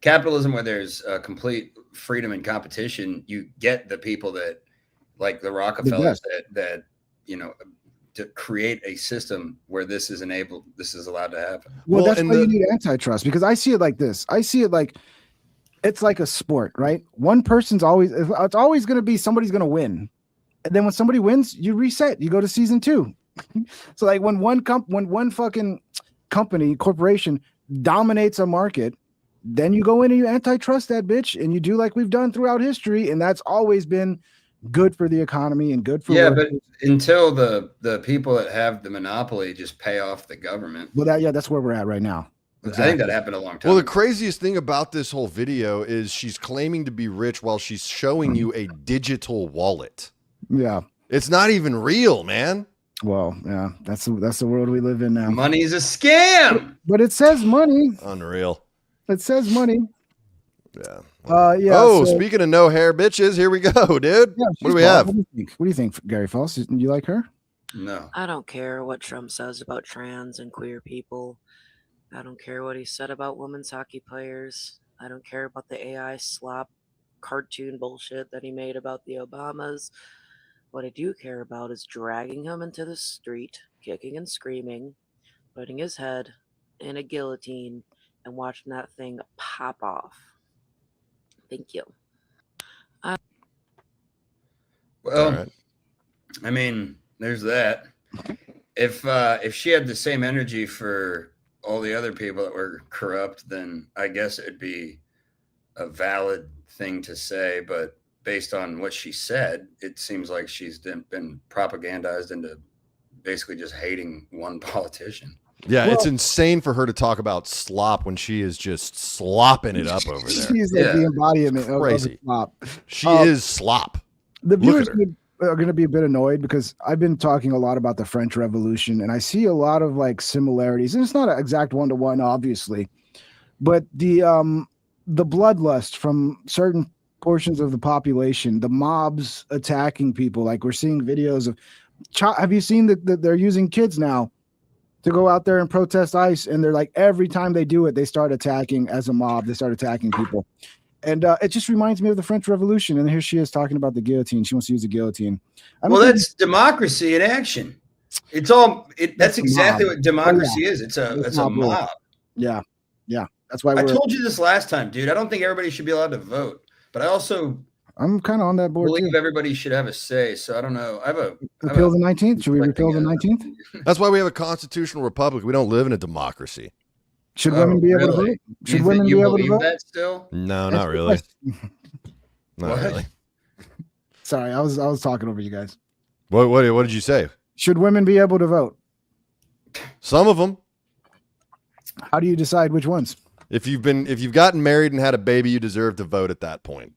Speaker 5: capitalism where there's complete freedom and competition, you get the people that like the Rockefellers that to create a system where this is allowed to happen.
Speaker 1: Well, that's why you need antitrust, because I see it like this. I see it like it's like a sport, right? One person's it's always going to be somebody's going to win. And then when somebody wins, you reset. You go to season 2. So like when one fucking corporation dominates a market, then you go in and you antitrust that bitch and you do like we've done throughout history, and that's always been good for the economy and good for
Speaker 5: but until the people that have the monopoly just pay off the government.
Speaker 1: Well, that's where we're at right now.
Speaker 5: Exactly. I think that happened a long time
Speaker 2: Well, the
Speaker 5: ago.
Speaker 2: craziest thing about this whole video is she's claiming to be rich while she's showing you a digital wallet.
Speaker 1: Yeah.
Speaker 2: It's not even real, man.
Speaker 1: Well, yeah, that's the world we live in now.
Speaker 5: Money's a scam.
Speaker 1: But it says money.
Speaker 2: Unreal.
Speaker 1: It says money.
Speaker 2: Yeah.
Speaker 1: Yeah.
Speaker 2: Oh, speaking of no hair bitches, here we go, dude.
Speaker 1: Yeah,
Speaker 2: what do we have?
Speaker 1: What do you think, Gary Foss? You like her?
Speaker 5: No.
Speaker 11: I don't care what Trump says about trans and queer people. I don't care what he said about women's hockey players. I don't care about the AI slop cartoon bullshit that he made about the Obamas. What I do care about is dragging him into the street, kicking and screaming, putting his head in a guillotine, and watching that thing pop off. Thank you.
Speaker 5: Well, right. I mean, there's that. If she had the same energy for all the other people that were corrupt, then I guess it'd be a valid thing to say. But based on what she said, it seems like she's been propagandized into basically just hating one politician.
Speaker 2: Yeah, it's insane for her to talk about slop when she is just slopping it up over there.
Speaker 1: She's like the embodiment of slop.
Speaker 2: She is slop.
Speaker 1: The viewers are going to be a bit annoyed because I've been talking a lot about the French Revolution, and I see a lot of like similarities. And it's not an exact 1-to-1, obviously, but the bloodlust from certain portions of the population, the mobs attacking people. Like we're seeing videos of. Have you seen that they're using kids now to go out there and protest ICE, and they're like every time they do it, they start attacking as a mob. They start attacking people, and it just reminds me of the French Revolution. And here she is talking about the guillotine. She wants to use the guillotine.
Speaker 5: Well, that's democracy in action. It's all. That's exactly what democracy is. It's a mob.
Speaker 1: Yeah, that's why
Speaker 5: I told you this last time, dude. I don't think everybody should be allowed to vote, but I'm
Speaker 1: kind of on that board.
Speaker 5: I believe everybody should have a say. So I don't know.
Speaker 1: Repeal the 19th. Should we repeal the 19th?
Speaker 2: That's why we have a constitutional republic. We don't live in a democracy.
Speaker 1: Should women be able to vote? Should women be able to vote?
Speaker 5: That still?
Speaker 2: No, not really. Not really.
Speaker 1: Sorry, I was talking over you guys.
Speaker 2: What did you say?
Speaker 1: Should women be able to vote?
Speaker 2: Some of them.
Speaker 1: How do you decide which ones?
Speaker 2: If you've gotten married and had a baby, you deserve to vote at that point.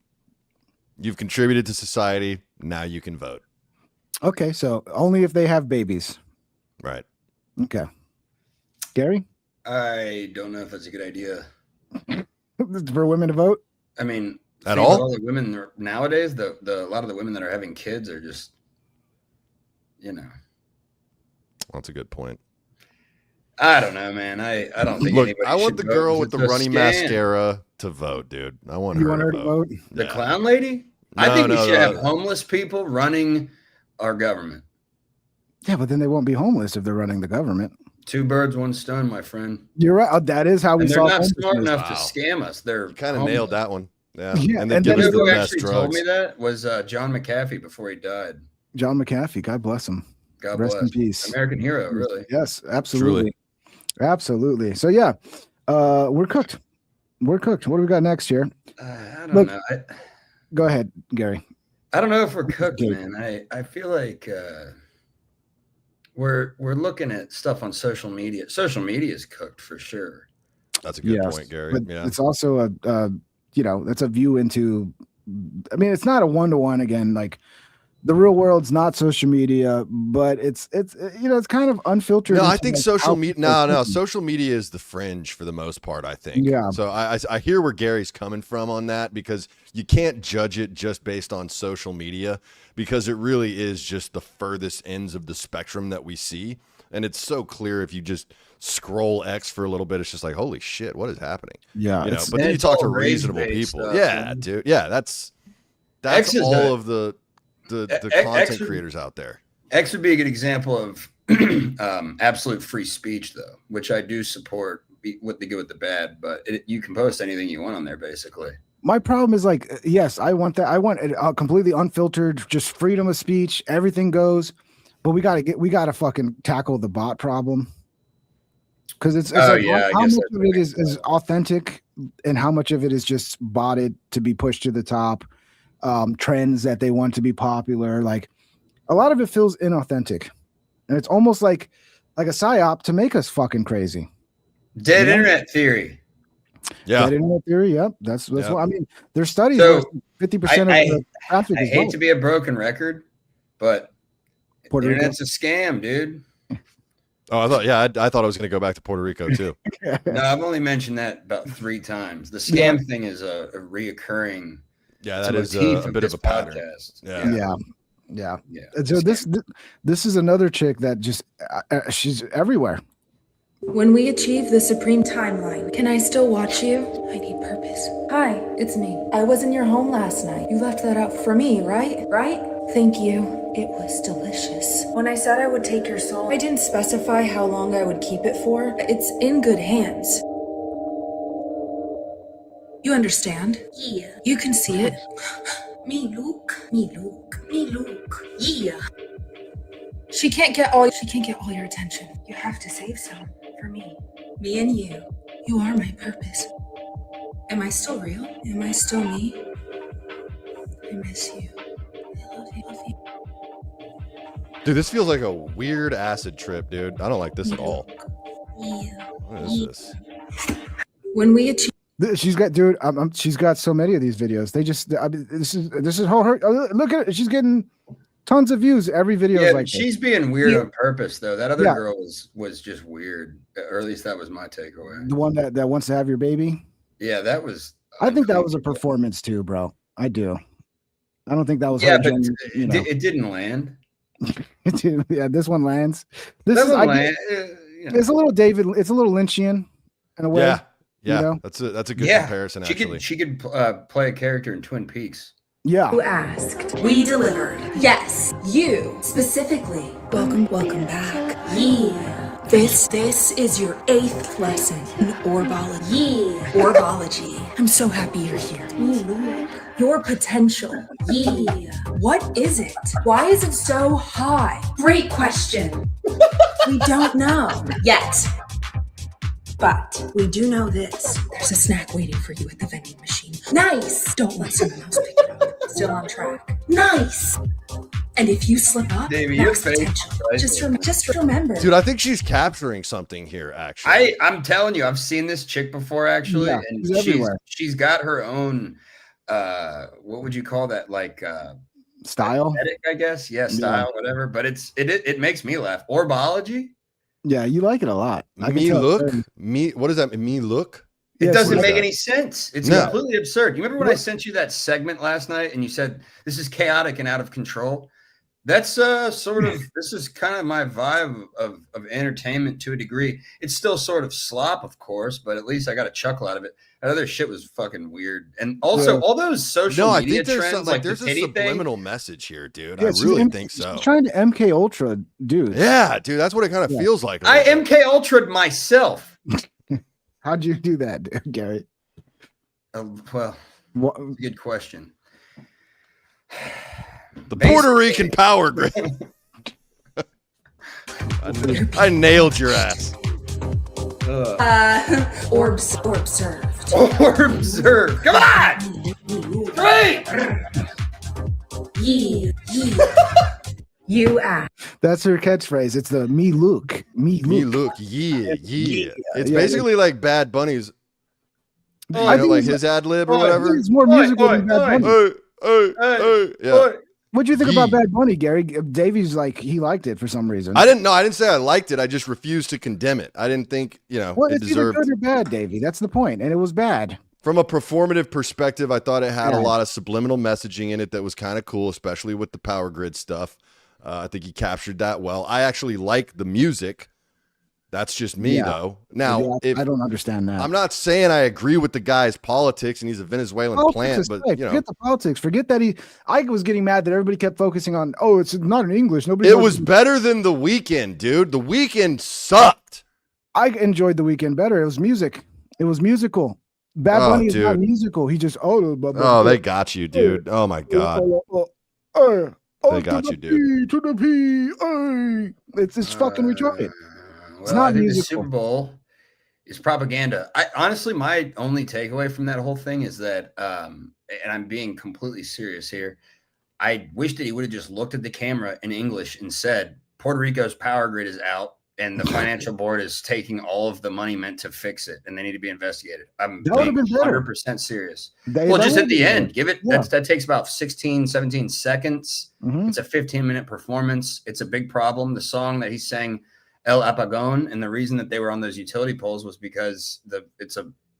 Speaker 2: You've contributed to society. Now you can vote.
Speaker 1: Okay, so only if they have babies.
Speaker 2: Right.
Speaker 1: Okay. Gary?
Speaker 5: I don't know if that's a good idea.
Speaker 1: For women to vote?
Speaker 5: I mean,
Speaker 2: at all?
Speaker 5: The women nowadays, a lot of the women that are having kids are just,
Speaker 2: That's a good point.
Speaker 5: I don't know, man. I don't think.
Speaker 2: Look,
Speaker 5: anybody
Speaker 2: I want
Speaker 5: should
Speaker 2: the
Speaker 5: vote
Speaker 2: girl
Speaker 5: 'cause
Speaker 2: with the
Speaker 5: it's a
Speaker 2: runny
Speaker 5: scam.
Speaker 2: mascara to vote, dude. I want her to vote.
Speaker 5: The clown lady? I think we should have homeless people running our government.
Speaker 1: Yeah, but then they won't be homeless if they're running the government.
Speaker 5: 2 birds, 1 stone, my friend.
Speaker 1: You're right. That is how we
Speaker 5: They're
Speaker 1: saw.
Speaker 5: not smart enough to scam us. They're
Speaker 2: kind of nailed that one. Yeah.
Speaker 1: And
Speaker 2: they give us the
Speaker 5: who
Speaker 2: best
Speaker 5: actually
Speaker 2: drugs.
Speaker 5: told me that was John McAfee before he died.
Speaker 1: John McAfee, God bless him.
Speaker 5: God
Speaker 1: Rest
Speaker 5: bless.
Speaker 1: in peace.
Speaker 5: American hero, really.
Speaker 1: Yes, absolutely. Absolutely. So yeah, we're cooked. We're cooked. What do we got next here?
Speaker 5: I don't know.
Speaker 1: Go ahead, Gary.
Speaker 5: I don't know if we're cooked, man. I feel like we're looking at stuff on social media. Social media is cooked for sure.
Speaker 2: That's a good point, Gary.
Speaker 1: But
Speaker 2: yeah.
Speaker 1: it's also that's a view into. I mean, it's not a 1-to-1 again. Like the real world's not social media, but it's it's kind of unfiltered.
Speaker 2: No, I
Speaker 1: into,
Speaker 2: think
Speaker 1: like,
Speaker 2: social
Speaker 1: how
Speaker 2: media.
Speaker 1: people are
Speaker 2: No,
Speaker 1: thinking.
Speaker 2: social media is the fringe for the most part. I think.
Speaker 1: Yeah.
Speaker 2: So I hear where Gary's coming from on that, because you can't judge it just based on social media, because it really is just the furthest ends of the spectrum that we see, and it's so clear if you just scroll X for a little bit, it's just like, holy shit, what is happening?
Speaker 1: Yeah,
Speaker 2: You know.
Speaker 1: it's-
Speaker 2: But then
Speaker 5: And
Speaker 2: you
Speaker 5: it's
Speaker 2: talk to
Speaker 5: all
Speaker 2: reasonable
Speaker 5: rage-based
Speaker 2: people.
Speaker 5: stuff,
Speaker 2: Yeah,
Speaker 5: man.
Speaker 2: dude. Yeah, that's
Speaker 5: X is
Speaker 2: all
Speaker 5: a-
Speaker 2: of the
Speaker 5: X
Speaker 2: content
Speaker 5: would-
Speaker 2: creators out there.
Speaker 5: X would be a good example of absolute free speech, though, which I do support, with the good with the bad. But you can post anything you want on there, basically.
Speaker 1: My problem is like, yes, I want that. I want it completely unfiltered, just freedom of speech. Everything goes, but we gotta fucking tackle the bot problem, because it's
Speaker 5: Oh,
Speaker 1: like,
Speaker 5: yeah, I
Speaker 1: how
Speaker 5: guess
Speaker 1: much
Speaker 5: that's
Speaker 1: of it is authentic, and how much of it is just botted to be pushed to the top, trends that they want to be popular. Like a lot of it feels inauthentic, and it's almost like a psyop to make us fucking crazy.
Speaker 5: Dead
Speaker 1: Yeah.
Speaker 5: internet theory.
Speaker 2: Yeah.
Speaker 1: That internet theory, yep. That's
Speaker 2: Yep.
Speaker 1: what I mean. There's studies
Speaker 5: So,
Speaker 1: where 50%
Speaker 5: I-
Speaker 1: of the traffic
Speaker 5: I
Speaker 1: is
Speaker 5: hate
Speaker 1: both.
Speaker 5: to be a broken record, but
Speaker 1: Puerto Rico.
Speaker 5: internet's a scam, dude.
Speaker 2: Oh, I thought I was going to go back to Puerto Rico too.
Speaker 5: No, I've only mentioned that about 3 times. The scam thing is a reoccurring.
Speaker 2: Yeah,
Speaker 5: it's
Speaker 2: that is
Speaker 5: motif
Speaker 2: a bit of
Speaker 5: this
Speaker 2: a pattern.
Speaker 5: podcast.
Speaker 2: Yeah.
Speaker 1: Yeah.
Speaker 5: Yeah.
Speaker 1: And so this is another chick that just she's everywhere.
Speaker 9: When we achieve the supreme timeline, can I still watch you? I need purpose. Hi, it's me. I was in your home last night. You left that out for me, right? Right? Thank you. It was delicious. When I said I would take your soul, I didn't specify how long I would keep it for. It's in good hands. You understand? Yeah. You can see it. Me look. Yeah. She can't get all your attention. You have to save some for me. Me and you. You are my purpose. Am I still real? Am I still me? I miss you. I love you.
Speaker 2: Dude, this feels like a weird acid trip, dude. I don't like this at all.
Speaker 9: Yeah.
Speaker 2: What is this?
Speaker 9: When we achieve
Speaker 1: She's got, dude. She's got so many of these videos. They just, I mean, this is her. Look at it. She's getting tons of views. Every video
Speaker 5: Yeah,
Speaker 1: is
Speaker 5: but
Speaker 1: like
Speaker 5: she's being weird on purpose, though. That other
Speaker 1: Yeah.
Speaker 5: girl was just weird, or at least that was my takeaway.
Speaker 1: the one that wants to have your baby.
Speaker 5: Yeah, that was.
Speaker 1: I think that was a performance too, bro. I do. I don't think that was
Speaker 5: Yeah,
Speaker 1: her
Speaker 5: but
Speaker 1: genuine, you know.
Speaker 5: it didn't land.
Speaker 1: Yeah, this one lands. This
Speaker 5: That
Speaker 1: is,
Speaker 5: one
Speaker 1: I
Speaker 5: land-
Speaker 1: get-
Speaker 5: you know.
Speaker 1: it's a little David. It's a little Lynchian in a way.
Speaker 2: Yeah. Yeah.
Speaker 1: You know?
Speaker 2: That's a good
Speaker 5: Yeah,
Speaker 2: comparison,
Speaker 5: she
Speaker 2: actually.
Speaker 5: could play a character in Twin Peaks.
Speaker 1: Yeah.
Speaker 9: you asked, we delivered. Yes, you specifically. Welcome back. Yeah. This is your 8th lesson in orbology. Yeah. Orbology. I'm so happy you're here. Your potential. Yeah. What is it? Why is it so high? Great question. We don't know yet. But we do know this. There's a snack waiting for you at the vending machine. Nice! Don't let someone else pick it up. Still on track. Nice! And if you slip up,
Speaker 5: Davey, your
Speaker 9: max
Speaker 5: face
Speaker 9: potential.
Speaker 5: is
Speaker 9: Just remember.
Speaker 2: Dude, I think she's capturing something here, actually.
Speaker 5: I'm telling you, I've seen this chick before, actually,
Speaker 1: Yeah,
Speaker 5: and
Speaker 1: she's everywhere.
Speaker 5: she's got her own. What would you call that? Like
Speaker 1: Style.
Speaker 5: aesthetic, I guess. Yeah, style, whatever. But it makes me laugh. Orbology.
Speaker 1: Yeah, you like it a lot. I can
Speaker 2: Me
Speaker 1: tell.
Speaker 2: look? Me, what does that mean? Me look?
Speaker 5: It
Speaker 1: Yes,
Speaker 5: doesn't
Speaker 2: what is
Speaker 5: make
Speaker 2: that?
Speaker 5: any sense. It's
Speaker 2: No.
Speaker 5: completely absurd. You remember when I
Speaker 1: Look.
Speaker 5: sent you that segment last night and you said this is chaotic and out of control? That's sort of this is kind of my vibe of entertainment to a degree. It's still sort of slop, of course, but at least I got a chuckle out of it. That other shit was fucking weird. And also
Speaker 1: Yeah.
Speaker 5: all those social
Speaker 2: No, I
Speaker 5: media
Speaker 2: think there's
Speaker 5: trends,
Speaker 2: something
Speaker 5: like
Speaker 2: there's
Speaker 5: the
Speaker 2: a
Speaker 5: titty thing.
Speaker 2: subliminal message here, dude.
Speaker 1: Yeah,
Speaker 2: I
Speaker 1: she's
Speaker 2: really
Speaker 1: M-
Speaker 2: think so.
Speaker 1: She's trying to MK Ultra, dude.
Speaker 2: Yeah, dude, that's what it kind of
Speaker 1: Yeah.
Speaker 2: feels like. a
Speaker 5: I
Speaker 2: little bit.
Speaker 5: MK Ultra'd myself.
Speaker 1: How'd you do that, dude, Gary?
Speaker 5: Well,
Speaker 1: What,
Speaker 5: good question.
Speaker 2: The Puerto Rican power grid. I nailed your ass.
Speaker 9: Orb served.
Speaker 5: Or observe. Come on! Great!
Speaker 9: Yeah. You ask.
Speaker 1: that's her catchphrase. It's the me look. Me
Speaker 2: Me
Speaker 1: look.
Speaker 2: look, yeah. It's
Speaker 1: yeah,
Speaker 2: basically like Bad Bunny's,
Speaker 1: I think
Speaker 2: like
Speaker 1: it's-
Speaker 2: his ad lib or
Speaker 5: Oi,
Speaker 1: I think
Speaker 2: whatever.
Speaker 1: it's more musical than Bad
Speaker 5: oi.
Speaker 1: Bunny.
Speaker 2: Hey,
Speaker 5: Hey,
Speaker 2: hey, yeah.
Speaker 5: oi,
Speaker 1: What'd you think about
Speaker 2: Yee.
Speaker 1: Bad Bunny, Gary? Davies like he liked it for some reason.
Speaker 2: I didn't say I liked it. I just refused to condemn it. I didn't think,
Speaker 1: Well,
Speaker 2: it
Speaker 1: it's either
Speaker 2: deserved.
Speaker 1: good or bad, Davey. That's the point, and it was bad.
Speaker 2: From a performative perspective, I thought it had
Speaker 1: Yeah.
Speaker 2: a lot of subliminal messaging in it that was kind of cool, especially with the power grid stuff. I think he captured that well. I actually like the music. That's just me,
Speaker 1: Yeah.
Speaker 2: though. Now,
Speaker 1: Yeah, I don't understand that.
Speaker 2: I'm not saying I agree with the guy's politics and he's a Venezuelan
Speaker 1: Politics
Speaker 2: plant,
Speaker 1: aside,
Speaker 2: but
Speaker 1: forget the politics. Forget that I was getting mad that everybody kept focusing on. Oh, it's not in English. Nobody.
Speaker 2: it
Speaker 1: knows
Speaker 2: was better than The Weeknd, dude. The Weeknd sucked.
Speaker 1: I enjoyed The Weeknd better. It was music. It was musical. Bad
Speaker 2: Oh,
Speaker 1: Bunny is not
Speaker 2: dude.
Speaker 1: musical. He just
Speaker 2: Oh, they got you, dude. Oh my god, they got you, dude.
Speaker 1: To the P. It's fucking retarded. It's
Speaker 5: Well,
Speaker 1: not
Speaker 5: I think the
Speaker 1: musical.
Speaker 5: Super Bowl is propaganda. I honestly, my only takeaway from that whole thing is that, and I'm being completely serious here. I wish that he would have just looked at the camera in English and said, "Puerto Rico's power grid is out, and the financial board is taking all of the money meant to fix it, and they need to be investigated." I'm
Speaker 1: That would've
Speaker 5: being
Speaker 1: been better.
Speaker 5: 100% serious.
Speaker 1: That
Speaker 5: Well, just
Speaker 1: would've
Speaker 5: at the
Speaker 1: been better.
Speaker 5: end, give it.
Speaker 1: Yeah.
Speaker 5: That takes about 16, 17 seconds.
Speaker 1: Mhm.
Speaker 5: It's a 15-minute performance. It's a big problem. The song that he sang, El Apagón, and the reason that they were on those utility poles was because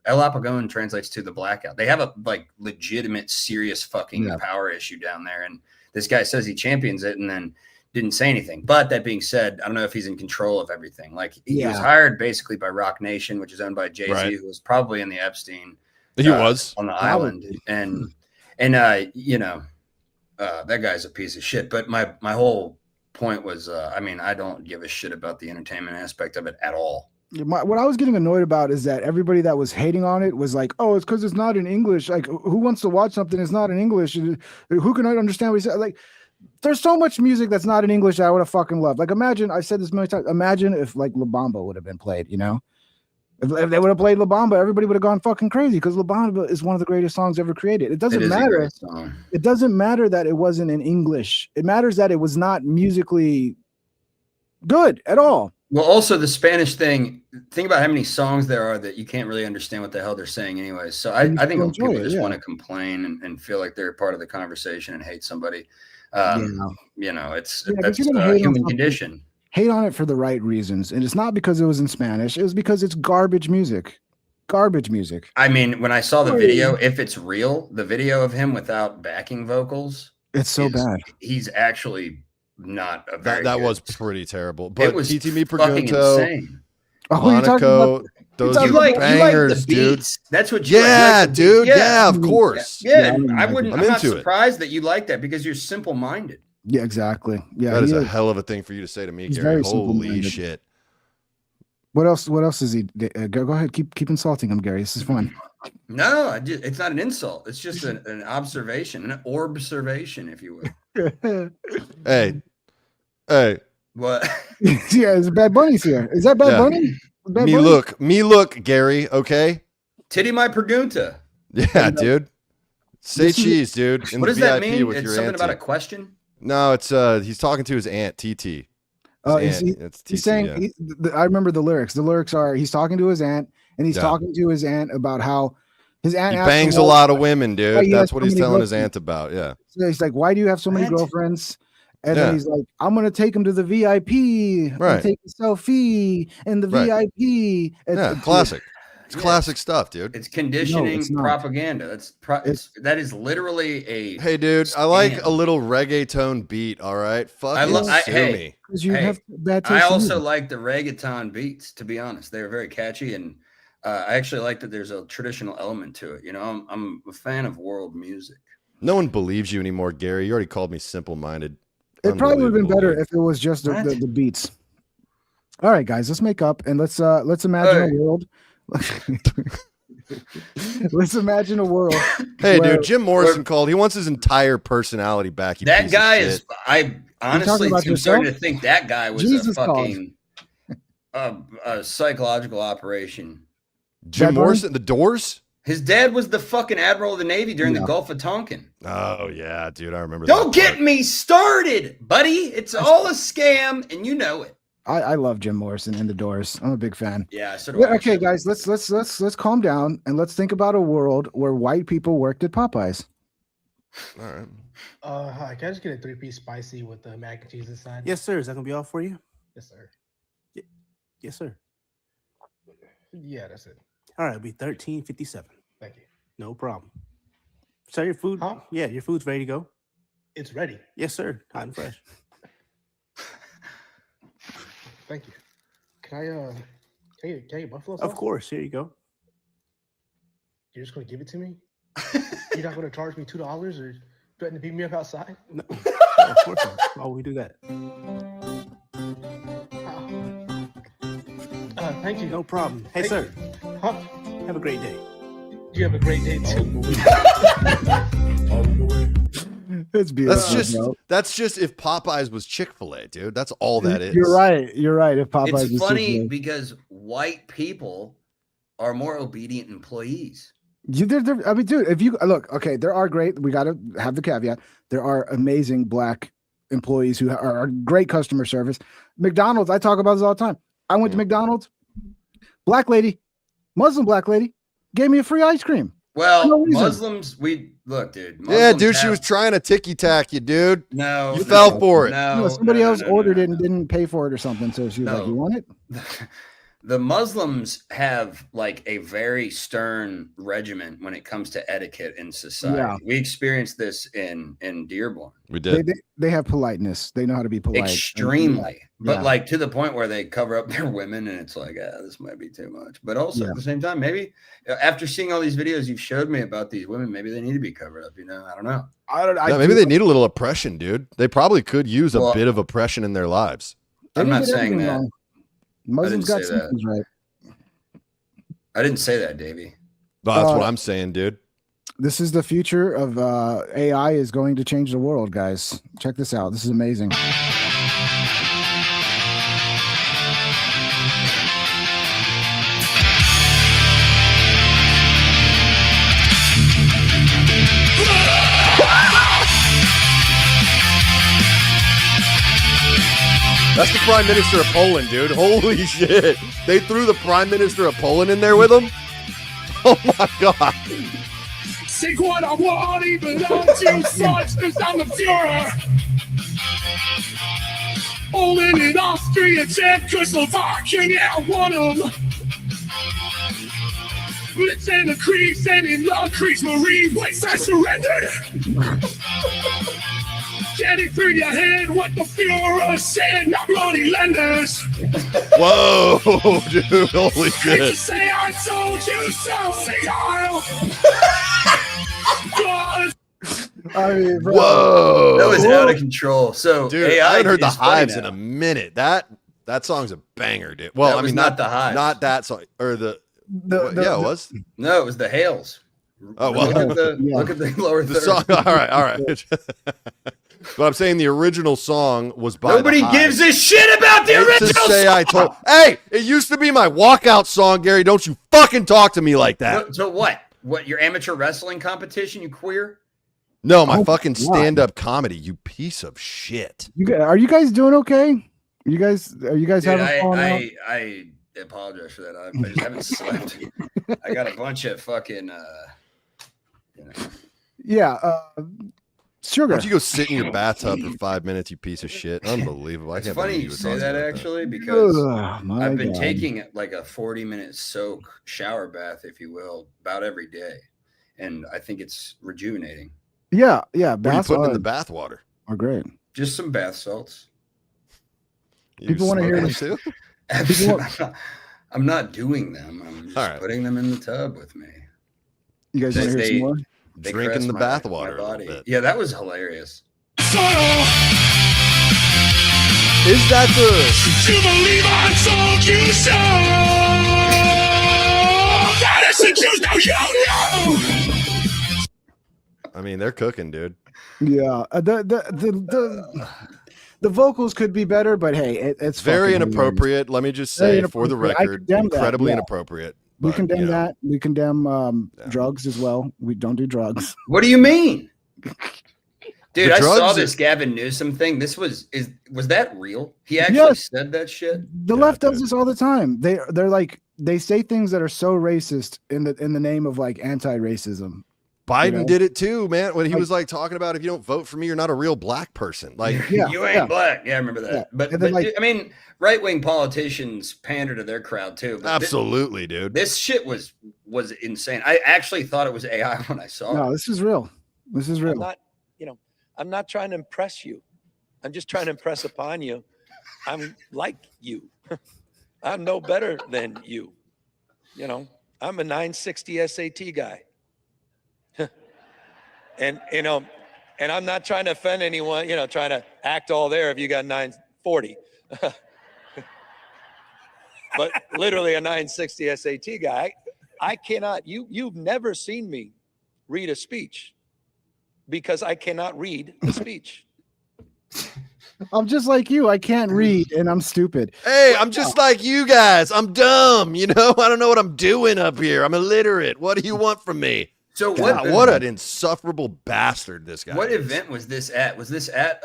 Speaker 5: El Apagón translates to the blackout. They have a legitimate, serious fucking power issue down there, and this guy says he champions it, and then didn't say anything. But that being said, I don't know if he's in control of everything. Like he was hired basically by Rock Nation, which is owned by Jay-Z,
Speaker 2: Right.
Speaker 5: who was probably in the Epstein.
Speaker 2: He was
Speaker 5: on the island, and that guy's a piece of shit. But my whole point was, I don't give a shit about the entertainment aspect of it at all.
Speaker 1: What I was getting annoyed about is that everybody that was hating on it was like, "Oh, it's because it's not in English. Like, who wants to watch something that's not in English? Who can understand what he said?" Like, there's so much music that's not in English that I would have fucking loved. Like, imagine, I've said this many times, imagine if like La Bamba would have been played, If they would have played La Bamba, everybody would have gone fucking crazy because La Bamba is one of the greatest songs ever created. It doesn't matter. It doesn't matter that it wasn't in English. It matters that it was not musically good at all.
Speaker 5: Well, also the Spanish thing, think about how many songs there are that you can't really understand what the hell they're saying anyways. So I think when people just want to complain and feel like they're part of the conversation and hate somebody, that's a human condition.
Speaker 1: Hate on it for the right reasons. And it's not because it was in Spanish. It was because it's garbage music. Garbage music.
Speaker 5: I mean, when I saw the video, if it's real, the video of him without backing vocals,
Speaker 1: it's so bad.
Speaker 5: He's actually not a very
Speaker 2: that
Speaker 5: good.
Speaker 2: was pretty terrible.
Speaker 5: It
Speaker 2: But
Speaker 5: was
Speaker 2: TT Me
Speaker 5: fucking
Speaker 2: Pregunto,
Speaker 5: insane.
Speaker 2: Monaco, those
Speaker 5: you
Speaker 2: are
Speaker 5: like
Speaker 2: bangers,
Speaker 5: the
Speaker 2: dude.
Speaker 5: beats. That's what you
Speaker 2: Yeah,
Speaker 5: like the
Speaker 2: dude.
Speaker 5: beats.
Speaker 2: Yeah, of course.
Speaker 5: Yeah,
Speaker 2: I'm
Speaker 5: I'm not
Speaker 2: into it.
Speaker 5: surprised that you like that because you're simple-minded.
Speaker 1: Yeah, exactly. Yeah,
Speaker 2: That is
Speaker 1: he
Speaker 2: a hell of a thing for you to say to me,
Speaker 1: He's
Speaker 2: Gary.
Speaker 1: very
Speaker 2: Holy
Speaker 1: simple-minded.
Speaker 2: shit.
Speaker 1: What else is he? Go ahead. Keep insulting him, Gary. This is fun.
Speaker 5: No, it's not an insult. It's just an observation, an observation, if you will.
Speaker 2: Hey.
Speaker 5: What?
Speaker 1: Yeah, it's Bad Bunny's here. Is that Bad
Speaker 2: Yeah.
Speaker 1: Bunny? Bad
Speaker 2: Me
Speaker 1: Bunny?
Speaker 2: look, Gary, okay?
Speaker 5: Titty my pregunta.
Speaker 2: Yeah, dude. Say
Speaker 1: This is-
Speaker 2: cheese, dude. In
Speaker 5: What
Speaker 2: the
Speaker 5: does that
Speaker 2: VIP
Speaker 5: mean?
Speaker 2: with
Speaker 5: It's
Speaker 2: your
Speaker 5: something
Speaker 2: auntie.
Speaker 5: about a question?
Speaker 2: No, it's he's talking to his aunt, TT. It's
Speaker 1: he's
Speaker 2: TT,
Speaker 1: saying.
Speaker 2: yeah.
Speaker 1: I remember the lyrics. The lyrics are he's talking to his aunt, and he's
Speaker 2: Yeah.
Speaker 1: talking to his aunt about how his aunt
Speaker 2: He
Speaker 1: asked him
Speaker 2: bangs a
Speaker 1: why-
Speaker 2: lot of women, dude.
Speaker 1: why he has
Speaker 2: That's
Speaker 1: so
Speaker 2: what he's
Speaker 1: many
Speaker 2: telling his
Speaker 1: girlfriends.
Speaker 2: aunt about. Yeah.
Speaker 1: So he's like, "Why do you have so many
Speaker 5: What?
Speaker 1: girlfriends?" And
Speaker 2: Yeah.
Speaker 1: then he's like, "I'm gonna take him to the VIP, and
Speaker 2: Right.
Speaker 1: take a selfie in the
Speaker 2: Right.
Speaker 1: VIP."
Speaker 2: Yeah, classic. It's classic stuff, dude.
Speaker 5: It's conditioning
Speaker 1: it's not.
Speaker 5: propaganda. That is literally a.
Speaker 2: Hey, dude, I like
Speaker 5: scam.
Speaker 2: a little reggaeton beat, all right? Fucking sue
Speaker 5: hey,
Speaker 2: me.
Speaker 1: Because you
Speaker 5: Hey,
Speaker 1: have bad taste.
Speaker 5: I
Speaker 1: in
Speaker 5: also
Speaker 1: music.
Speaker 5: like the reggaeton beats, to be honest. They're very catchy, and I actually like that there's a traditional element to it. I'm a fan of world music.
Speaker 2: No one believes you anymore, Gary. You already called me simple-minded.
Speaker 1: It probably would have been better
Speaker 2: Unbelievable.
Speaker 1: if it was just
Speaker 5: What?
Speaker 1: the beats. All right, guys, let's make up and let's imagine
Speaker 5: Hey.
Speaker 1: a world. Let's imagine a world.
Speaker 2: Hey,
Speaker 1: where-
Speaker 2: dude, Jim Morrison called. He wants his entire personality back. You
Speaker 5: That
Speaker 2: piece
Speaker 5: guy
Speaker 2: of
Speaker 5: is.
Speaker 2: shit.
Speaker 5: I honestly
Speaker 1: about
Speaker 5: am starting
Speaker 1: yourself?
Speaker 5: to think that guy was
Speaker 1: Jesus
Speaker 5: a
Speaker 1: called.
Speaker 5: fucking a psychological operation.
Speaker 2: Jim
Speaker 1: Bad Bunny?
Speaker 2: Morrison, The Doors.
Speaker 5: His dad was the fucking admiral of the Navy during
Speaker 1: Yeah.
Speaker 5: the Gulf of Tonkin.
Speaker 2: Oh yeah, dude, I remember.
Speaker 5: Don't
Speaker 2: that
Speaker 5: get
Speaker 2: part.
Speaker 5: me started, buddy. It's all a scam, and you know it.
Speaker 1: I love Jim Morrison and the Doors. I'm a big fan.
Speaker 5: Yeah, so do
Speaker 1: Yeah,
Speaker 5: I.
Speaker 1: okay, guys, let's calm down and let's think about a world where white people worked at Popeyes.
Speaker 2: All right.
Speaker 12: Hi. Can I just get a 3-piece spicy with the mac and cheese inside?
Speaker 13: Yes, sir. Is that gonna be all for you?
Speaker 12: Yes, sir.
Speaker 13: Yes, sir.
Speaker 12: Yeah, that's it.
Speaker 13: All right, it'll be $13.57.
Speaker 12: Thank you.
Speaker 13: No problem. So your food?
Speaker 12: Huh?
Speaker 13: Yeah, your food's ready to go.
Speaker 12: It's ready.
Speaker 13: Yes, sir. Hot and fresh.
Speaker 12: Thank you. Can I get buffalo sauce?
Speaker 13: Of course. Here you go.
Speaker 12: You're just gonna give it to me? You're not gonna charge me $2 or threaten to beat me up outside?
Speaker 13: No, of course not. Why would we do that?
Speaker 12: Thank you.
Speaker 13: No problem. Hey, sir.
Speaker 12: Huh?
Speaker 13: Have a great day.
Speaker 12: You have a great day too.
Speaker 1: It's beautiful.
Speaker 2: That's just if Popeyes was Chick-fil-A, dude. That's all that is.
Speaker 1: You're right. You're right. If Popeyes
Speaker 5: It's
Speaker 1: was
Speaker 5: funny
Speaker 1: Chick-fil-A.
Speaker 5: because white people are more obedient employees.
Speaker 1: I mean, dude, if you look, okay, there are great. We got to have the caveat. There are amazing black employees who are great customer service. McDonald's, I talk about this all the time. I went to McDonald's. Black lady, Muslim black lady, gave me a free ice cream.
Speaker 5: Well,
Speaker 1: No reason.
Speaker 5: Muslims, dude.
Speaker 2: Yeah,
Speaker 5: Muslims
Speaker 2: dude, she
Speaker 5: have-
Speaker 2: was trying to ticky tack you, dude.
Speaker 5: No,
Speaker 2: You fell for it.
Speaker 5: No,
Speaker 1: Somebody else ordered it and didn't pay for it or something. So she was like,
Speaker 5: No.
Speaker 1: "You want it?"
Speaker 5: The Muslims have like a very stern regiment when it comes to etiquette in society.
Speaker 1: Yeah.
Speaker 5: We experienced this in Dearborn.
Speaker 2: We
Speaker 1: They have politeness. They know how to be polite.
Speaker 5: Extremely. But
Speaker 1: Yeah.
Speaker 5: like to the point where they cover up their women and it's like, this might be too much. But also at the same time, maybe after seeing all these videos you've showed me about these women, maybe they need to be covered up, I don't know.
Speaker 2: Yeah, maybe they need a little oppression, dude. They probably could use a
Speaker 5: Well,
Speaker 2: bit of oppression in their lives.
Speaker 5: I'm
Speaker 1: They
Speaker 5: not
Speaker 1: did
Speaker 5: saying
Speaker 1: everything
Speaker 5: that.
Speaker 1: wrong. Muslims got
Speaker 5: say that.
Speaker 1: symptoms right.
Speaker 5: I didn't say that, Davey.
Speaker 2: No, that's what I'm saying, dude.
Speaker 1: This is the future of AI is going to change the world, guys. Check this out. This is amazing.
Speaker 2: That's the Prime Minister of Poland, dude. Holy shit. They threw the Prime Minister of Poland in there with them? Oh my god.
Speaker 14: Say what I want, even on two sides, cause I'm a Führer. Poland and Austria, Czechoslovakia, yeah, one of them. It's in the crease and in the crease, Marine place I surrendered. Getting through your head what the Führer said, not bloody lenders.
Speaker 2: Whoa, dude. Holy
Speaker 14: Did
Speaker 2: shit.
Speaker 14: you say I told you so? Say I'll.
Speaker 1: I mean, bro.
Speaker 2: Whoa.
Speaker 5: That was out of control. So
Speaker 2: Dude,
Speaker 5: AI
Speaker 2: I haven't heard the
Speaker 5: is funny
Speaker 2: Hives
Speaker 5: now.
Speaker 2: in a minute. That song's a banger, dude. Well,
Speaker 5: That
Speaker 2: I
Speaker 5: was
Speaker 2: mean,
Speaker 5: not the Hives.
Speaker 2: Not that song. Or yeah, it was.
Speaker 5: No, it was the Hales.
Speaker 2: Oh, well.
Speaker 5: Look at the lower
Speaker 2: The
Speaker 5: third.
Speaker 2: song, all right. But I'm saying the original song was by
Speaker 5: Nobody
Speaker 2: the Hives.
Speaker 5: gives a shit about the
Speaker 2: Hate to
Speaker 5: original
Speaker 2: say I
Speaker 5: song.
Speaker 2: told. Hey, it used to be my walkout song, Gary. Don't you fucking talk to me like that.
Speaker 5: So what? What, your amateur wrestling competition, you queer?
Speaker 2: No, my
Speaker 1: Oh,
Speaker 2: fucking
Speaker 1: God.
Speaker 2: stand-up comedy. You piece of shit.
Speaker 1: Are you guys doing okay? Are you guys
Speaker 5: Dude,
Speaker 1: having fun?
Speaker 5: I apologize for that. I just haven't slept. I got a bunch of fucking
Speaker 1: Yeah. Sugar.
Speaker 2: Why don't you go sit in your bathtub for 5 minutes, you piece of shit? Unbelievable. I
Speaker 5: It's
Speaker 2: can't
Speaker 5: funny
Speaker 2: believe
Speaker 5: you
Speaker 2: were
Speaker 5: say
Speaker 2: talking
Speaker 5: that
Speaker 2: about
Speaker 5: actually because
Speaker 1: Ugh, my
Speaker 5: I've been
Speaker 1: God.
Speaker 5: taking like a 40-minute soak shower bath, if you will, about every day. And I think it's rejuvenating.
Speaker 1: Yeah.
Speaker 2: What are you
Speaker 1: Baths
Speaker 2: putting in
Speaker 1: are,
Speaker 2: the bath water?
Speaker 1: are great.
Speaker 5: Just some bath salts.
Speaker 2: You
Speaker 1: People wanna hear
Speaker 2: smoking
Speaker 1: this-
Speaker 2: too?
Speaker 5: I'm not doing them. I'm just
Speaker 2: All right.
Speaker 5: putting them in the tub with me.
Speaker 1: You guys want to hear some more?
Speaker 5: They
Speaker 2: Drinking
Speaker 5: caress
Speaker 2: the
Speaker 5: my-
Speaker 2: bath
Speaker 5: my
Speaker 2: water a little
Speaker 5: body.
Speaker 2: bit.
Speaker 5: Yeah, that was hilarious.
Speaker 2: Is that the?
Speaker 14: You believe I told you so? That is the juice, now you know.
Speaker 2: I mean, they're cooking, dude.
Speaker 1: Yeah. The vocals could be better, but hey, it's
Speaker 2: Very
Speaker 1: fucking
Speaker 2: inappropriate. Let me just
Speaker 1: Very
Speaker 2: say, for the
Speaker 1: inappropriate. I
Speaker 2: record,
Speaker 1: condemn that,
Speaker 2: incredibly
Speaker 1: yeah.
Speaker 2: inappropriate.
Speaker 1: We
Speaker 2: But,
Speaker 1: condemn
Speaker 2: you know,
Speaker 1: that. We condemn drugs as well. We don't do drugs.
Speaker 5: What do you mean? Dude,
Speaker 2: The
Speaker 5: I saw
Speaker 2: drugs
Speaker 5: this
Speaker 2: are-
Speaker 5: Gavin Newsom thing. This was that real? He actually
Speaker 1: Yes.
Speaker 5: said that shit?
Speaker 1: The left does this all the time. They're like they say things that are so racist in the name of like anti-racism.
Speaker 2: Biden did it too, man. When he was like talking about if you don't vote for me, you're not a real black person. Like
Speaker 5: you ain't black. Yeah, I remember that.
Speaker 2: Yeah.
Speaker 5: But I mean, right-wing politicians pander to their crowd too. But
Speaker 2: absolutely, dude.
Speaker 5: This shit was insane. I actually thought it was AI when I saw it.
Speaker 1: No, this is real. This is real.
Speaker 15: I'm not trying to impress you. I'm just trying to impress upon you. I'm like you. I'm no better than you. I'm a 960 SAT guy. And I'm not trying to offend anyone, trying to act all there if you got 940. But literally a 960 SAT guy. I cannot, you've never seen me read a speech because I cannot read a speech.
Speaker 1: I'm just like you. I can't read and I'm stupid.
Speaker 2: Hey, I'm just like you guys. I'm dumb. I don't know what I'm doing up here. I'm illiterate. What do you want from me?
Speaker 5: So
Speaker 2: God, what an insufferable bastard this guy
Speaker 5: What
Speaker 2: is.
Speaker 5: event was this at? Was this at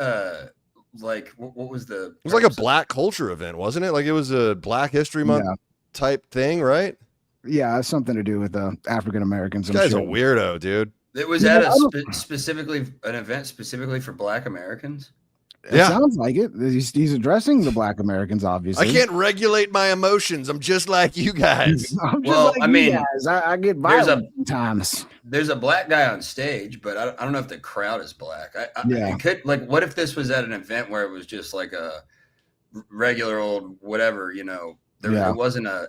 Speaker 5: like what was the?
Speaker 2: It was like a black culture event, wasn't it? Like it was a Black History Month type thing, right?
Speaker 1: Yeah, it's something to do with African Americans.
Speaker 2: This guy's a weirdo, dude.
Speaker 5: It was at specifically an event specifically for Black Americans.
Speaker 1: It sounds like it. He's addressing the Black Americans, obviously.
Speaker 2: I can't regulate my emotions. I'm just like you guys.
Speaker 1: I get violent sometimes.
Speaker 5: There's a black guy on stage, but I don't know if the crowd is black. It could, like, what if this was at an event where it was just like a regular old whatever, It wasn't a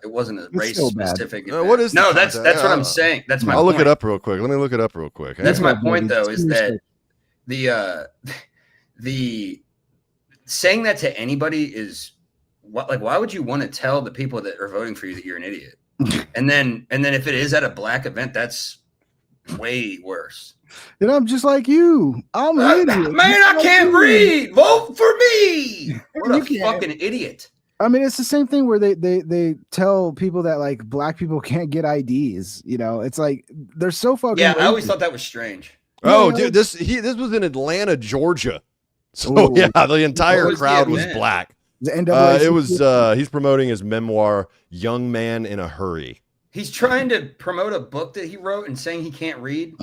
Speaker 5: race specific.
Speaker 2: What is
Speaker 5: that's what I'm saying. That's my.
Speaker 2: I'll
Speaker 5: point.
Speaker 2: look it up real quick. Let me look it up real quick.
Speaker 5: That's my point, though, is that the saying that to anybody is why would you want to tell the people that are voting for you that you're an idiot? and then if it is at a black event, that's way worse.
Speaker 1: I'm just like you. I'm an idiot.
Speaker 5: Man, I can't read. Vote for me. What a fucking idiot.
Speaker 1: I mean, it's the same thing where they tell people that like black people can't get IDs. It's like they're so fucking.
Speaker 5: Yeah, I always thought that was strange.
Speaker 2: Oh, dude, this was in Atlanta, Georgia. So the entire crowd was black.
Speaker 1: The NAACP.
Speaker 2: It was he's promoting his memoir, Young Man in a Hurry.
Speaker 5: He's trying to promote a book that he wrote and saying he can't read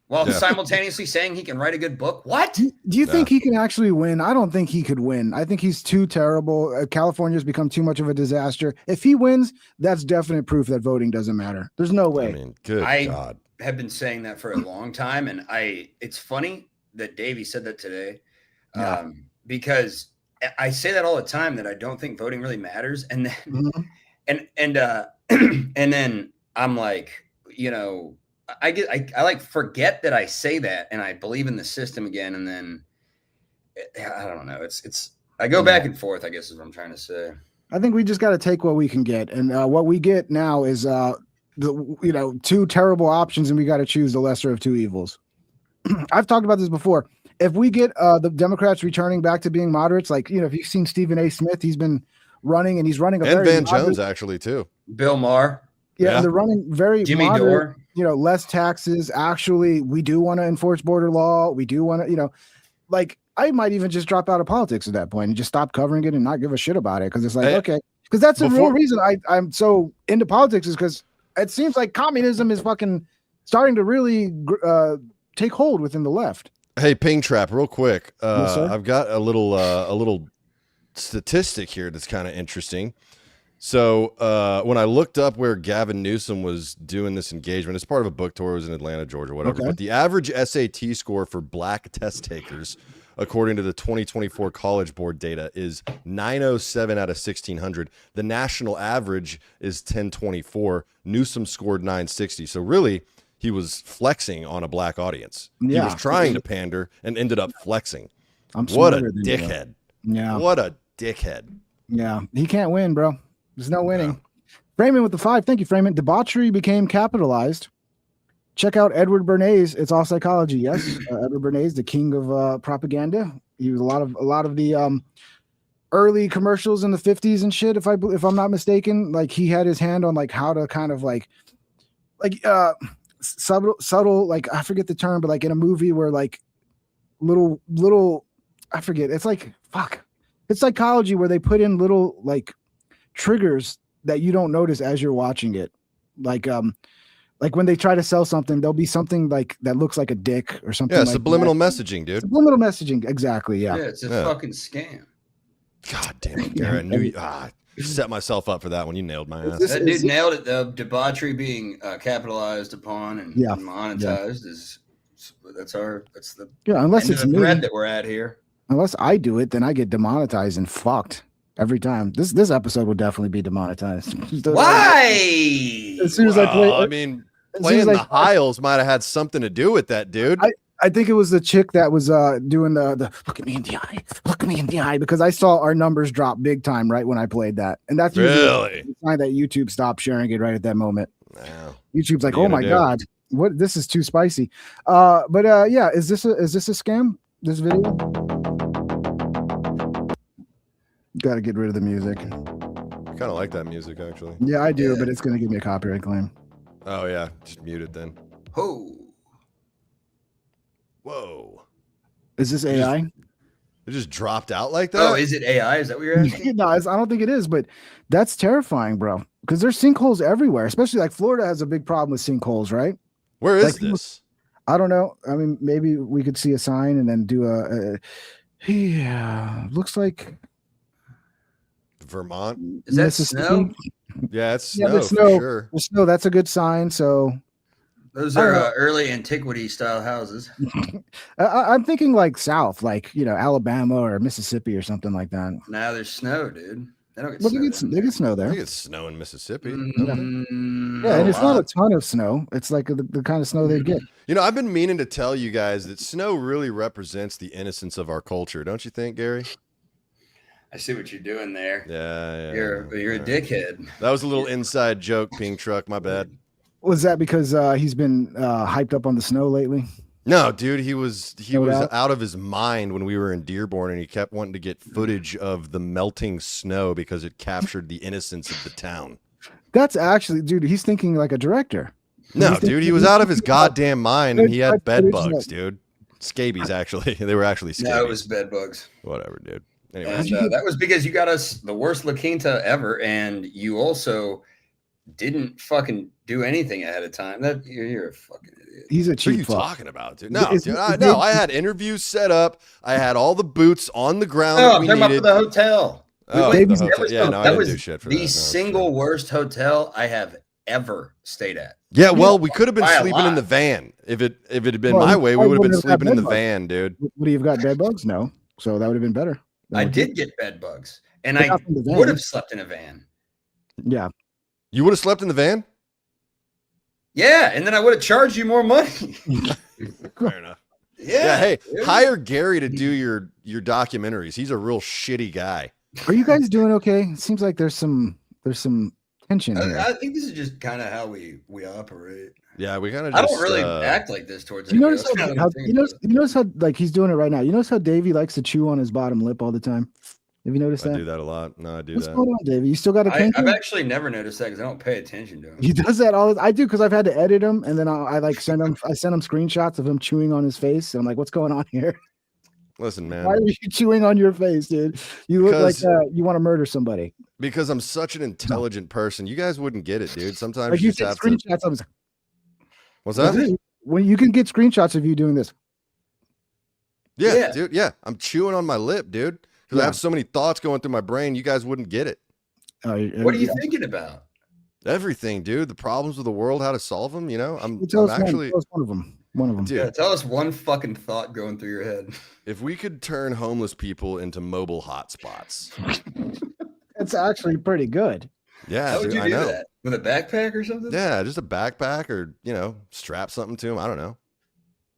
Speaker 5: while simultaneously saying he can write a good book. What?
Speaker 1: Do you think he can actually win? I don't think he could win. I think he's too terrible. California's become too much of a disaster. If he wins, that's definite proof that voting doesn't matter. There's no way.
Speaker 2: I mean, good God.
Speaker 5: Have been saying that for a long time, and it's funny that Davey said that today. Because I say that all the time that I don't think voting really matters. And then, and then I'm like, I like forget that I say that and I believe in the system again. And then I don't know. I go back and forth, I guess is what I'm trying to say.
Speaker 1: I think we just got to take what we can get. And what we get now is, two terrible options and we got to choose the lesser of two evils. I've talked about this before. If we get the Democrats returning back to being moderates, like, if you've seen Stephen A. Smith, he's been running and he's running
Speaker 2: and Van Jones actually too.
Speaker 5: Bill Maher.
Speaker 1: Yeah, they're running very
Speaker 5: Jimmy
Speaker 1: moderate,
Speaker 5: Dore.
Speaker 1: Less taxes. Actually, we do want to enforce border law. We do want to, like I might even just drop out of politics at that point and just stop covering it and not give a shit about it. Cause it's like, okay. Cause that's the real reason I'm so into politics is because it seems like communism is fucking starting to really take hold within the left.
Speaker 2: Hey, Ping Trap, real quick.
Speaker 1: Yes, sir?
Speaker 2: I've got a little statistic here that's kind of interesting. So when I looked up where Gavin Newsom was doing this engagement, it's part of a book tour. It was in Atlanta, Georgia, whatever.
Speaker 1: Okay.
Speaker 2: But the average SAT score for black test takers, according to the 2024 College Board data, is 907 out of 1,600. The national average is 1024. Newsom scored 960. So really, he was flexing on a black audience.
Speaker 1: Yeah.
Speaker 2: He was trying to pander and ended up flexing.
Speaker 1: I'm
Speaker 2: What a
Speaker 1: smarter than you.
Speaker 2: dickhead.
Speaker 1: Yeah.
Speaker 2: What a dickhead.
Speaker 1: Yeah. He can't win, bro. There's no winning. Freeman with the 5. Thank you, Freeman. Debauchery became capitalized. Check out Edward Bernays. It's all psychology. Yes. Edward Bernays, the king of propaganda. He was a lot of the early commercials in the 50s and shit. If I'm not mistaken, like he had his hand on like how to kind of like subtle, like I forget the term, but like in a movie where like little, I forget. It's like, fuck. It's psychology where they put in little like triggers that you don't notice as you're watching it. Like Like when they try to sell something, there'll be something like that looks like a dick or something.
Speaker 2: Yeah,
Speaker 1: like
Speaker 2: subliminal
Speaker 1: that.
Speaker 2: messaging, dude.
Speaker 1: Subliminal messaging, exactly. Yeah.
Speaker 5: Yeah, it's a fucking scam.
Speaker 2: God damn it, Gary. I knew you set myself up for that one. You nailed my ass.
Speaker 5: That dude nailed it, though. Debauchery being capitalized upon and monetized is that's the
Speaker 1: unless
Speaker 5: end
Speaker 1: it's
Speaker 5: of the
Speaker 1: me.
Speaker 5: thread that we're at here.
Speaker 1: Unless I do it, then I get demonetized and fucked every time. This episode will definitely be demonetized.
Speaker 5: Why?
Speaker 1: As soon as I play,
Speaker 2: I mean, playing the Hiles might have had something to do with that, dude.
Speaker 1: I think it was the chick that was doing the look at me in the eye, look at me in the eye, because I saw our numbers drop big time right when I played that, and that's usually a sign that YouTube stopped sharing it right at that moment.
Speaker 2: Wow.
Speaker 1: YouTube's like, oh my god, what? This is too spicy. But yeah, is this a scam? This video? Got to get rid of the music.
Speaker 2: I kind of like that music, actually.
Speaker 1: Yeah, I do, but it's gonna give me a copyright claim.
Speaker 2: Oh yeah, just mute it then. Whoa.
Speaker 1: Is this AI?
Speaker 2: It just dropped out like that?
Speaker 5: Oh, is it AI? Is that what you're asking?
Speaker 1: No, I don't think it is, but that's terrifying, bro. Because there's sinkholes everywhere, especially like Florida has a big problem with sinkholes, right?
Speaker 2: Where is this?
Speaker 1: I don't know. I mean, maybe we could see a sign and then do yeah, looks like
Speaker 2: Vermont.
Speaker 5: Is that snow?
Speaker 2: Yeah, it's
Speaker 1: Yeah,
Speaker 2: snow,
Speaker 1: the
Speaker 2: for
Speaker 1: snow.
Speaker 2: sure.
Speaker 1: The snow, that's a good sign. So
Speaker 5: Those are early antiquity style houses.
Speaker 1: I'm thinking like south, like Alabama or Mississippi or something like that.
Speaker 5: Now there's snow, dude. They don't get
Speaker 1: Well,
Speaker 5: snow.
Speaker 1: they get snow there.
Speaker 2: I think it's snow in Mississippi.
Speaker 1: Yeah, and it's not a ton of snow. It's like the kind of snow they get.
Speaker 2: You know, I've been meaning to tell you guys that snow really represents the innocence of our culture, don't you think, Gary?
Speaker 5: I see what you're doing there.
Speaker 2: Yeah.
Speaker 5: You're a dickhead.
Speaker 2: That was a little inside joke, Pink Truck. My bad.
Speaker 1: Was that because he's been hyped up on the snow lately?
Speaker 2: No, dude, he was
Speaker 1: out?
Speaker 2: out of his mind when we were in Dearborn, and he kept wanting to get footage of the melting snow because it captured the innocence of the town.
Speaker 1: That's actually, dude, he's thinking like a director.
Speaker 2: No, dude, he was out of his goddamn mind, and he had bed
Speaker 1: footage
Speaker 2: bugs,
Speaker 1: that-
Speaker 2: dude. Scabies, actually. They were actually scabies.
Speaker 5: No, it was bed bugs.
Speaker 2: Whatever, dude. Anyway,
Speaker 5: And, that was because you got us the worst La Quinta ever, and you also didn't fucking do anything ahead of time. That you're a fucking idiot.
Speaker 1: He's a
Speaker 2: what are
Speaker 1: cheap
Speaker 2: you
Speaker 1: fuck.
Speaker 2: talking about, dude? No, dude, I had interviews set up. I had all the boots on the ground
Speaker 5: No,
Speaker 2: that
Speaker 5: I'm
Speaker 2: we
Speaker 5: talking about for
Speaker 2: needed.
Speaker 5: the hotel.
Speaker 2: Oh,
Speaker 5: We
Speaker 2: the
Speaker 5: went-
Speaker 2: hotel.
Speaker 5: that was
Speaker 2: Yeah,
Speaker 5: the-
Speaker 2: no, I
Speaker 5: that
Speaker 2: didn't
Speaker 5: was
Speaker 2: do shit for
Speaker 5: the
Speaker 2: that. No,
Speaker 5: single worst hotel I have ever stayed at.
Speaker 2: Yeah, well, we could have been
Speaker 5: By a
Speaker 2: sleeping in
Speaker 5: lot.
Speaker 2: the van. If it had been
Speaker 1: Well,
Speaker 2: my
Speaker 1: you
Speaker 2: way, we
Speaker 1: probably
Speaker 2: would have been
Speaker 1: wouldn't have
Speaker 2: sleeping in the
Speaker 1: bed bugs.
Speaker 2: van, dude.
Speaker 1: What do you got? Bed bugs? No. So that would have been better.
Speaker 5: I did get bed bugs, and
Speaker 1: But
Speaker 5: I
Speaker 1: not from the van.
Speaker 5: would have slept in a van.
Speaker 1: Yeah.
Speaker 2: You would have slept in the van?
Speaker 5: Yeah, and then I would have charged you more money.
Speaker 2: Fair enough.
Speaker 5: Yeah.
Speaker 2: Hey,
Speaker 5: dude.
Speaker 2: hire Gary to do your documentaries. He's a real shitty guy.
Speaker 1: Are you guys doing okay? It seems like there's some tension here.
Speaker 5: I think this is just kind of how we operate.
Speaker 2: Yeah, we kind of.
Speaker 5: I don't really act like this towards.
Speaker 1: You
Speaker 5: anybody
Speaker 1: notice
Speaker 5: else.
Speaker 1: how,
Speaker 5: Kinda
Speaker 1: how
Speaker 5: thing.
Speaker 1: you notice how like he's doing it right now. You notice how Davey likes to chew on his bottom lip all the time. Have you noticed
Speaker 2: I
Speaker 1: that?
Speaker 2: do that a lot. No, I do
Speaker 1: What's
Speaker 2: that.
Speaker 1: going on, Davey? You still got a
Speaker 5: I've
Speaker 1: tension?
Speaker 5: actually never noticed that because I don't pay attention to him.
Speaker 1: He does that all. I do because I've had to edit him, and then I like send him. I send him screenshots of him chewing on his face, and I'm like, "What's going on here?
Speaker 2: Listen, man.
Speaker 1: Why are you chewing on your face, dude? You look
Speaker 2: Because-
Speaker 1: like you want to murder somebody."
Speaker 2: Because I'm such an intelligent person. You guys wouldn't get it, dude. Sometimes
Speaker 1: Like
Speaker 2: you
Speaker 1: you
Speaker 2: just
Speaker 1: take
Speaker 2: have to.
Speaker 1: screenshots of his.
Speaker 2: What's that?
Speaker 1: When you can get screenshots of you doing this.
Speaker 2: Yeah,
Speaker 5: Yeah.
Speaker 2: dude. Yeah, I'm chewing on my lip, dude. Because I have so many thoughts going through my brain. You guys wouldn't get it.
Speaker 5: What are you thinking about?
Speaker 2: Everything, dude. The problems of the world, how to solve them. You know, I'm
Speaker 1: Tell us
Speaker 2: actually.
Speaker 1: one of them. One of them.
Speaker 2: Dude,
Speaker 5: Yeah, tell us one fucking thought going through your head.
Speaker 2: if we could turn homeless people into mobile hotspots.
Speaker 1: It's actually pretty good.
Speaker 2: Yeah,
Speaker 5: How would
Speaker 2: dude,
Speaker 5: you
Speaker 2: I
Speaker 5: do
Speaker 2: know.
Speaker 5: that? With a backpack or something?
Speaker 2: Yeah, just a backpack or, strap something to them. I don't know.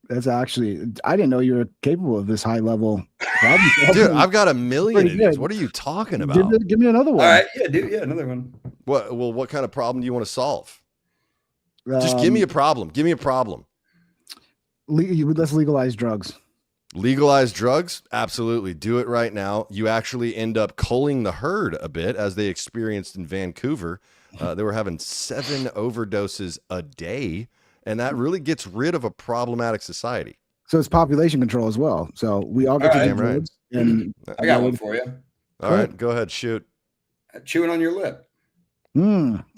Speaker 1: That's actually. I didn't know you were capable of this high level.
Speaker 2: Dude, I've got a million
Speaker 1: Pretty
Speaker 2: of these.
Speaker 1: good.
Speaker 2: What are you talking about?
Speaker 1: Give me another one.
Speaker 5: All right, yeah, dude, yeah, another one.
Speaker 2: What kind of problem do you want to solve? Just give me a problem. Give me a problem.
Speaker 1: Let's legalize drugs.
Speaker 2: Legalize drugs? Absolutely. Do it right now. You actually end up culling the herd a bit, as they experienced in Vancouver. They were having 7 overdoses a day, and that really gets rid of a problematic society.
Speaker 1: So it's population control as well. So we all get
Speaker 5: All
Speaker 1: to do
Speaker 2: right. Damn
Speaker 1: drugs. And
Speaker 5: I got one for you.
Speaker 2: All right, go ahead, shoot.
Speaker 5: Chewing on your lip.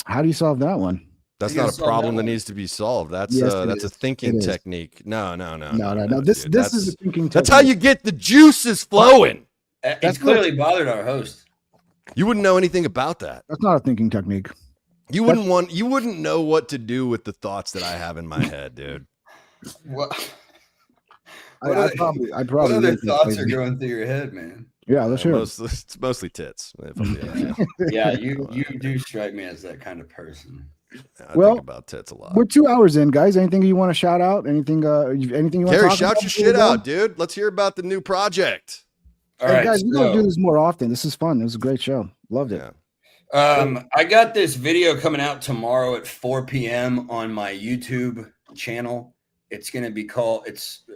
Speaker 1: How do you solve that one?
Speaker 2: That's
Speaker 5: You gotta
Speaker 2: not a
Speaker 5: solve
Speaker 2: problem
Speaker 5: that
Speaker 2: that
Speaker 5: one.
Speaker 2: needs to be solved. That's
Speaker 1: Yes, it
Speaker 2: that's a
Speaker 1: is.
Speaker 2: thinking
Speaker 1: It is.
Speaker 2: technique. No.
Speaker 1: This
Speaker 2: dude.
Speaker 1: is a thinking technique.
Speaker 2: That's how you get the juices flowing.
Speaker 5: It's
Speaker 1: That's
Speaker 5: clearly bothered our host.
Speaker 2: You wouldn't know anything about that.
Speaker 1: That's not a thinking technique.
Speaker 2: You wouldn't know what to do with the thoughts that I have in my head, dude.
Speaker 5: What?
Speaker 1: I probably
Speaker 5: What other
Speaker 1: would think
Speaker 5: thoughts are
Speaker 1: crazy.
Speaker 5: going through your head, man?
Speaker 1: Yeah, let's hear it.
Speaker 2: It's mostly tits. If I'm being honest.
Speaker 5: Yeah, you do strike me as that kind of person.
Speaker 2: I
Speaker 1: Well,
Speaker 2: think about tits a lot.
Speaker 1: We're 2 hours in, guys. Anything you want to shout out? Anything you want to
Speaker 2: Gary,
Speaker 1: talk
Speaker 2: shout
Speaker 1: about
Speaker 2: your
Speaker 1: before we
Speaker 2: shit
Speaker 1: go?
Speaker 2: out, dude. Let's hear about the new project.
Speaker 5: All
Speaker 1: Hey,
Speaker 5: right,
Speaker 1: guys, we gotta
Speaker 5: so-
Speaker 1: do this more often. This is fun. It was a great show. Loved it.
Speaker 5: I got this video coming out tomorrow at 4 p.m. on my YouTube channel. It's going to be called,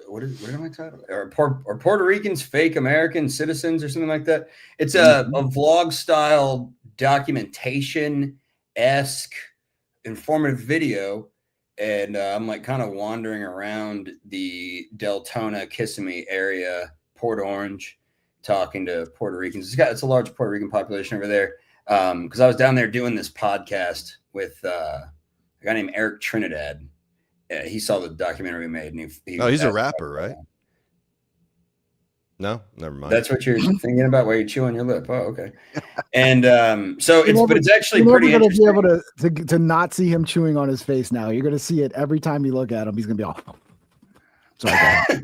Speaker 5: what am I titled? Or Puerto Ricans fake American citizens or something like that. It's a vlog style documentation-esque informative video. And I'm like kind of wandering around the Deltona, Kissimmee area, Port Orange, talking to Puerto Ricans. It's a large Puerto Rican population over there. Because I was down there doing this podcast with a guy named Eric Trinidad. He saw the documentary we made, and
Speaker 2: He's a rapper, right? No, never mind.
Speaker 5: That's what you're thinking about while you chew on your lip. Oh, okay. And so
Speaker 1: You're
Speaker 5: it's actually
Speaker 1: you're
Speaker 5: pretty
Speaker 1: never
Speaker 5: interesting.
Speaker 1: gonna be able to not see him chewing on his face now. You're gonna see it every time you look at him. He's gonna be all. Sorry,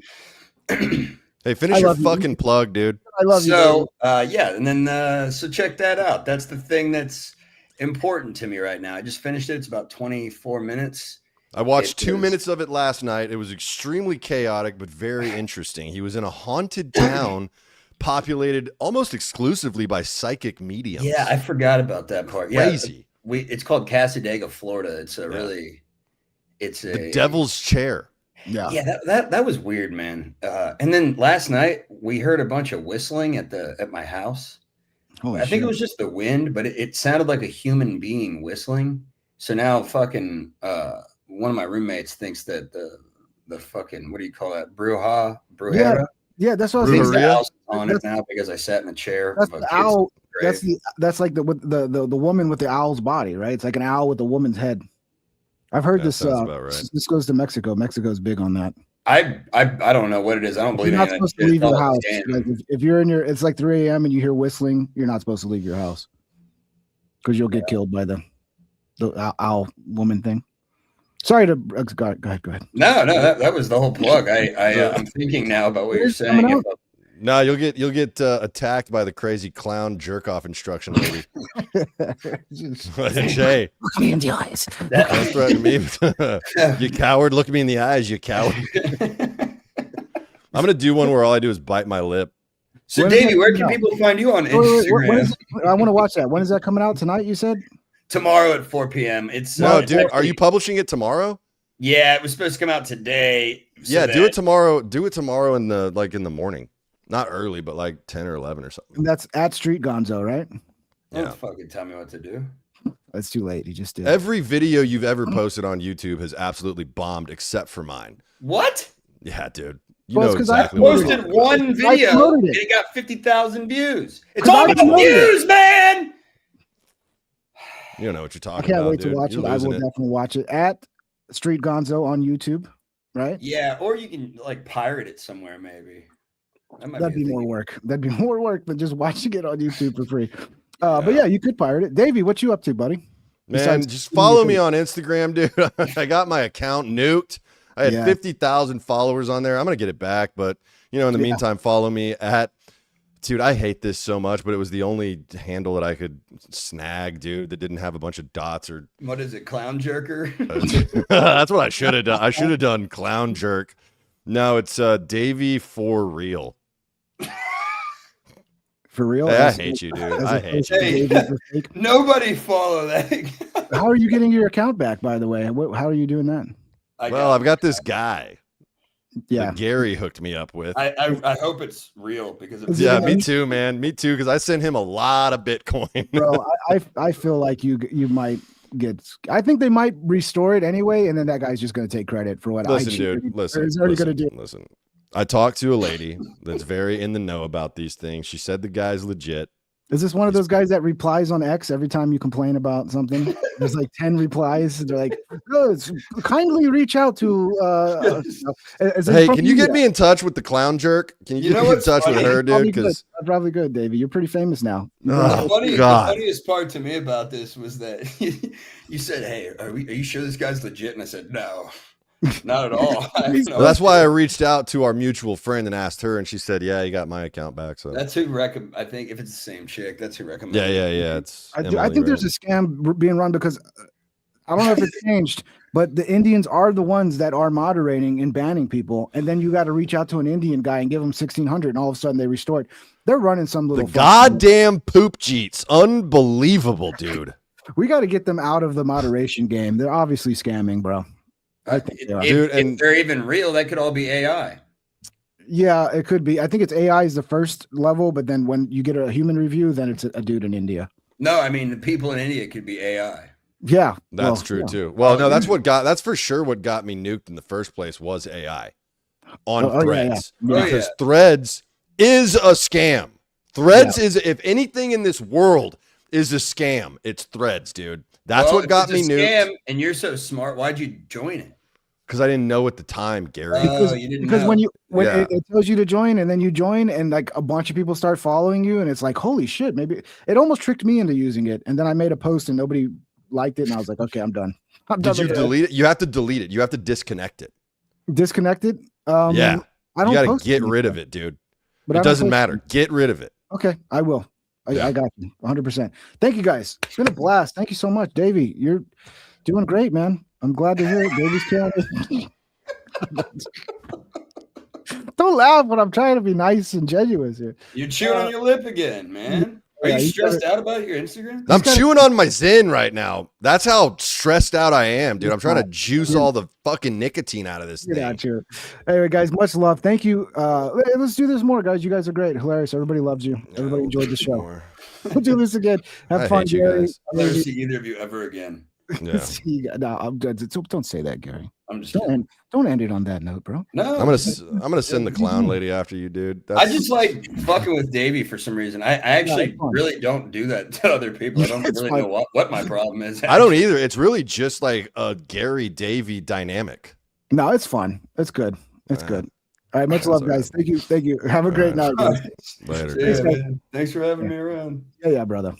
Speaker 2: Hey, finish
Speaker 1: I
Speaker 2: your
Speaker 1: love you.
Speaker 2: fucking plug, dude.
Speaker 1: I love you.
Speaker 5: So yeah, and then so check that out. That's the thing that's important to me right now. I just finished it. It's about 24 minutes.
Speaker 2: I watched
Speaker 5: It
Speaker 2: 2
Speaker 5: was-
Speaker 2: minutes of it last night. It was extremely chaotic, but very interesting. He was in a haunted town populated almost exclusively by psychic mediums.
Speaker 5: Yeah, I forgot about that part. Yeah,
Speaker 2: Crazy.
Speaker 5: It's called Casadega, Florida. It's a really, it's a
Speaker 2: The Devil's Chair.
Speaker 5: Yeah, that was weird, man. And then last night we heard a bunch of whistling at my house.
Speaker 1: Holy
Speaker 5: I think
Speaker 1: shit.
Speaker 5: it was just the wind, but it sounded like a human being whistling. So now fucking one of my roommates thinks that the fucking, what do you call that? Brujera?
Speaker 1: Yeah, that's what I was
Speaker 5: Thinks
Speaker 1: saying.
Speaker 5: the owl's on it
Speaker 1: That's-
Speaker 5: now because I sat in a chair.
Speaker 1: That's
Speaker 5: of a
Speaker 1: the
Speaker 5: kid's
Speaker 1: owl.
Speaker 5: grave.
Speaker 1: That's like the woman with the owl's body, right? It's like an owl with a woman's head. I've heard
Speaker 2: That
Speaker 1: this.
Speaker 2: sounds about right.
Speaker 1: This goes to Mexico. Mexico's big on that.
Speaker 5: I don't know what it is. I don't believe
Speaker 1: You're not
Speaker 5: any of that
Speaker 1: supposed to
Speaker 5: shit.
Speaker 1: leave
Speaker 5: It's
Speaker 1: your
Speaker 5: all
Speaker 1: house.
Speaker 5: scam.
Speaker 1: Like if you're in your, it's like 3 a.m. and you hear whistling, you're not supposed to leave your house because you'll get killed by the owl woman thing. Sorry to go ahead.
Speaker 5: No, that was the whole plug. I'm thinking now about what you're
Speaker 1: Where's it
Speaker 5: saying.
Speaker 1: coming out?
Speaker 2: No, you'll get attacked by the crazy clown jerk off instruction lady. Jay,
Speaker 8: Look me in the eyes.
Speaker 2: don't threaten me. You coward! Look me in the eyes, you coward. I'm gonna do one where all I do is bite my lip.
Speaker 5: So,
Speaker 1: When is
Speaker 5: Davey,
Speaker 1: that
Speaker 5: where
Speaker 1: coming
Speaker 5: can
Speaker 1: out?
Speaker 5: people find you on
Speaker 1: Wait, when
Speaker 5: Instagram?
Speaker 1: is it- I want to watch that. When is that coming out tonight? You said.
Speaker 5: Tomorrow at 4 p.m. It's
Speaker 2: No,
Speaker 5: it's
Speaker 2: dude, are
Speaker 5: actually-
Speaker 2: you publishing it tomorrow?
Speaker 5: Yeah, it was supposed to come out today. so
Speaker 2: Yeah, do
Speaker 5: that-
Speaker 2: it tomorrow. Do it tomorrow in the morning, not early, but like 10 or 11 or something.
Speaker 1: And that's at Street Gonzo, right?
Speaker 5: Don't
Speaker 2: Yeah.
Speaker 5: fucking tell me what to do.
Speaker 1: It's too late. He just did.
Speaker 2: Every video you've ever posted on YouTube has absolutely bombed, except for mine.
Speaker 5: What?
Speaker 2: Yeah, dude. You
Speaker 1: Well,
Speaker 2: know
Speaker 1: it's 'cause I
Speaker 2: exactly what I'm
Speaker 5: Posted
Speaker 2: talking about.
Speaker 5: one
Speaker 1: I
Speaker 5: video
Speaker 1: promoted
Speaker 5: and
Speaker 1: it.
Speaker 5: it got 50,000 views. It's
Speaker 1: 'Cause
Speaker 5: all
Speaker 1: I
Speaker 5: about
Speaker 1: promoted it.
Speaker 5: views, man.
Speaker 2: You don't know what you're
Speaker 1: I
Speaker 2: talking
Speaker 1: can't
Speaker 2: about.
Speaker 1: wait to
Speaker 2: dude.
Speaker 1: watch
Speaker 2: You're
Speaker 1: it. I will
Speaker 2: losing it.
Speaker 1: definitely watch it at Street Gonzo on YouTube. Right?
Speaker 5: Yeah, or you can like pirate it somewhere, maybe. That might
Speaker 1: That'd
Speaker 5: be
Speaker 1: be
Speaker 5: a
Speaker 1: more
Speaker 5: thing.
Speaker 1: work. That'd be more work than just watching it on YouTube for free. But yeah, you could pirate it. Davey, what you up to, buddy?
Speaker 2: Man,
Speaker 1: Besides
Speaker 2: just
Speaker 1: eating
Speaker 2: follow
Speaker 1: your
Speaker 2: me
Speaker 1: food.
Speaker 2: on Instagram, dude. I got my account nuked. I had
Speaker 1: Yeah.
Speaker 2: 50,000 followers on there. I'm going to get it back. But, in the
Speaker 1: Yeah.
Speaker 2: meantime, follow me at, dude, I hate this so much, but it was the only handle that I could snag, dude, that didn't have a bunch of dots or.
Speaker 5: What is it, clown jerker?
Speaker 2: That's what I should have done. I should have done clown jerk. No, it's Davey for real.
Speaker 1: For real?
Speaker 2: Hey, I
Speaker 1: As-
Speaker 2: hate you, dude.
Speaker 1: as
Speaker 2: I
Speaker 1: opposed
Speaker 2: hate
Speaker 1: to
Speaker 2: you.
Speaker 5: Hey.
Speaker 1: Davey for fake?
Speaker 5: Nobody follow that.
Speaker 1: How are you getting your account back, by the way? How are you doing that?
Speaker 2: Well, I've got this guy
Speaker 1: Yeah.
Speaker 2: that Gary hooked me up with.
Speaker 5: I hope it's real because
Speaker 1: Is
Speaker 5: if
Speaker 1: it
Speaker 2: Yeah,
Speaker 1: an
Speaker 2: me
Speaker 1: M-
Speaker 2: too, man. Me too, because I sent him a lot of Bitcoin.
Speaker 1: Bro, I feel like you might get. I think they might restore it anyway, and then that guy's just going to take credit for what I
Speaker 2: Listen,
Speaker 1: cheated.
Speaker 2: dude. Listen.
Speaker 1: He's already
Speaker 2: listen,
Speaker 1: going to do.
Speaker 2: Listen. I talked to a lady that's very in the know about these things. She said the guy's legit.
Speaker 1: Is this one of those guys that replies on X every time you complain about something? There's like 10 replies. They're like, oh, kindly reach out to.
Speaker 2: Hey, can you get me in touch with the clown jerk? Can you get me in touch with her, dude? Because
Speaker 1: probably good, Davey. You're pretty famous now.
Speaker 2: Oh,
Speaker 16: The
Speaker 2: God.
Speaker 16: funniest part to me about this was that you said, "Hey, are you sure this guy's legit?" And I said, "No, not at all."
Speaker 2: Well, that's why I reached out to our mutual friend and asked her, and she said, "Yeah, you got my account back." So
Speaker 16: That's who recommend. I think if it's the same chick, that's who recommended.
Speaker 2: yeah. It's
Speaker 1: I think there's a scam being run because I don't know if it's changed, but the Indians are the ones that are moderating and banning people, and then you got to reach out to an Indian guy and give him 1,600, and all of a sudden they restore it. They're running some little
Speaker 2: goddamn poop cheats. Unbelievable, dude.
Speaker 1: We got to get them out of the moderation game. They're obviously scamming, bro. I think they are.
Speaker 16: If they're even real, that could all be AI.
Speaker 1: Yeah, it could be. I think it's AI is the first level, but then when you get a human review, then it's a dude in India.
Speaker 16: No, I mean the people in India could be AI.
Speaker 1: Yeah,
Speaker 2: That's true too. Well, no, that's for sure what got me nuked in the first place was AI on Threads.
Speaker 1: Yeah.
Speaker 2: Because Threads is a scam. Threads is, if anything in this world is a scam, it's Threads, dude. That's what got me nuked.
Speaker 16: Scam, and you're so smart. Why'd you join it?
Speaker 2: Because I didn't know at the time, Gary.
Speaker 1: Because when it tells you to join and then you join and like a bunch of people start following you and it's like, holy shit, maybe it almost tricked me into using it. And then I made a post and nobody liked it and I was like, okay, I'm done.
Speaker 2: Did you delete it? You have to delete it. You have to disconnect it.
Speaker 1: Disconnect it?
Speaker 2: Yeah.
Speaker 1: I don't
Speaker 2: you got
Speaker 1: post
Speaker 2: to get
Speaker 1: anything.
Speaker 2: rid of it, dude.
Speaker 1: But I
Speaker 2: It
Speaker 1: don't
Speaker 2: doesn't
Speaker 1: post
Speaker 2: matter. Get rid of it.
Speaker 1: Okay, I will. I got you 100%. Thank you guys. It's been a blast. Thank you so much, Davey. You're doing great, man. I'm glad to hear it. Davey's killing it. Don't laugh when I'm trying to be nice and genuine here.
Speaker 16: You're chewing on your lip again, man. Are
Speaker 1: Yeah,
Speaker 16: you
Speaker 1: you
Speaker 16: stressed
Speaker 1: gotta-
Speaker 16: out about your Instagram?
Speaker 2: I'm chewing on my Zen right now. That's how stressed out I am, dude. I'm trying to juice all the fucking nicotine out of this
Speaker 1: Get
Speaker 2: thing.
Speaker 1: out here. Anyway, guys, much love. Thank you. Let's do this more, guys. You guys are great. Hilarious. Everybody loves you. Everybody enjoyed the show. We'll do this again. Have
Speaker 2: I
Speaker 1: fun,
Speaker 2: hate you
Speaker 1: Gary.
Speaker 2: guys.
Speaker 16: I'll never see either of you ever again.
Speaker 2: Yeah.
Speaker 1: See, no, I'm good. Don't say that, Gary.
Speaker 16: I'm just
Speaker 1: don't end it on that note, bro.
Speaker 16: No,
Speaker 2: I'm gonna send the clown lady after you, dude.
Speaker 16: I just like fucking with Davey for some reason. I actually really don't do that to other people. I don't
Speaker 1: It's
Speaker 16: really
Speaker 1: fun.
Speaker 16: know what my problem is.
Speaker 2: I don't either. It's really just like a Gary Davey dynamic.
Speaker 1: No, it's fun. It's good. It's good. All right, much love, guys. Thank you. Have a great night, guys.
Speaker 2: Later.
Speaker 16: Yeah, man. Thanks for having me around.
Speaker 1: Yeah, brother.